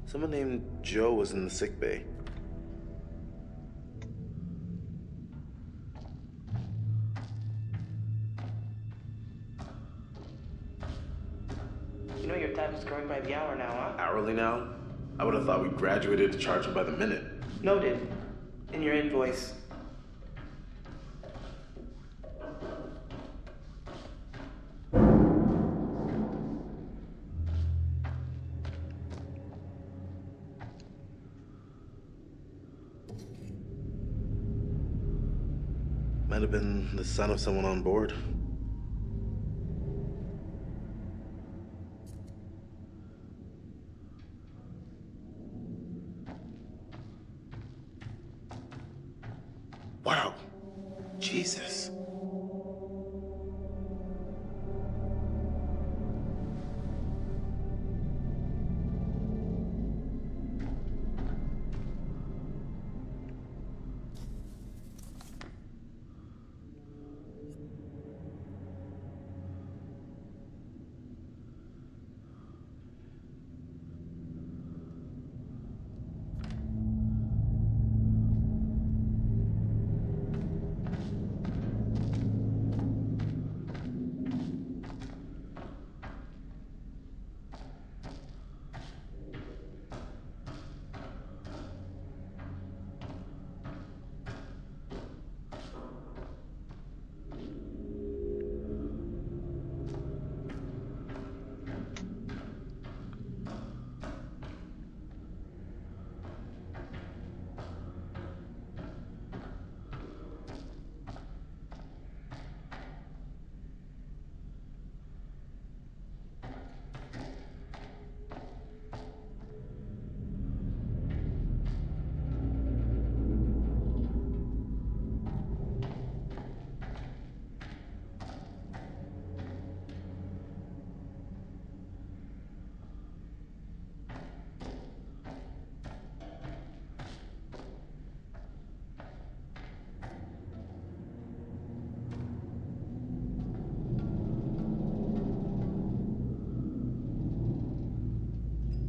Someone named Joe was in the sick bay. You know your time's growing by the hour now, huh? Hourly now? I would have thought we graduated to charging by the minute. Noted. In your invoice. Might have been the son of someone on board. Wow. Jesus.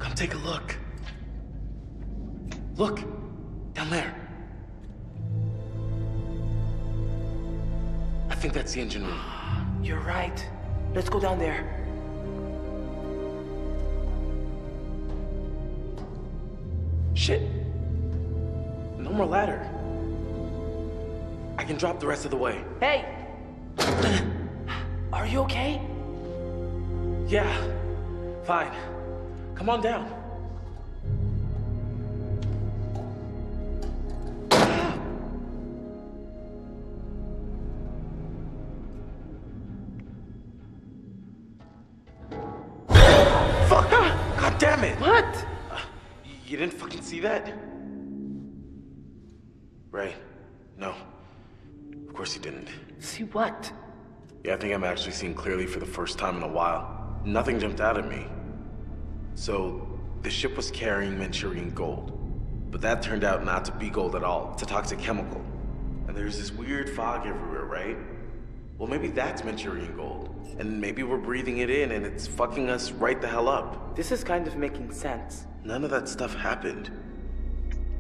Come take a look. Look, down there. I think that's the engine room. You're right. Let's go down there. Shit. No more ladder. I can drop the rest of the way. Hey! Are you okay? Yeah, fine. Come on down. Fuck! God damn it! What? You didn't fucking see that? Right. No. Of course you didn't. See what? Yeah, I think I'm actually seeing clearly for the first time in a while. Nothing jumped out at me. So, the ship was carrying Manchurian gold. But that turned out not to be gold at all. It's a toxic chemical. And there's this weird fog everywhere, right? Well, maybe that's Manchurian gold. And maybe we're breathing it in and it's fucking us right the hell up. This is kind of making sense. None of that stuff happened.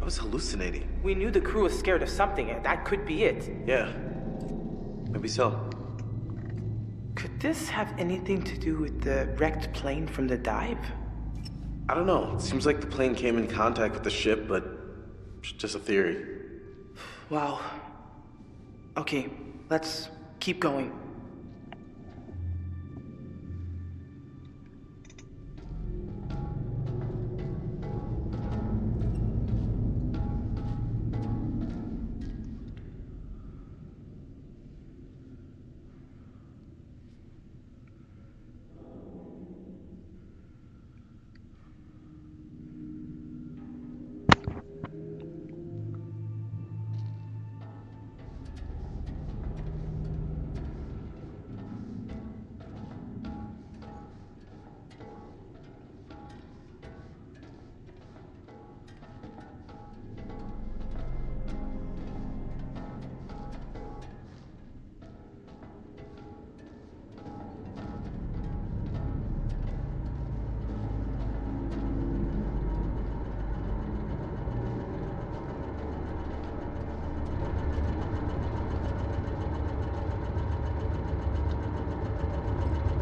I was hallucinating. We knew the crew was scared of something, and that could be it. Yeah. Maybe so. Could this have anything to do with the wrecked plane from the dive? I don't know. It seems like the plane came in contact with the ship, but it's just a theory. Wow. Okay, let's keep going.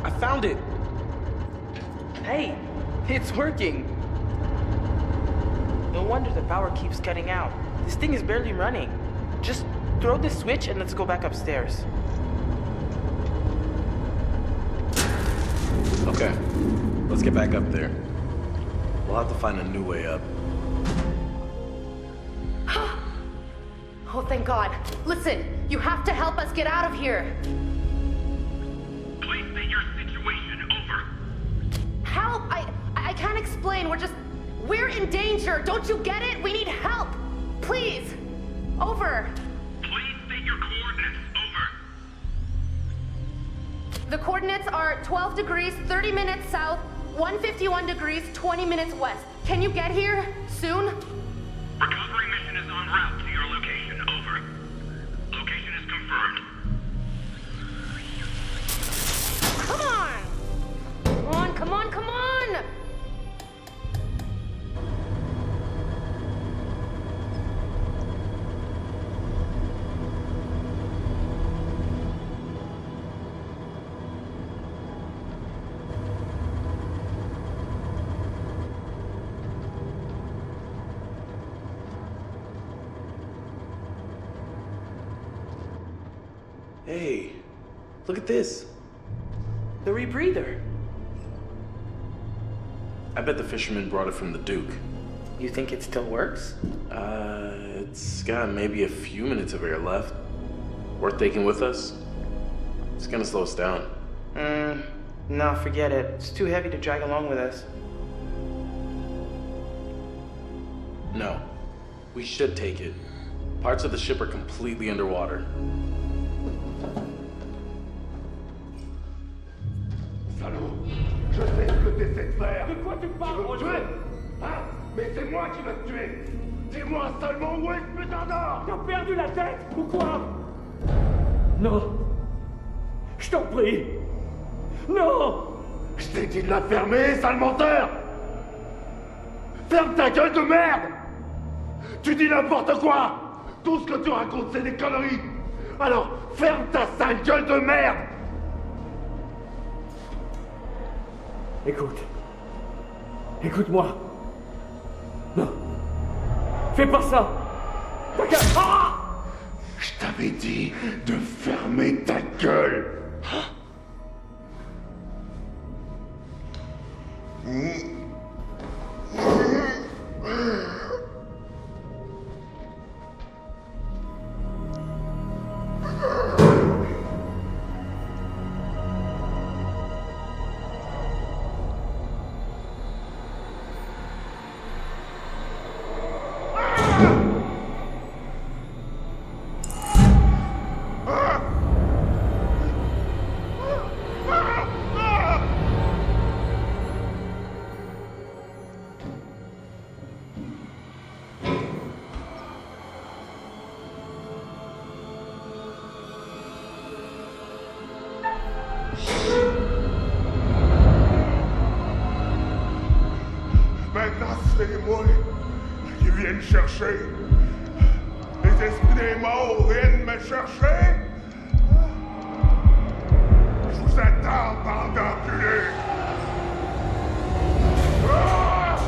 I found it! Hey, it's working! No wonder the power keeps cutting out. This thing is barely running. Just throw the switch and let's go back upstairs. Okay, let's get back up there. We'll have to find a new way up. Oh, thank God. Listen, you have to help us get out of here. Please state your situation. Over. Help! I can't explain. We're in danger. Don't you get it? We need help. Please. Over. Please state your coordinates. Over. The coordinates are 12 degrees, 30 minutes south, 151 degrees, 20 minutes west. Can you get here soon? Recovery mission is en route to your location. Over. Location is confirmed. Come on! Come on, come on, come on! Hey, look at this. The rebreather. I bet the fisherman brought it from the Duke. You think it still works? It's got maybe a few minutes of air left. Worth taking with us? It's gonna slow us down. No, forget it. It's too heavy to drag along with us. No, we should take it. Parts of the ship are completely underwater. Salaud! Je sais ce que t'essaies de faire! De quoi tu parles, Tu veux me Roger? tuer? Hein? Mais c'est moi qui vais te tuer! Dis-moi seulement où est ce putain d'or! T'as perdu la tête ou quoi? Non. Je t'en prie. Non! Je t'ai dit de la fermer, sale menteur! Ferme ta gueule de merde! Tu dis n'importe quoi! Tout ce que tu racontes, c'est des conneries! Alors, ferme ta sale gueule de merde! Écoute. Écoute-moi. Non. Fais pas ça! Ta gueule! Ah! Je t'avais dit de fermer ta gueule! Maintenant, c'est moi qui viens me chercher. Les esprits des morts viennent me chercher. Je vous attends, bande d'enculés. Ah!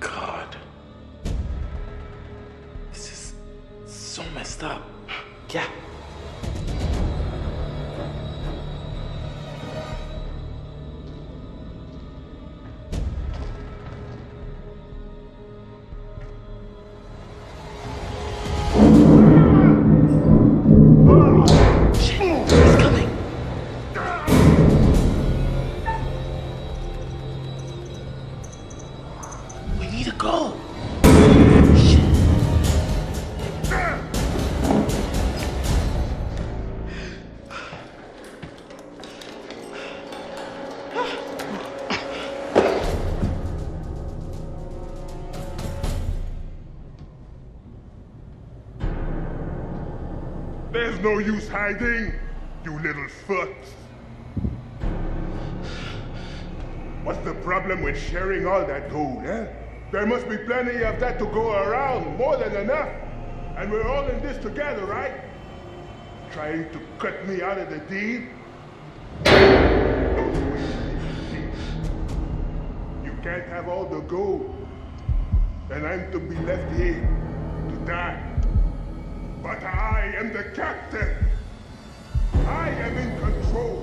God. This is so messed up. Yeah. Shit, he's coming. We need to go. Shit. There's no use hiding, you little fucks. What's the problem with sharing all that gold, eh? There must be plenty of that to go around, more than enough. And we're all in this together, right? Trying to cut me out of the deal? You can't have all the gold. And I'm to be left here to die. But I am the captain. I am in control.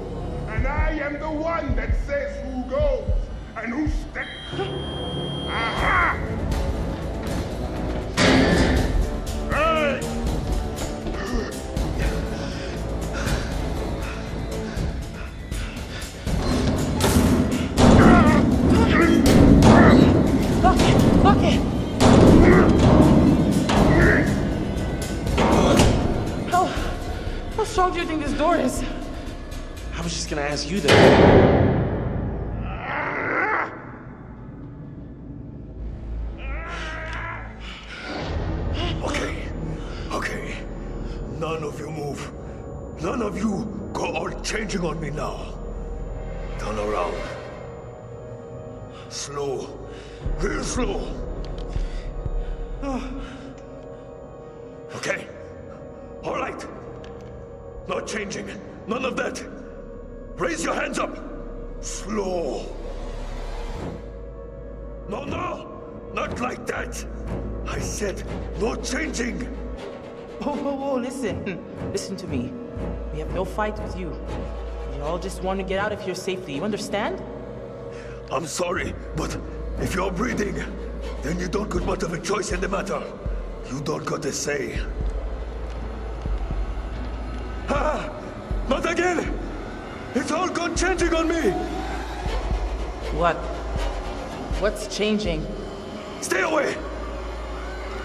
And I am the one that says who goes and who stays. Aha! Hey! Lock it! How strong do you think this door is? I was just gonna ask you that. Okay. None of you move. None of you go all changing on me now. Turn around. Slow. Real slow. Okay. All right. Not changing. None of that. Raise your hands up. Slow. No, not like that. I said no changing. Whoa, listen. Listen to me. We have no fight with you. We all just want to get out of here safely. You understand? I'm sorry, but if you're breathing, then you don't got much of a choice in the matter. You don't got a say. Ah! Not again! It's all gone changing on me! What? What's changing? Stay away!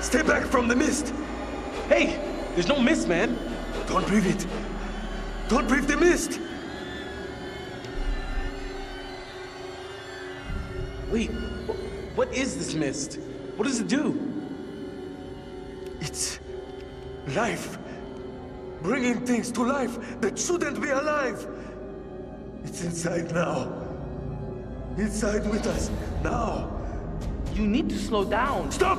Stay back from the mist! Hey! There's no mist, man! Don't breathe it! Don't breathe the mist! Wait, What is this mist? What does it do? It's life. Bringing things to life that shouldn't be alive. It's inside now. Inside with us now. You need to slow down. Stop!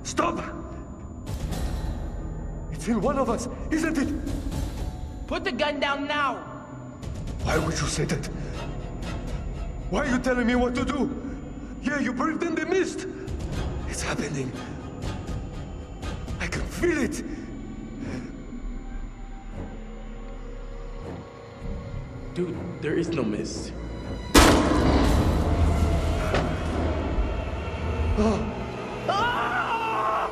Stop! It's in one of us, isn't it? Put the gun down now! Why would you say that? Why are you telling me what to do? Yeah, you breathed in the mist. It's happening. I can feel it. Dude, there is no mist. Ah!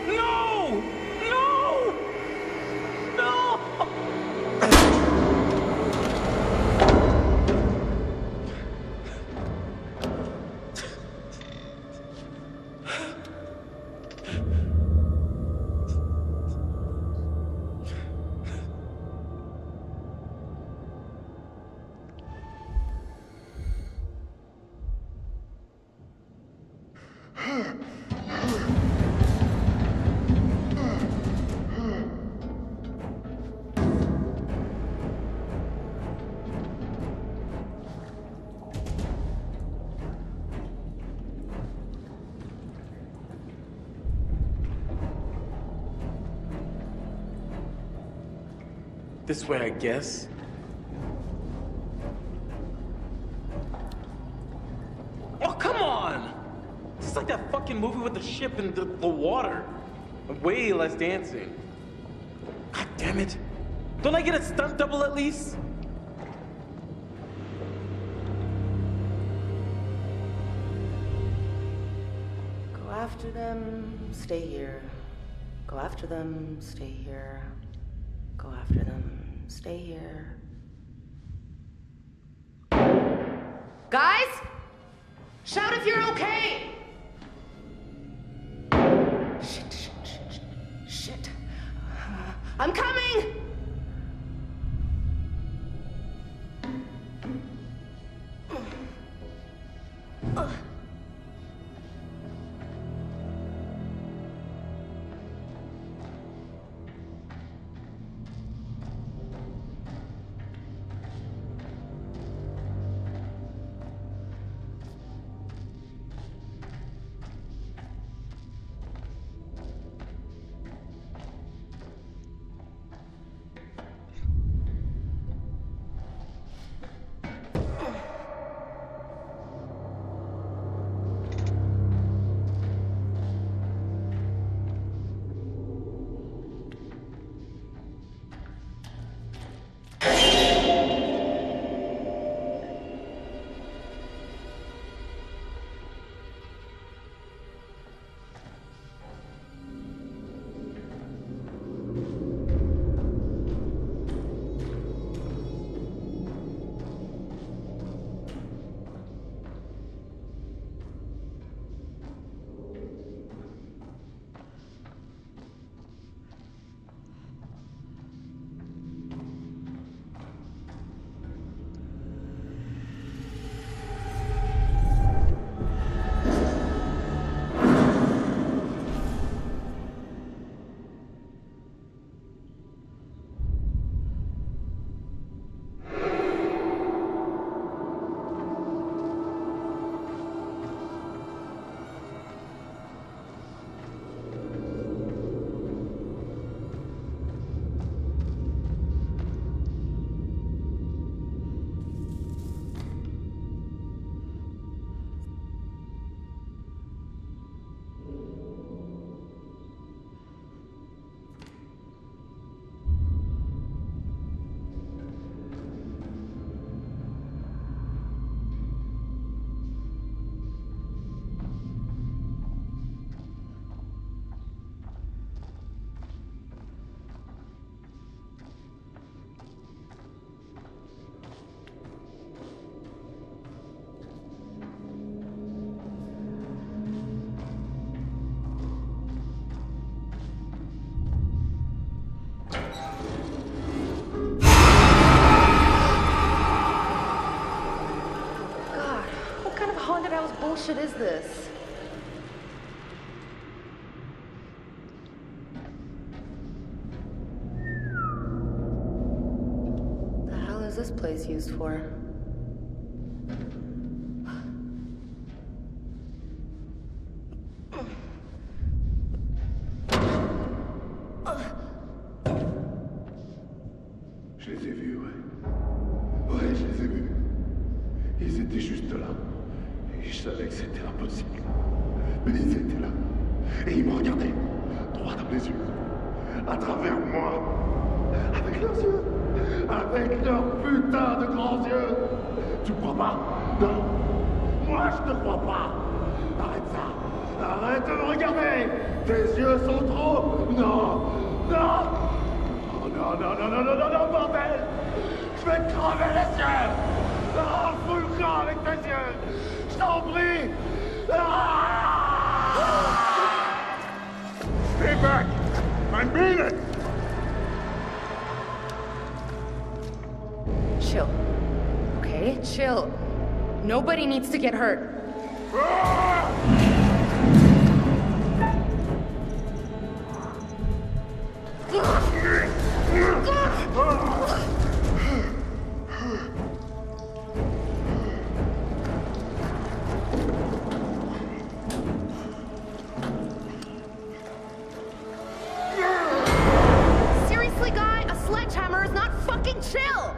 No! No! No! This way, I guess. Oh, come on! This is like that fucking movie with the ship and the water. Way less dancing. God damn it. Don't I get a stunt double at least? Go after them, stay here. Go after them, stay here. Go after them, stay here. Guys! Shout if you're okay! Shit. I'm coming! hell's bullshit is this? The hell is this place used for? Je les ai vus, ouais. Ouais, je les ai vus. Ils étaient juste là. Et je savais que c'était impossible. Mais ils étaient là. Et ils me regardaient. Droit dans les yeux. À travers moi. Avec leurs yeux. Avec leurs putains de grands yeux. Tu me crois pas? Non. Moi, je te crois pas. Arrête ça. Arrête de me regarder. Tes yeux sont trop... Non. Non. Oh non, non, non, non, non, non, non, bordel. Je vais te crever les yeux. Ah, fous le camp avec tes yeux. Je t'en prie. Ah! Stay back. I'm Medan. Chill. Okay, chill. Nobody needs to get hurt. Seriously, guy? A sledgehammer is not fucking chill!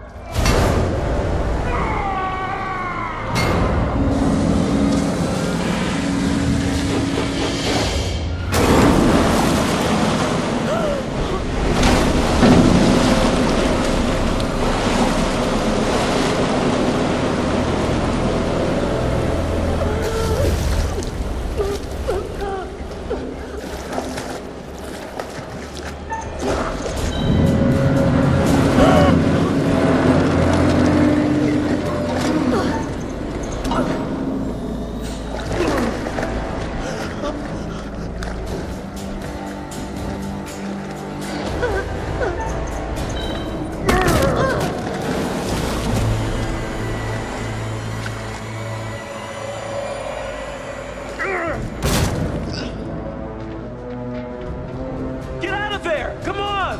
Get out of there! Come on!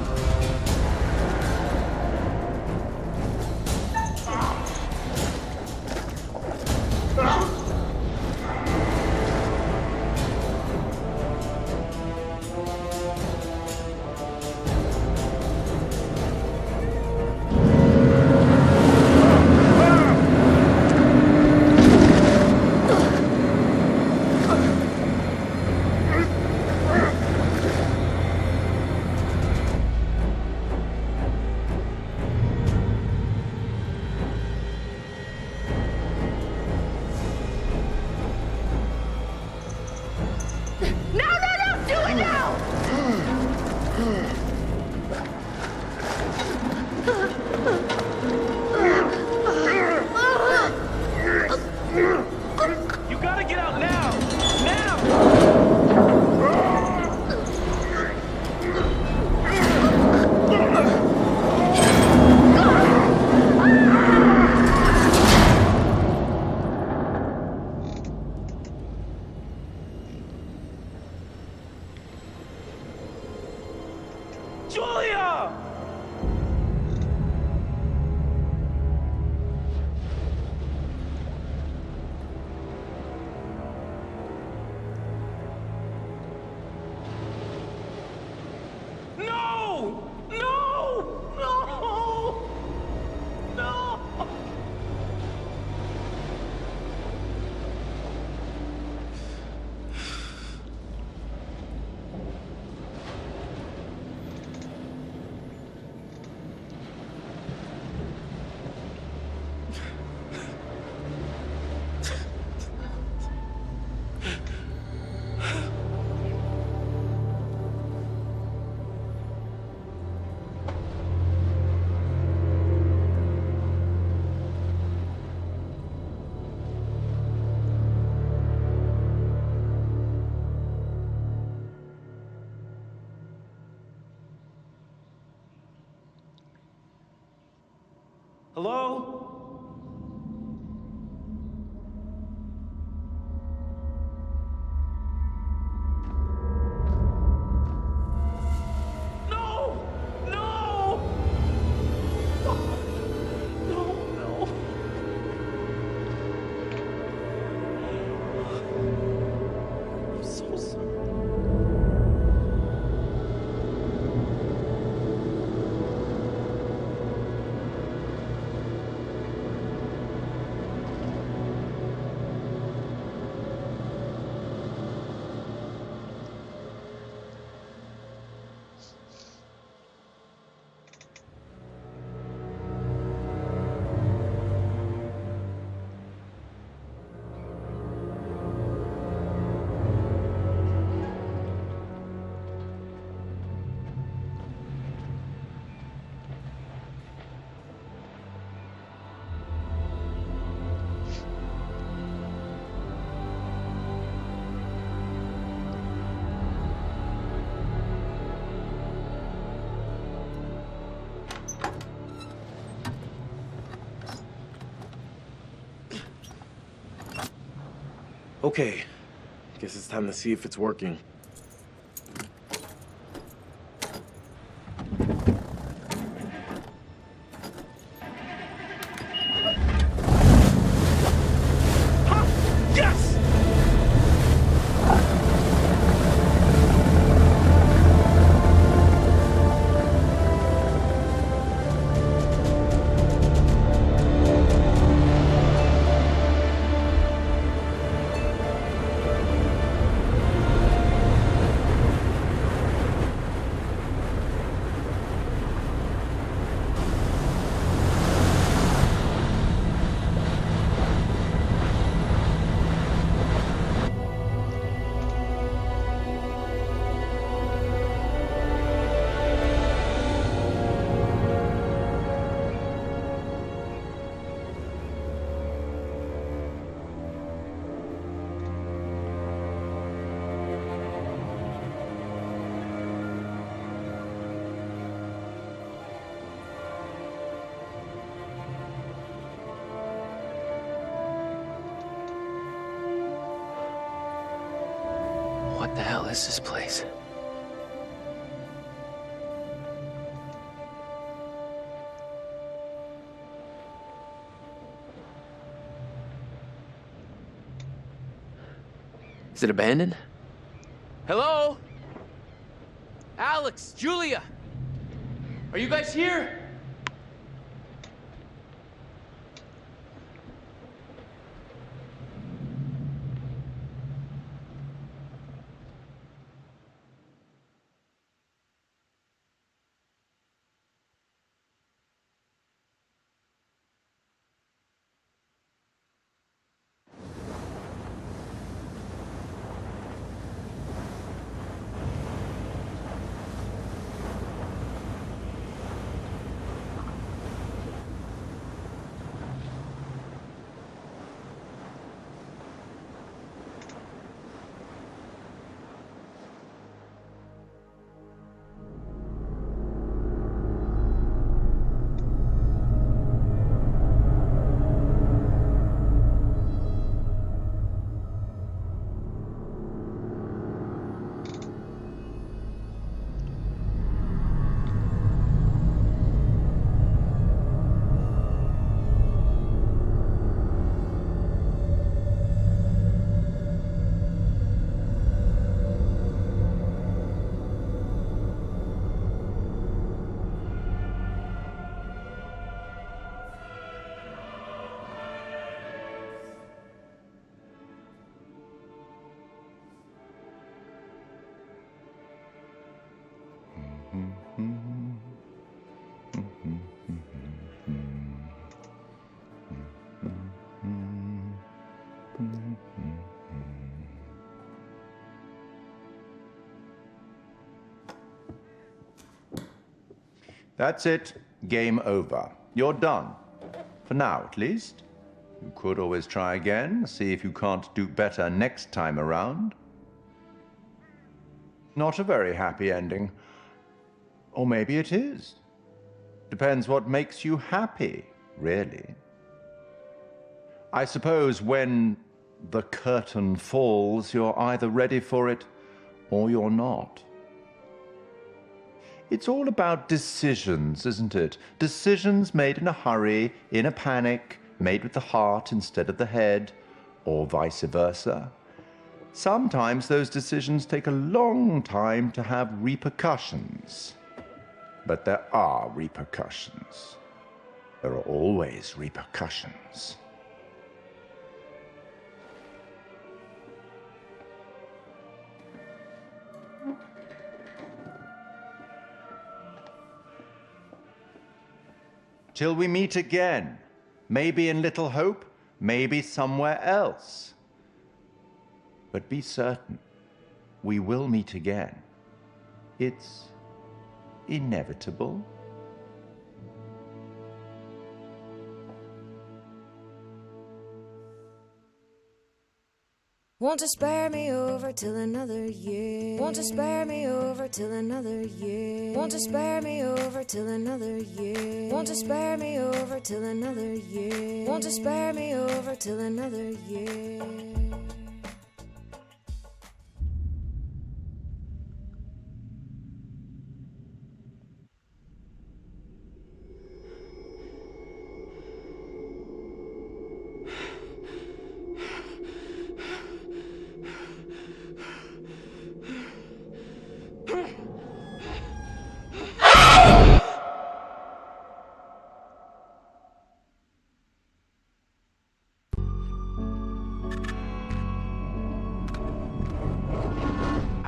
No, no, no! Do it now! You gotta get out now! Now! Julia! No! No! No! No! Hello? Okay, guess it's time to see if it's working. Yes! What the hell is this place? Is it abandoned? Hello? Alex, Julia! Are you guys here? That's it. Game over. You're done. For now, at least. You could always try again, see if you can't do better next time around. Not a very happy ending. Or maybe it is. Depends what makes you happy, really. I suppose when the curtain falls, you're either ready for it or you're not. It's all about decisions, isn't it? Decisions made in a hurry, in a panic, made with the heart instead of the head, or vice versa. Sometimes those decisions take a long time to have repercussions. But there are repercussions. There are always repercussions. Till we meet again. Maybe in Little Hope, maybe somewhere else. But be certain, we will meet again. It's inevitable. Won't you spare me over till another year? Won't you spare me over till another year? Won't you spare me over till another year? Won't you spare me over till another year? Won't you spare me over till another year?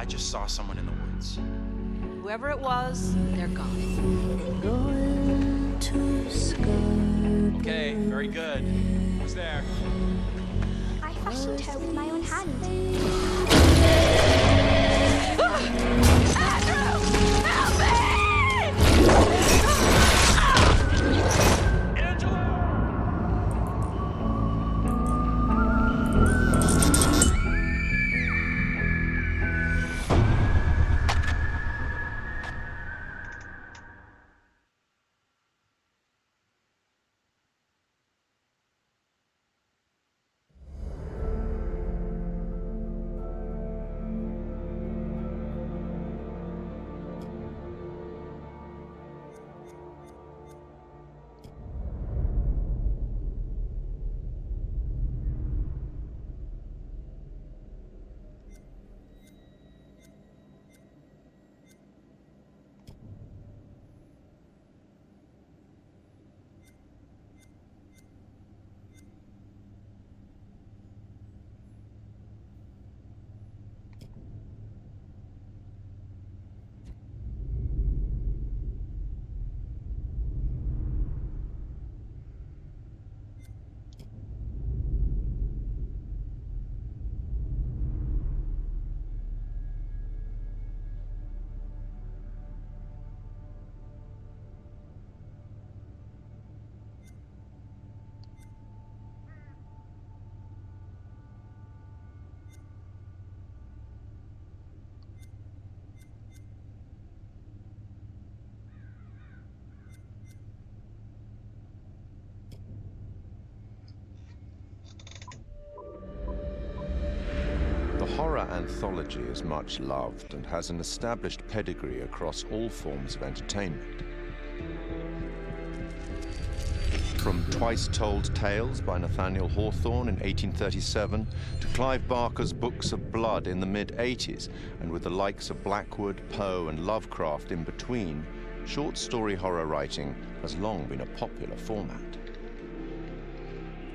just saw someone in the woods. Whoever it was, they're gone. Going to school. Okay, very good. Who's there? I fashioned her with my own hand. The horror anthology is much loved and has an established pedigree across all forms of entertainment. From Twice Told Tales by Nathaniel Hawthorne in 1837 to Clive Barker's Books of Blood in the mid-80s, and with the likes of Blackwood, Poe, and Lovecraft in between, short story horror writing has long been a popular format.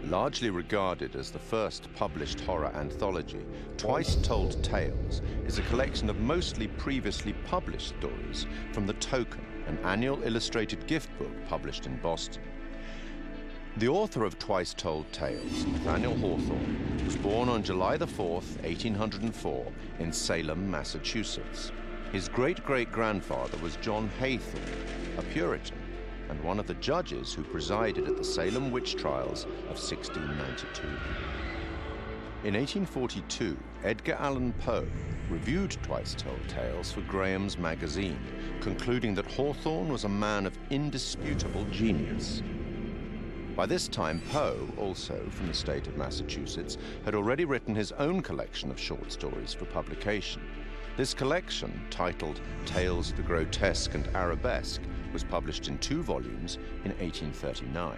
Largely regarded as the first published horror anthology, Twice Told Tales is a collection of mostly previously published stories from The Token, an annual illustrated gift book published in Boston. The author of Twice Told Tales, Nathaniel Hawthorne, was born on July the 4th, 1804, in Salem, Massachusetts. His great-great-grandfather was John Haythorne, a Puritan, and one of the judges who presided at the Salem witch trials of 1692. In 1842, Edgar Allan Poe reviewed Twice Told Tales for Graham's magazine, concluding that Hawthorne was a man of indisputable genius. By this time, Poe, also from the state of Massachusetts, had already written his own collection of short stories for publication. This collection, titled Tales of the Grotesque and Arabesque, was published in 2 volumes in 1839.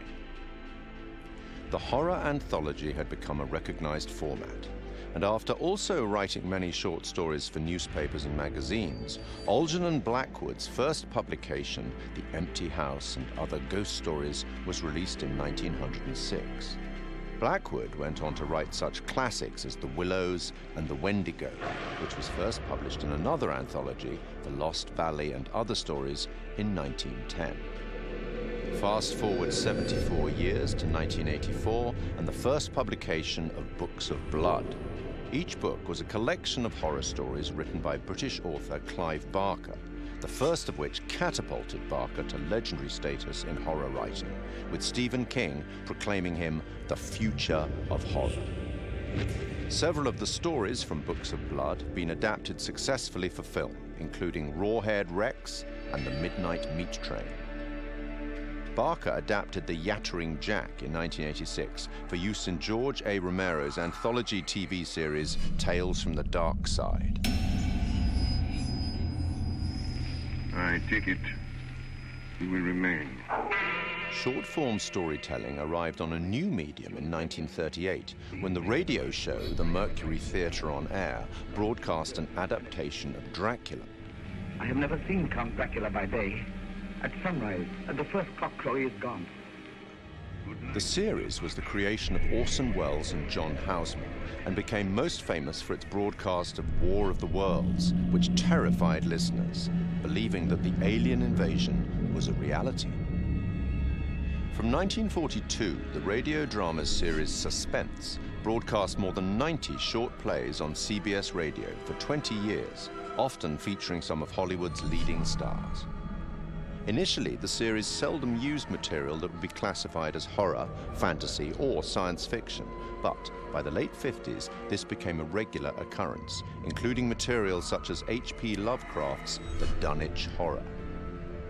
The horror anthology had become a recognized format, and after also writing many short stories for newspapers and magazines, Algernon and Blackwood's first publication, The Empty House and Other Ghost Stories, was released in 1906. Blackwood went on to write such classics as The Willows and The Wendigo, which was first published in another anthology, The Lost Valley and Other Stories, in 1910. Fast forward 74 years to 1984 and the first publication of Books of Blood. Each book was a collection of horror stories written by British author Clive Barker, the first of which catapulted Barker to legendary status in horror writing, with Stephen King proclaiming him the future of horror. Several of the stories from Books of Blood have been adapted successfully for film, including Rawhead Rex and The Midnight Meat Train. Barker adapted The Yattering Jack in 1986 for use in George A. Romero's anthology TV series Tales from the Dark Side. I take it you will remain. Short-form storytelling arrived on a new medium in 1938 when the radio show The Mercury Theatre on Air broadcast an adaptation of Dracula. I have never seen Count Dracula by day. At sunrise, at the first cock crow, he is gone. The series was the creation of Orson Welles and John Houseman and became most famous for its broadcast of War of the Worlds, which terrified listeners, believing that the alien invasion was a reality. From 1942, the radio drama series Suspense broadcast more than 90 short plays on CBS radio for 20 years, often featuring some of Hollywood's leading stars. Initially, the series seldom used material that would be classified as horror, fantasy, or science fiction, but by the late 50s, this became a regular occurrence, including material such as H.P. Lovecraft's The Dunwich Horror.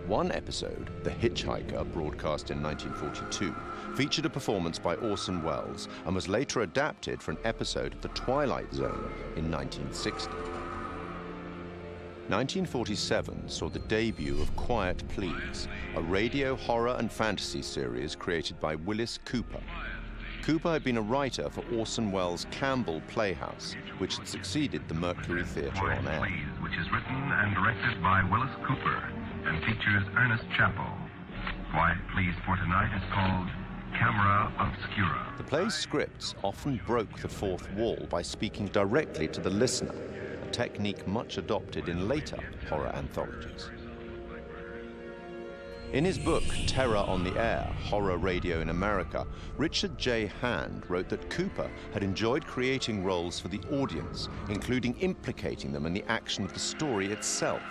One episode, The Hitchhiker, broadcast in 1942, featured a performance by Orson Welles and was later adapted for an episode of The Twilight Zone in 1960. 1947 saw the debut of Quiet Please, a radio horror and fantasy series created by Willis Cooper. Cooper had been a writer for Orson Welles' Campbell Playhouse, which had succeeded the Mercury Theatre on air. Which is written and directed by Willis Cooper and features Ernest Chappell. Quiet Please for tonight is called Camera Obscura. The play's scripts often broke the fourth wall by speaking directly to the listener, a technique much adopted in later horror anthologies. In his book, Terror on the Air, Horror Radio in America, Richard J. Hand wrote that Cooper had enjoyed creating roles for the audience, including implicating them in the action of the story itself,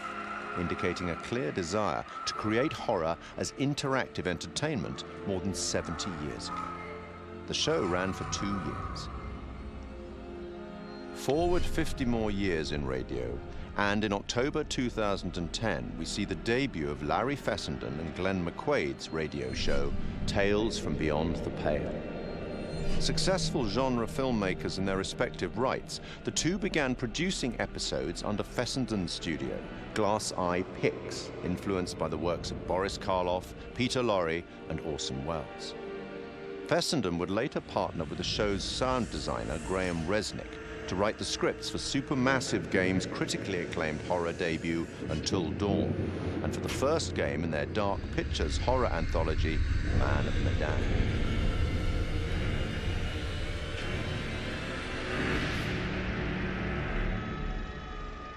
indicating a clear desire to create horror as interactive entertainment more than 70 years ago. The show ran for 2 years. Forward 50 more years in radio, and in October 2010, we see the debut of Larry Fessenden and Glenn McQuaid's radio show, Tales from Beyond the Pale. Successful genre filmmakers in their respective rights, the two began producing episodes under Fessenden's studio, Glass Eye Pix, influenced by the works of Boris Karloff, Peter Lorre, and Orson Welles. Fessenden would later partner with the show's sound designer, Graham Resnick, to write the scripts for Supermassive Games' critically acclaimed horror debut, Until Dawn, and for the first game in their Dark Pictures horror anthology, Man of Medan.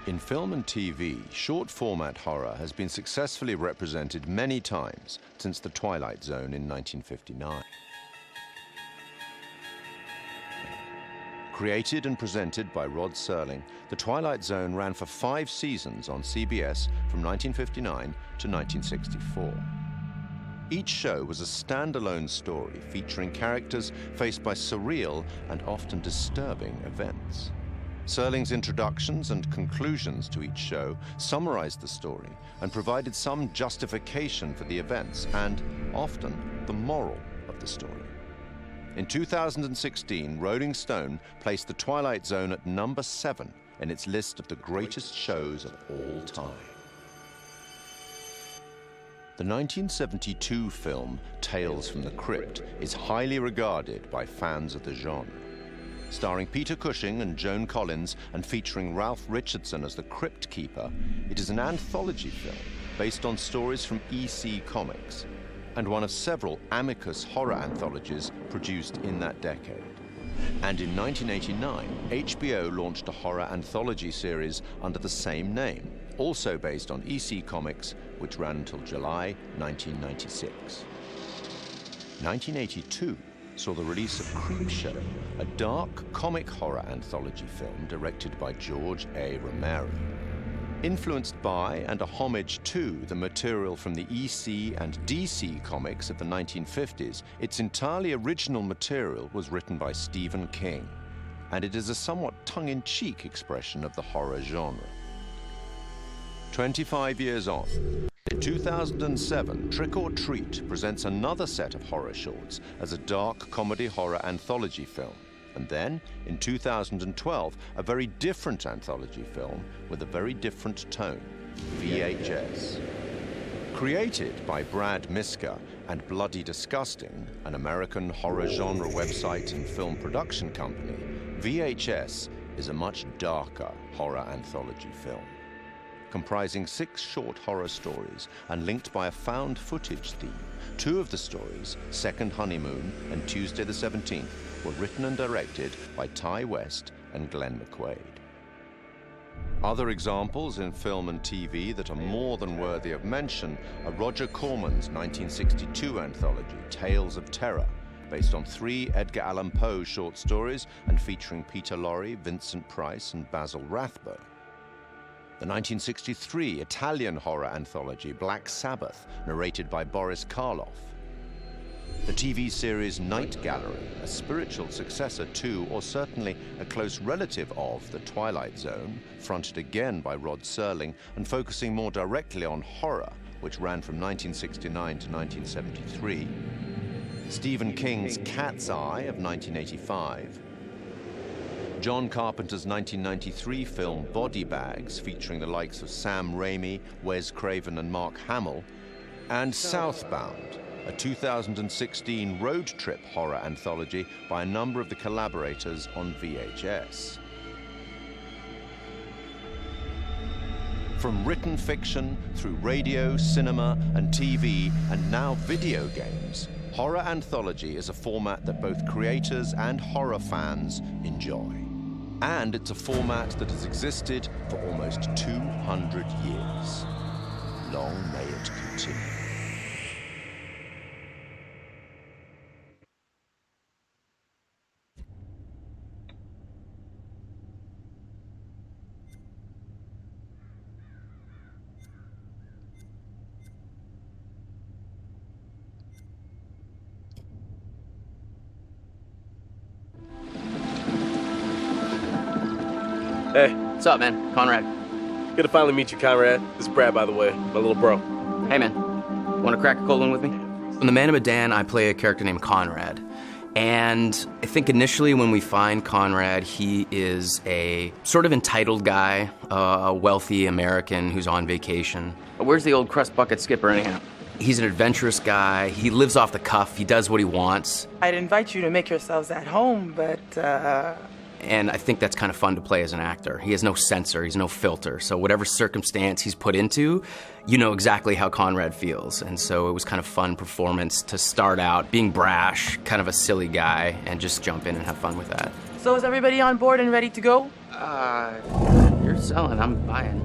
In film and TV, short-format horror has been successfully represented many times since The Twilight Zone in 1959. Created and presented by Rod Serling, The Twilight Zone ran for 5 seasons on CBS from 1959 to 1964. Each show was a standalone story featuring characters faced by surreal and often disturbing events. Serling's introductions and conclusions to each show summarized the story and provided some justification for the events and, often, the moral of the story. In 2016, Rolling Stone placed The Twilight Zone at number 7 in its list of the greatest shows of all time. The 1972 film Tales from the Crypt is highly regarded by fans of the genre. Starring Peter Cushing and Joan Collins and featuring Ralph Richardson as the Crypt Keeper, it is an anthology film based on stories from EC Comics, and one of several Amicus horror anthologies produced in that decade. And in 1989, HBO launched a horror anthology series under the same name, also based on EC Comics, which ran until July 1996. 1982 saw the release of Creepshow, a dark comic horror anthology film directed by George A. Romero. Influenced by and a homage to the material from the EC and DC comics of the 1950s, its entirely original material was written by Stephen King, and it is a somewhat tongue-in-cheek expression of the horror genre. 25 years on, in 2007, Trick or Treat presents another set of horror shorts as a dark comedy horror anthology film. And then, in 2012, a very different anthology film with a very different tone, VHS. Created by Brad Miska and Bloody Disgusting, an American horror genre website and film production company, VHS is a much darker horror anthology film. comprising 6 short horror stories and linked by a found footage theme. 2 of the stories, Second Honeymoon and Tuesday the 17th, were written and directed by Ty West and Glenn McQuaid. Other examples in film and TV that are more than worthy of mention are Roger Corman's 1962 anthology, Tales of Terror, based on 3 Edgar Allan Poe short stories and featuring Peter Lorre, Vincent Price, and Basil Rathbone. The 1963 Italian horror anthology, Black Sabbath, narrated by Boris Karloff. The TV series Night Gallery, a spiritual successor to, or certainly a close relative of, The Twilight Zone, fronted again by Rod Serling and focusing more directly on horror, which ran from 1969 to 1973. Stephen King's Cat's Eye of 1985. John Carpenter's 1993 film Body Bags, featuring the likes of Sam Raimi, Wes Craven, and Mark Hamill. And Southbound, a 2016 road trip horror anthology by a number of the collaborators on VHS. From written fiction through radio, cinema, and TV, and now video games, horror anthology is a format that both creators and horror fans enjoy. And it's a format that has existed for almost 200 years. Long may it continue. Hey. What's up, man? Conrad. Good to finally meet you, Conrad. This is Brad, by the way, my little bro. Hey, man. Want to crack a cold one with me? In The Man of Medan, I play a character named Conrad. And I think initially when we find Conrad, he is a sort of entitled guy, a wealthy American who's on vacation. Where's the old crust bucket skipper anyhow? He's an adventurous guy. He lives off the cuff. He does what he wants. I'd invite you to make yourselves at home, but, And I think that's kind of fun to play as an actor. He has no censor, he's no filter. So whatever circumstance he's put into, you know exactly how Conrad feels. And so it was kind of fun performance to start out being brash, kind of a silly guy, and just jump in and have fun with that. So is everybody on board and ready to go? You're selling, I'm buying.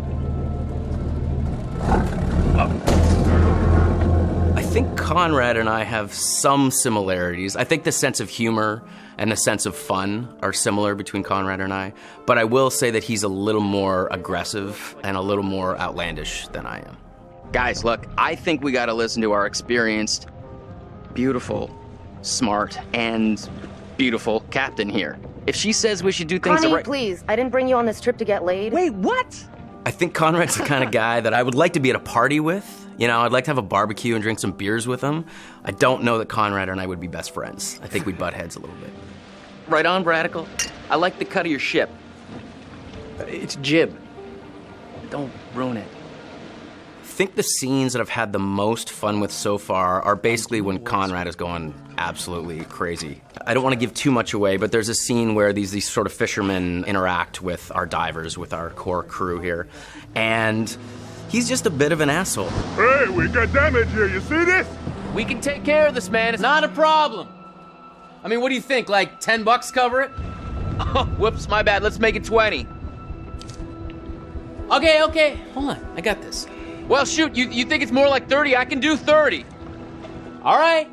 I think Conrad and I have some similarities. I think the sense of humor and the sense of fun are similar between Conrad and I, but I will say that he's a little more aggressive and a little more outlandish than I am. Guys, look, I think we gotta listen to our experienced, beautiful, smart, and beautiful captain here. If she says we should do things Connie, the right... please, I didn't bring you on this trip to get laid. Wait, what? I think Conrad's the kind of guy that I would like to be at a party with. You know, I'd like to have a barbecue and drink some beers with him. I don't know that Conrad and I would be best friends. I think we'd butt heads a little bit. Right on, Bradical. I like the cut of your ship. It's jib. Don't ruin it. I think the scenes that I've had the most fun with so far are basically when Conrad is going absolutely crazy. I don't want to give too much away, but there's a scene where these sort of fishermen interact with our divers, with our core crew here, and he's just a bit of an asshole. Hey, we got damage here, you see this? We can take care of this, man. It's not a problem. I mean, what do you think, like $10 cover it? Oh, whoops, my bad. Let's make it 20. Okay. Hold on, I got this. Well, shoot, you think it's more like 30? I can do 30. All right.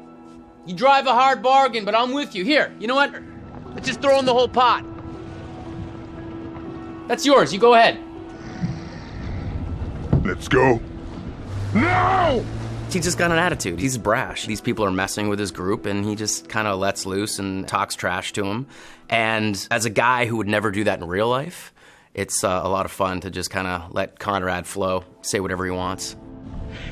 You drive a hard bargain, but I'm with you. Here, you know what? Let's just throw in the whole pot. That's yours. You go ahead. Let's go. No! He's just got an attitude. He's brash. These people are messing with his group, and he just kind of lets loose and talks trash to them. And as a guy who would never do that in real life, it's a lot of fun to just kind of let Conrad flow, say whatever he wants.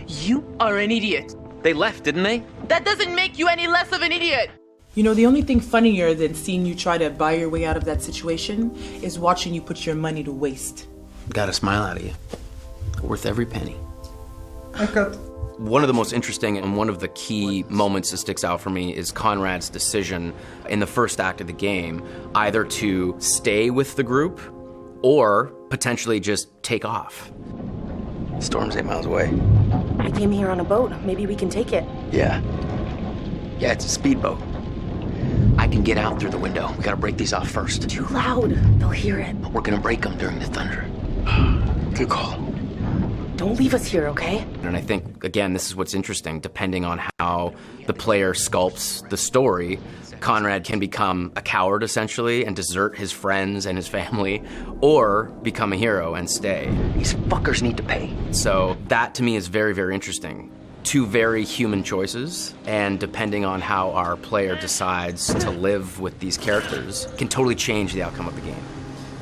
You are an idiot. They left, didn't they? That doesn't make you any less of an idiot. You know, the only thing funnier than seeing you try to buy your way out of that situation is watching you put your money to waste. Got a smile out of you. Worth every penny. I cut. One of the most interesting and one of the key moments that sticks out for me is Conrad's decision in the first act of the game, either to stay with the group or potentially just take off. Storm's 8 miles away. We came here on a boat. Maybe we can take it. Yeah. Yeah, it's a speedboat. I can get out through the window. We gotta break these off first. Too loud. They'll hear it. We're gonna break them during the thunder. Good call. Don't leave us here, okay? And I think, again, this is what's interesting. Depending on how the player sculpts the story, Conrad can become a coward, essentially, and desert his friends and his family, or become a hero and stay. These fuckers need to pay. So that, to me, is very, very interesting. Two very human choices, and depending on how our player decides to live with these characters, can totally change the outcome of the game.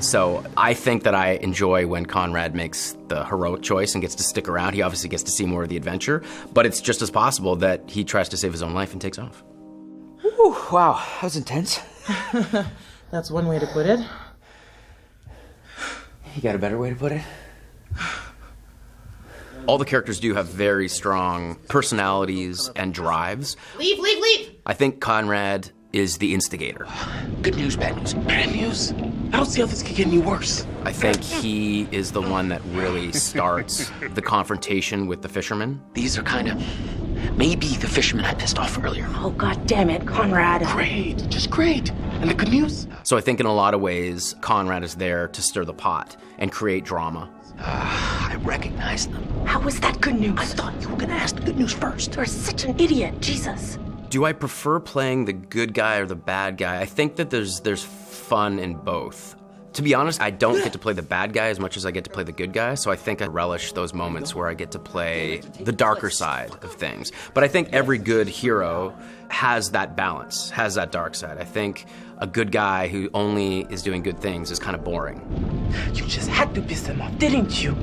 So I think that I enjoy when Conrad makes the heroic choice and gets to stick around. He obviously gets to see more of the adventure, but it's just as possible that he tries to save his own life and takes off. Whew, wow, that was intense. That's one way to put it. You got a better way to put it? All the characters do have very strong personalities and drives. Leave! I think Conrad is the instigator. Good news, bad news. Bad news? I don't see how this could get any worse. I think he is the one that really starts the confrontation with the fishermen. These are kind of maybe the fishermen I pissed off earlier. Oh, god damn it, Conrad. Great, just great. And the good news? So I think in a lot of ways, Conrad is there to stir the pot and create drama. I recognize them. How was that good news? I thought you were gonna ask the good news first. You're such an idiot, Jesus. Do I prefer playing the good guy or the bad guy? I think that there's fun in both. To be honest, I don't get to play the bad guy as much as I get to play the good guy, so I think I relish those moments where I get to play the darker side of things. But I think every good hero has that balance, has that dark side. I think a good guy who only is doing good things is kind of boring. You just had to piss them off, didn't you?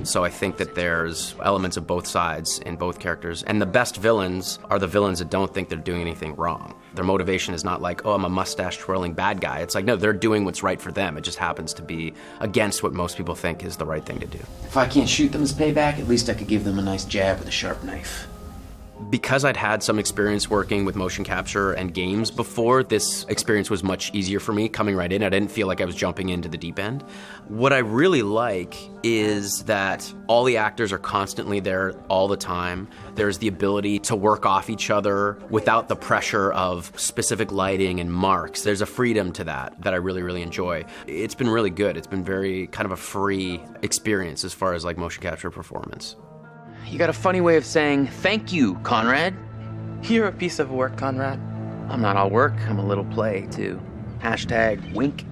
So I think that there's elements of both sides in both characters. And the best villains are the villains that don't think they're doing anything wrong. Their motivation is not like, oh, I'm a mustache-twirling bad guy. It's like, no, they're doing what's right for them. It just happens to be against what most people think is the right thing to do. If I can't shoot them as payback, at least I could give them a nice jab with a sharp knife. Because I'd had some experience working with motion capture and games before, this experience was much easier for me coming right in. I didn't feel like I was jumping into the deep end. What I really like is that all the actors are constantly there all the time. There's the ability to work off each other without the pressure of specific lighting and marks. There's a freedom to that I really, really enjoy. It's been really good. It's been very kind of a free experience as far as like motion capture performance. You got a funny way of saying thank you, Conrad. You're a piece of work, Conrad. I'm not all work, I'm a little play, too. Hashtag wink.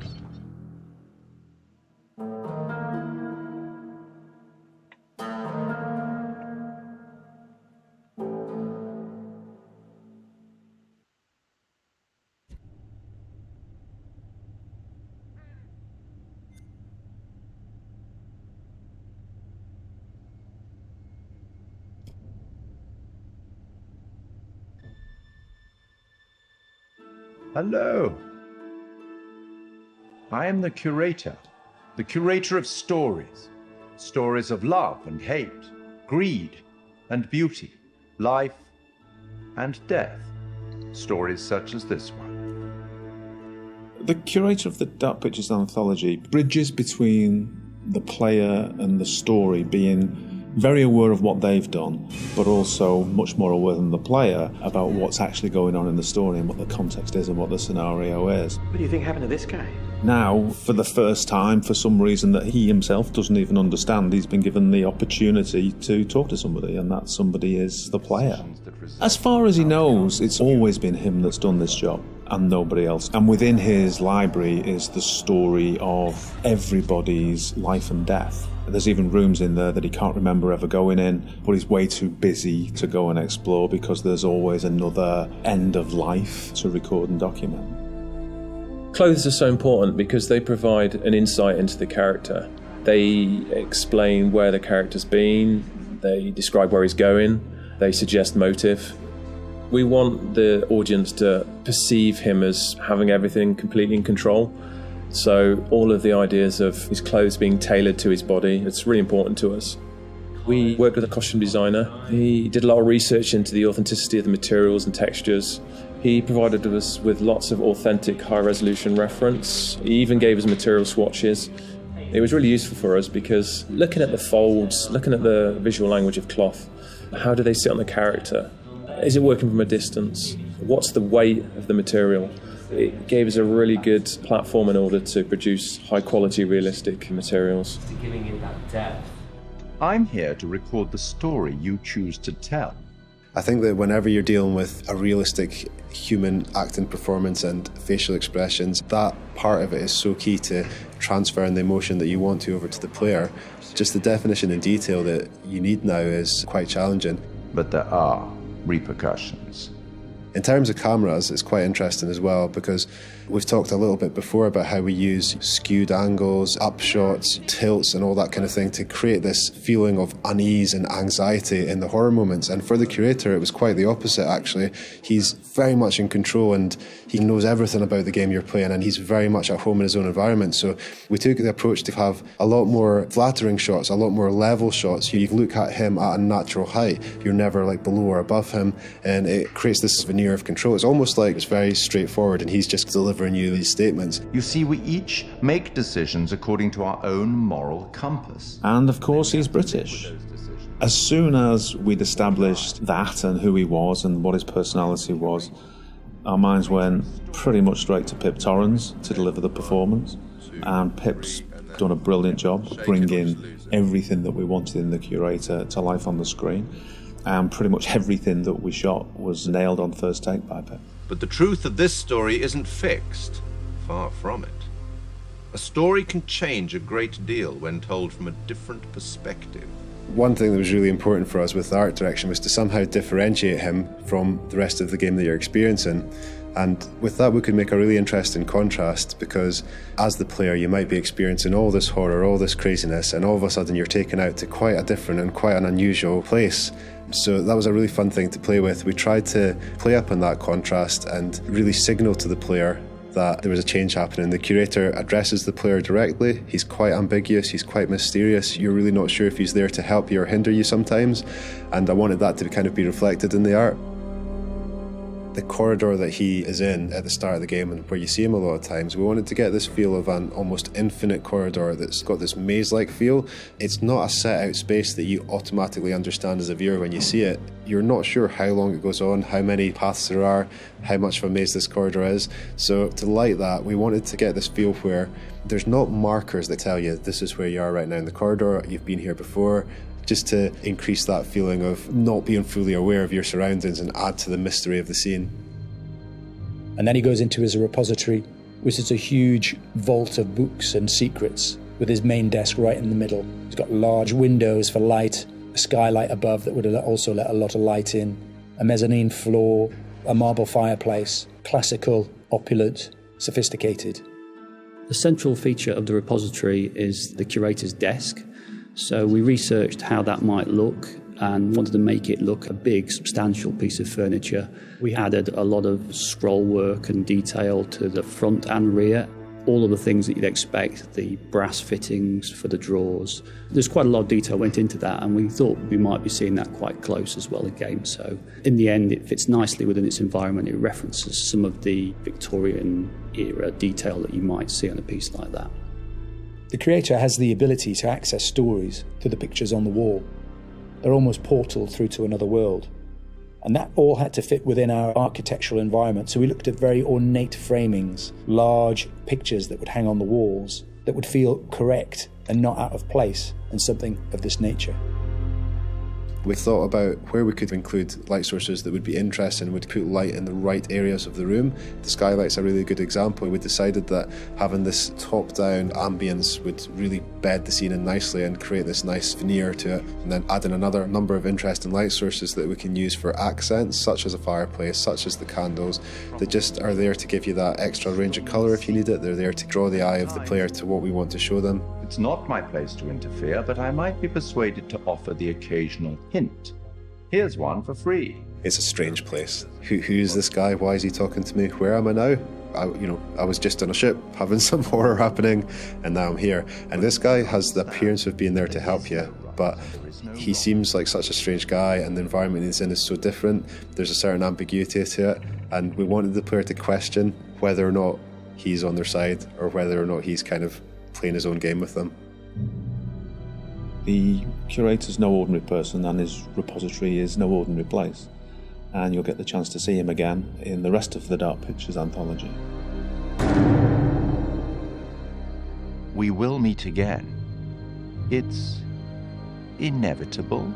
Hello. I am the curator of stories. Stories of love and hate, greed and beauty, life and death. Stories such as this one. The curator of the Dark Pictures Anthology bridges between the player and the story, being very aware of what they've done, but also much more aware than the player about what's actually going on in the story and what the context is and what the scenario is. What do you think happened to this guy? Now, for the first time, for some reason that he himself doesn't even understand, he's been given the opportunity to talk to somebody, and that somebody is the player. As far as he knows, it's always been him that's done this job, and nobody else. And within his library is the story of everybody's life and death. There's even rooms in there that he can't remember ever going in, but he's way too busy to go and explore because there's always another end of life to record and document. Clothes are so important because they provide an insight into the character. They explain where the character's been, they describe where he's going, they suggest motive. We want the audience to perceive him as having everything completely in control. So all of the ideas of his clothes being tailored to his body, it's really important to us. We worked with a costume designer. He did a lot of research into the authenticity of the materials and textures. He provided us with lots of authentic high-resolution reference. He even gave us material swatches. It was really useful for us because looking at the folds, looking at the visual language of cloth, how do they sit on the character? Is it working from a distance? What's the weight of the material? It gave us a really good platform in order to produce high-quality, realistic materials. Giving it that depth. I'm here to record the story you choose to tell. I think that whenever you're dealing with a realistic human acting performance and facial expressions, that part of it is so key to transferring the emotion that you want to over to the player. Just the definition and detail that you need now is quite challenging. But there are repercussions. In terms of cameras, it's quite interesting as well because we've talked a little bit before about how we use skewed angles, upshots, tilts and all that kind of thing to create this feeling of unease and anxiety in the horror moments. And for the curator, it was quite the opposite actually. He's very much in control and he knows everything about the game you're playing and he's very much at home in his own environment. So we took the approach to have a lot more flattering shots, a lot more level shots. You look at him at a natural height. You're never like below or above him and it creates this veneer of control. It's almost like it's very straightforward and he's just delivering you these statements. You see, we each make decisions according to our own moral compass. And of course he's British. As soon as we'd established that and who he was and what his personality was, our minds went pretty much straight to Pip Torrens to deliver the performance. And Pip's done a brilliant job bringing everything that we wanted in the curator to life on the screen. And pretty much everything that we shot was nailed on first take by Pip. But the truth of this story isn't fixed. Far from it. A story can change a great deal when told from a different perspective. One thing that was really important for us with the art direction was to somehow differentiate him from the rest of the game that you're experiencing. And with that we could make a really interesting contrast because as the player you might be experiencing all this horror, all this craziness, and all of a sudden you're taken out to quite a different and quite an unusual place. So that was a really fun thing to play with. We tried to play up on that contrast and really signal to the player that there was a change happening. The curator addresses the player directly. He's quite ambiguous, he's quite mysterious. You're really not sure if he's there to help you or hinder you sometimes. And I wanted that to kind of be reflected in the art. The corridor that he is in at the start of the game and where you see him a lot of times, we wanted to get this feel of an almost infinite corridor that's got this maze-like feel. It's not a set-out space that you automatically understand as a viewer when you see it. You're not sure how long it goes on, how many paths there are, how much of a maze this corridor is. So to light that, we wanted to get this feel where there's not markers that tell you this is where you are right now in the corridor, you've been here before, just to increase that feeling of not being fully aware of your surroundings and add to the mystery of the scene. And then he goes into his repository, which is a huge vault of books and secrets, with his main desk right in the middle. He's got large windows for light, a skylight above that would also let a lot of light in, a mezzanine floor, a marble fireplace, classical, opulent, sophisticated. The central feature of the repository is the curator's desk. So we researched how that might look and wanted to make it look a big, substantial piece of furniture. We added a lot of scroll work and detail to the front and rear. All of the things that you'd expect, the brass fittings for the drawers. There's quite a lot of detail went into that, and we thought we might be seeing that quite close as well again. So in the end, it fits nicely within its environment. It references some of the Victorian era detail that you might see on a piece like that. The creator has the ability to access stories through the pictures on the wall. They're almost portal through to another world. And that all had to fit within our architectural environment. So we looked at very ornate framings, large pictures that would hang on the walls, that would feel correct and not out of place, and something of this nature. We thought about where we could include light sources that would be interesting and would put light in the right areas of the room. The skylight's a really good example. We decided that having this top-down ambience would really bed the scene in nicely and create this nice veneer to it. And then adding another number of interesting light sources that we can use for accents, such as a fireplace, such as the candles, that just are there to give you that extra range of colour if you need it. They're there to draw the eye of the player to what we want to show them. It's not my place to interfere, but I might be persuaded to offer the occasional hint. Here's one for free. It's a strange place. Who's this guy? Why is he talking to me? Where am I now? I was just on a ship having some horror happening, and now I'm here. And this guy has the appearance of being there to help you, but he seems like such a strange guy, and the environment he's in is so different. There's a certain ambiguity to it, and we wanted the player to question whether or not he's on their side or whether or not he's kind of playing his own game with them. The curator's no ordinary person, and his repository is no ordinary place. And you'll get the chance to see him again in the rest of the Dark Pictures anthology. We will meet again. It's inevitable.